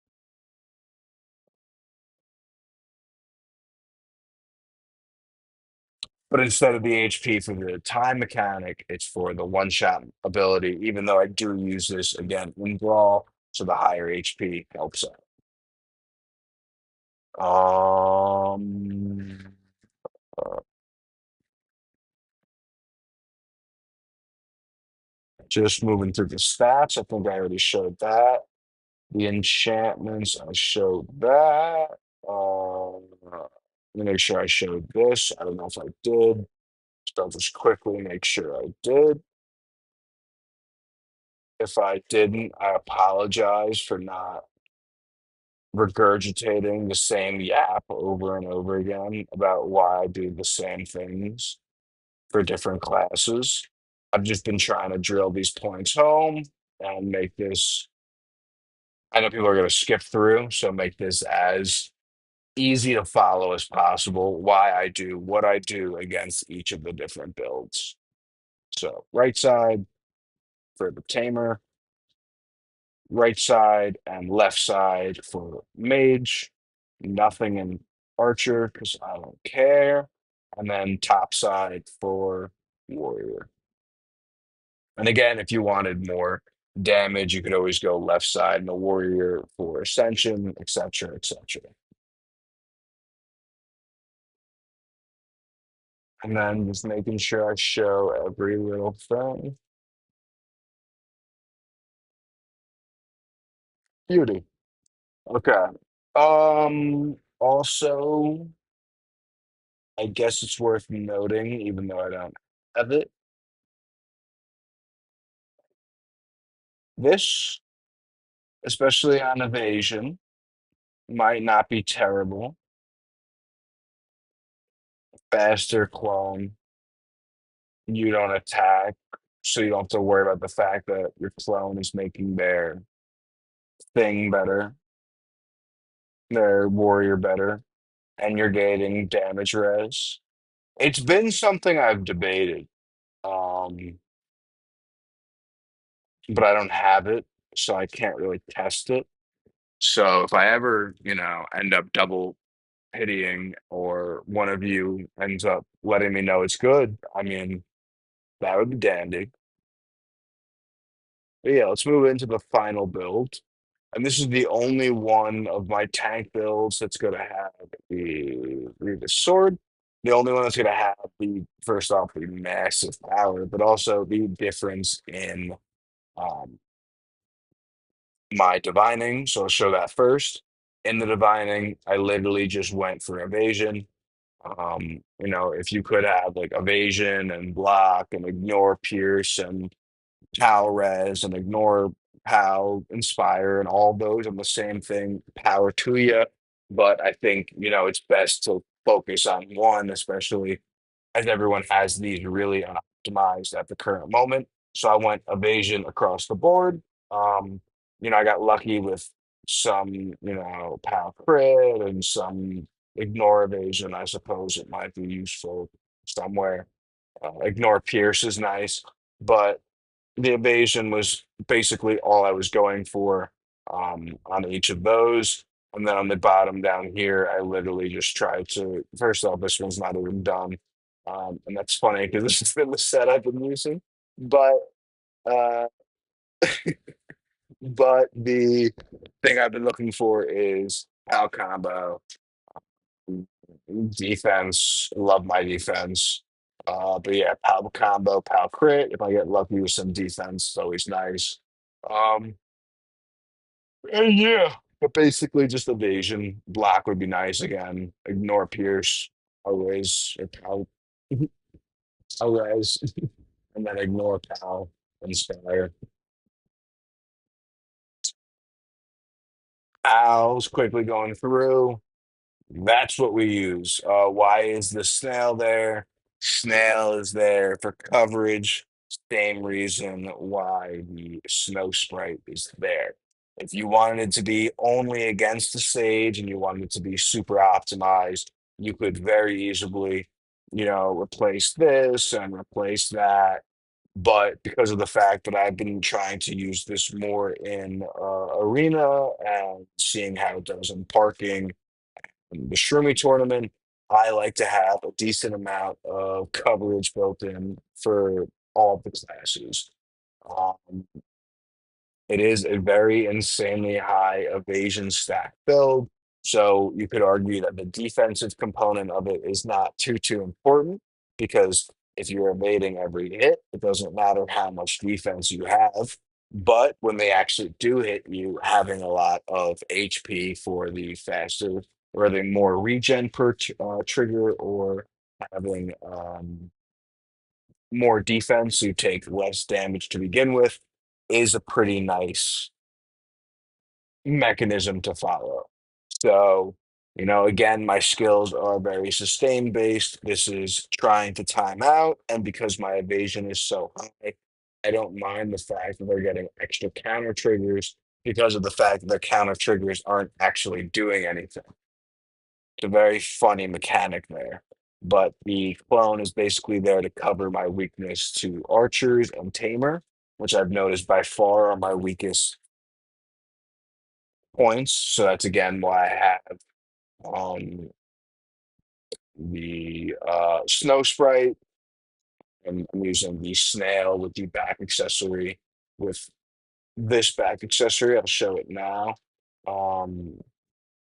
[SPEAKER 1] But instead of the HP for the time mechanic, it's for the one shot ability, even though I do use this again in Brawl, so the higher HP helps out. Uh, just moving through the stats, I think I already showed that. The enchantments, I showed that. Let me make sure I showed this. I don't know if I did. So I'll just quickly make sure I did. If I didn't, I apologize for not regurgitating the same yap over and over again about why I do the same things for different classes. I've just been trying to drill these points home and make this. I know people are going to skip through, so make this as easy to follow as possible. Why I do what I do against each of the different builds. So, right side for the tamer, right side and left side for mage, nothing in archer because I don't care, and then top side for warrior. And again, if you wanted more damage, you could always go left side and the warrior for ascension, etc., etc. And then just making sure I show every little thing. Beauty. Okay. Also, I guess it's worth noting, even though I don't have it, this, especially on evasion. might not be terrible. Faster clone, you don't attack, so you don't have to worry about the fact that your clone is making their thing better, their warrior better, and you're getting damage res. It's been something I've debated, um, but I don't have it, so I can't really test it. So if I ever, end up double hitting or one of you ends up letting me know it's good, I mean, that would be dandy. But yeah, let's move into the final build. And this is the only one of my tank builds that's going to have the Rivas sword. The only one that's going to have the, first off, the massive power, but also the difference in um, my divining. So I'll show that first. In the divining, I literally just went for evasion. If you could have like evasion and block and ignore pierce and PAL res and ignore PAL inspire and all those on the same thing, power to you. But I think, it's best to focus on one, especially as everyone has these really optimized at the current moment. So I went evasion across the board. Um, I got lucky with some, PAL crit and some ignore evasion. I suppose it might be useful somewhere. Ignore pierce is nice, but the evasion was basically all I was going for on each of those. And then on the bottom down here, I literally just tried to. First off, this one's not even done, and that's funny because this has been the set I've been using. But uh, but the thing I've been looking for is power combo defense. Love my defense. But yeah, power combo, power crit. If I get lucky with some defense, it's always nice. Um, and yeah, but basically just evasion. Block would be nice again. Ignore Pierce. Always. Or Pal. Always. And then ignore Pal. Inspire. Pal's quickly going through. That's what we use. Why is the snail there? Snail is there for coverage. Same reason why the snow sprite is there. If you wanted it to be only against the sage and you wanted it to be super optimized, you could very easily, replace this and replace that. But because of the fact that I've been trying to use this more in arena and seeing how it does in parking the Shroomy tournament, I like to have a decent amount of coverage built in for all of the classes. Um, it is a very insanely high evasion stack build. So you could argue that the defensive component of it is not too important because if you're evading every hit, it doesn't matter how much defense you have. But when they actually do hit you, having a lot of HP for the faster or the more regen per trigger or having more defense, so you take less damage to begin with, is a pretty nice mechanism to follow. So, again, my skills are very sustain based. This is trying to time out. And because my evasion is so high, I don't mind the fact that they're getting extra counter triggers because of the fact that their counter triggers aren't actually doing anything. It's a very funny mechanic there. But the clone is basically there to cover my weakness to archers and tamer, which I've noticed by far are my weakest points. So that's again why I have the snow sprite, and I'm using the snail with the back accessory. With this back accessory, I'll show it now. Um,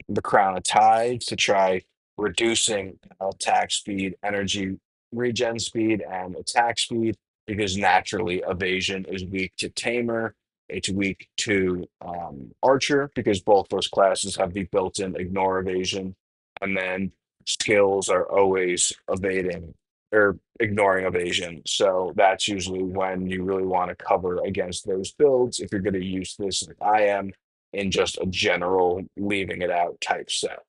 [SPEAKER 1] the Crown of Tides to try reducing attack speed, energy regen speed, and attack speed because naturally evasion is weak to Tamer. It's weak to Archer because both those classes have the built-in ignore evasion, and then skills are always evading or ignoring evasion. So that's usually when you really want to cover against those builds if you're going to use this like I am in just a general leaving it out type set.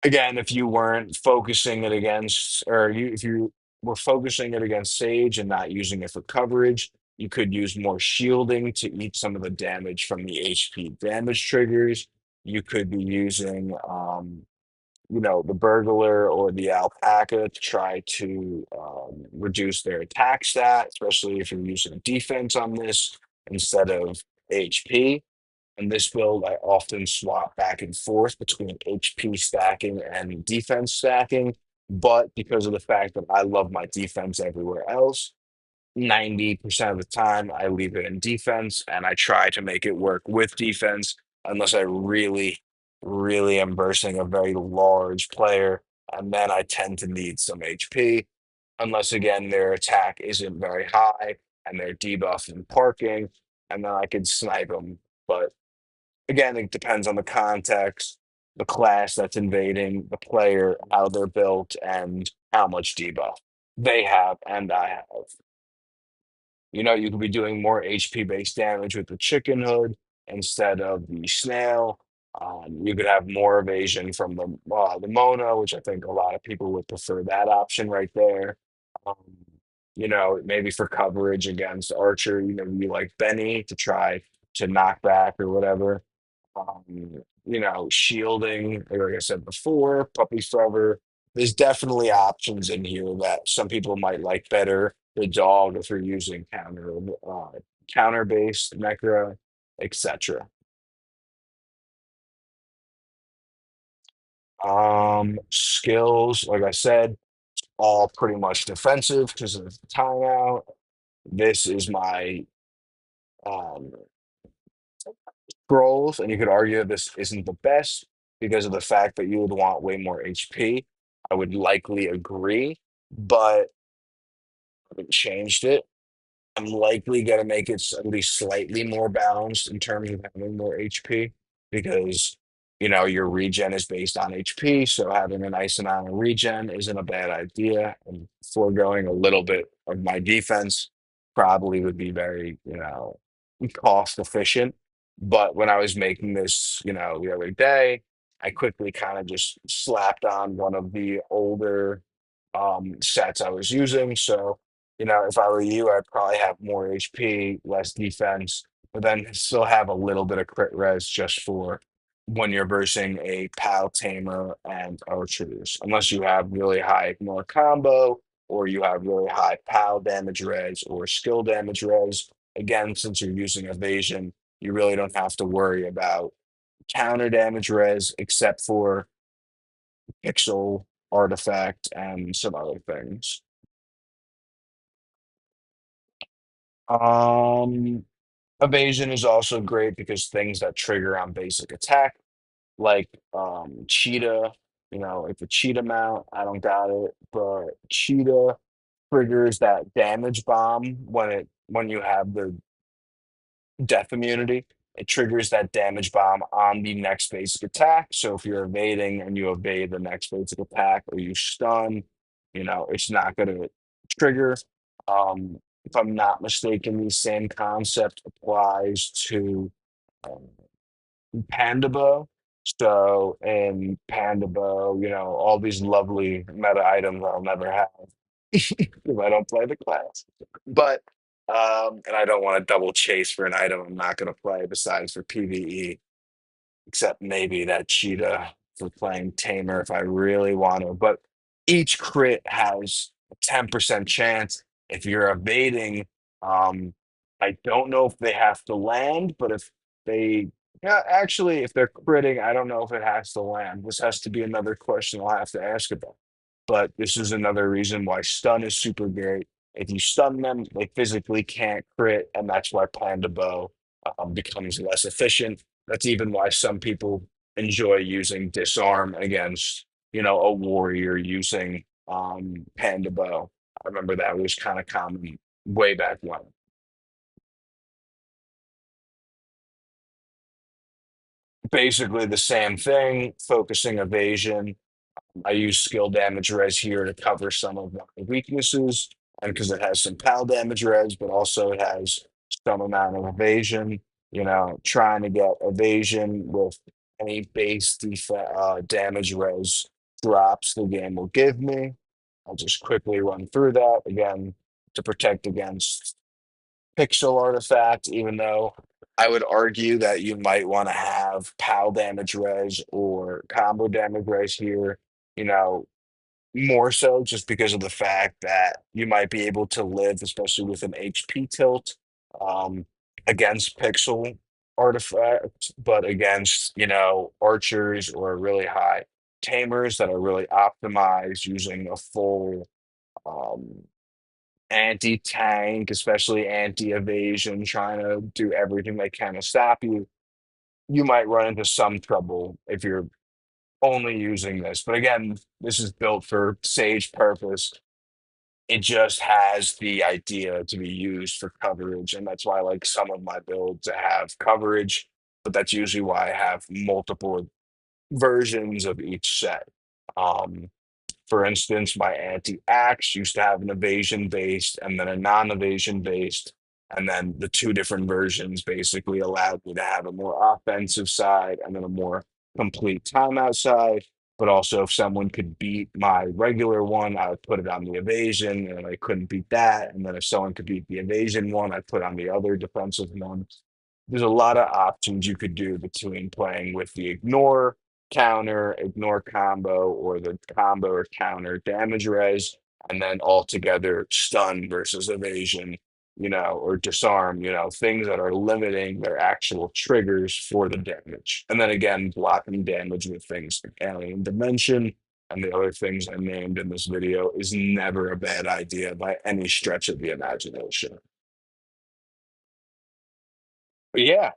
[SPEAKER 1] Again, if you weren't focusing it against, or if you were focusing it against Sage and not using it for coverage, you could use more shielding to eat some of the damage from the HP damage triggers. You could be using, the burglar or the alpaca to try to reduce their attack stat, especially if you're using defense on this instead of HP. In this build, I often swap back and forth between HP stacking and defense stacking. But because of the fact that I love my defense everywhere else, 90% of the time I leave it in defense and I try to make it work with defense unless I really, really am versing a very large player. And then I tend to need some HP, unless again their attack isn't very high and they're debuffed and parking, and then I could snipe them. But again, it depends on the context, the class that's invading, the player, how they're built, and how much debuff they have and I have. You could be doing more HP based damage with the chicken hood instead of the snail. You could have more evasion from the Mona, which I think a lot of people would prefer that option right there. Um, maybe for coverage against Archer, you like Benny to try to knock back or whatever. Shielding, like I said before, puppies forever. There's definitely options in here that some people might like better. The dog, if you're using counter based Necro, etc. Skills, like I said, all pretty much defensive because of the timeout. This is my um, scrolls, and you could argue that this isn't the best because of the fact that you would want way more HP. I would likely agree, but I haven't changed it. I'm likely going to make it at least slightly more balanced in terms of having more HP because, your regen is based on HP. So having a nice amount of regen isn't a bad idea. And foregoing a little bit of my defense probably would be very, cost efficient. But when I was making this, the other day, I quickly kind of just slapped on one of the older sets I was using. So, if I were you, I'd probably have more HP, less defense, but then still have a little bit of crit res just for when you're versing a pal tamer and archers. Unless you have really high more combo or you have really high pal damage res or skill damage res. Again, since you're using evasion, you really don't have to worry about counter damage res except for pixel artifact and some other things. Um, Evasion is also great because things that trigger on basic attack, like cheetah, like the cheetah mount, I don't got it, but cheetah triggers that damage bomb when you have the death immunity. It triggers that damage bomb on the next basic attack. So if you're evading and you evade the next basic attack or you stun, it's not going to trigger. If I'm not mistaken, the same concept applies to um, Panda Bow. So in Panda Bow, all these lovely meta items I'll never have if I don't play the class. But and I don't want to double chase for an item I'm not going to play besides for PvE, except maybe that cheetah for playing Tamer if I really want to. But each crit has a 10% chance. If you're evading, I don't know if they have to land, but if they, yeah, actually, if they're critting, I don't know if it has to land. This has to be another question I'll have to ask about. But this is another reason why stun is super great. If you stun them, they physically can't crit, and that's why Panda Bow becomes less efficient. That's even why some people enjoy using disarm against, a warrior using Panda Bow. I remember that was kind of common way back when. Basically the same thing, focusing evasion. I use skill damage res here to cover some of my weaknesses, and because it has some pal damage res, but also it has some amount of evasion, trying to get evasion with any damage res drops the game will give me. I'll just quickly run through that again to protect against pixel artifacts, even though I would argue that you might want to have PAL damage res or combo damage res here, you know, more so just because of the fact that you might be able to live, especially with an HP tilt, um, against pixel artifacts, but against, archers or really high tamers that are really optimized using a full um, anti-tank, especially anti-evasion, trying to do everything they can to stop you. You might run into some trouble if you're only using this. But again, this is built for Sage purpose. It just has the idea to be used for coverage, and that's why I like some of my builds to have coverage, but that's usually why I have multiple versions of each set. Um, for instance, my anti-axe used to have an evasion based and then a non-evasion based. And then the two different versions basically allowed me to have a more offensive side and then a more complete timeout side. But also, if someone could beat my regular one, I would put it on the evasion, and I couldn't beat that. And then if someone could beat the evasion one, I'd put on the other defensive one. There's a lot of options you could do between playing with the ignore counter, ignore combo, or the combo or counter damage res, and then altogether stun versus evasion, or disarm, things that are limiting their actual triggers for the damage. And then again, blocking damage with things like alien dimension and the other things I named in this video is never a bad idea by any stretch of the imagination. But yeah,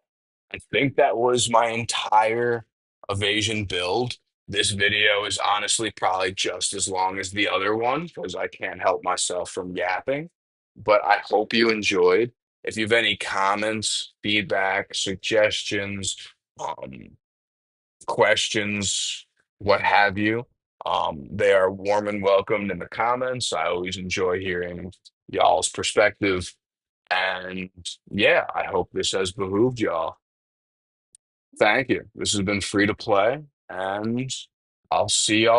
[SPEAKER 1] I think that was my entire evasion build. This video is honestly probably just as long as the other one because I can't help myself from yapping. But I hope you enjoyed. If you have any comments, feedback, suggestions, um, questions, what have you, they are warm and welcomed in the comments. I always enjoy hearing y'all's perspective. And yeah, I hope this has behooved y'all. Thank you. This has been free to play, and I'll see y'all.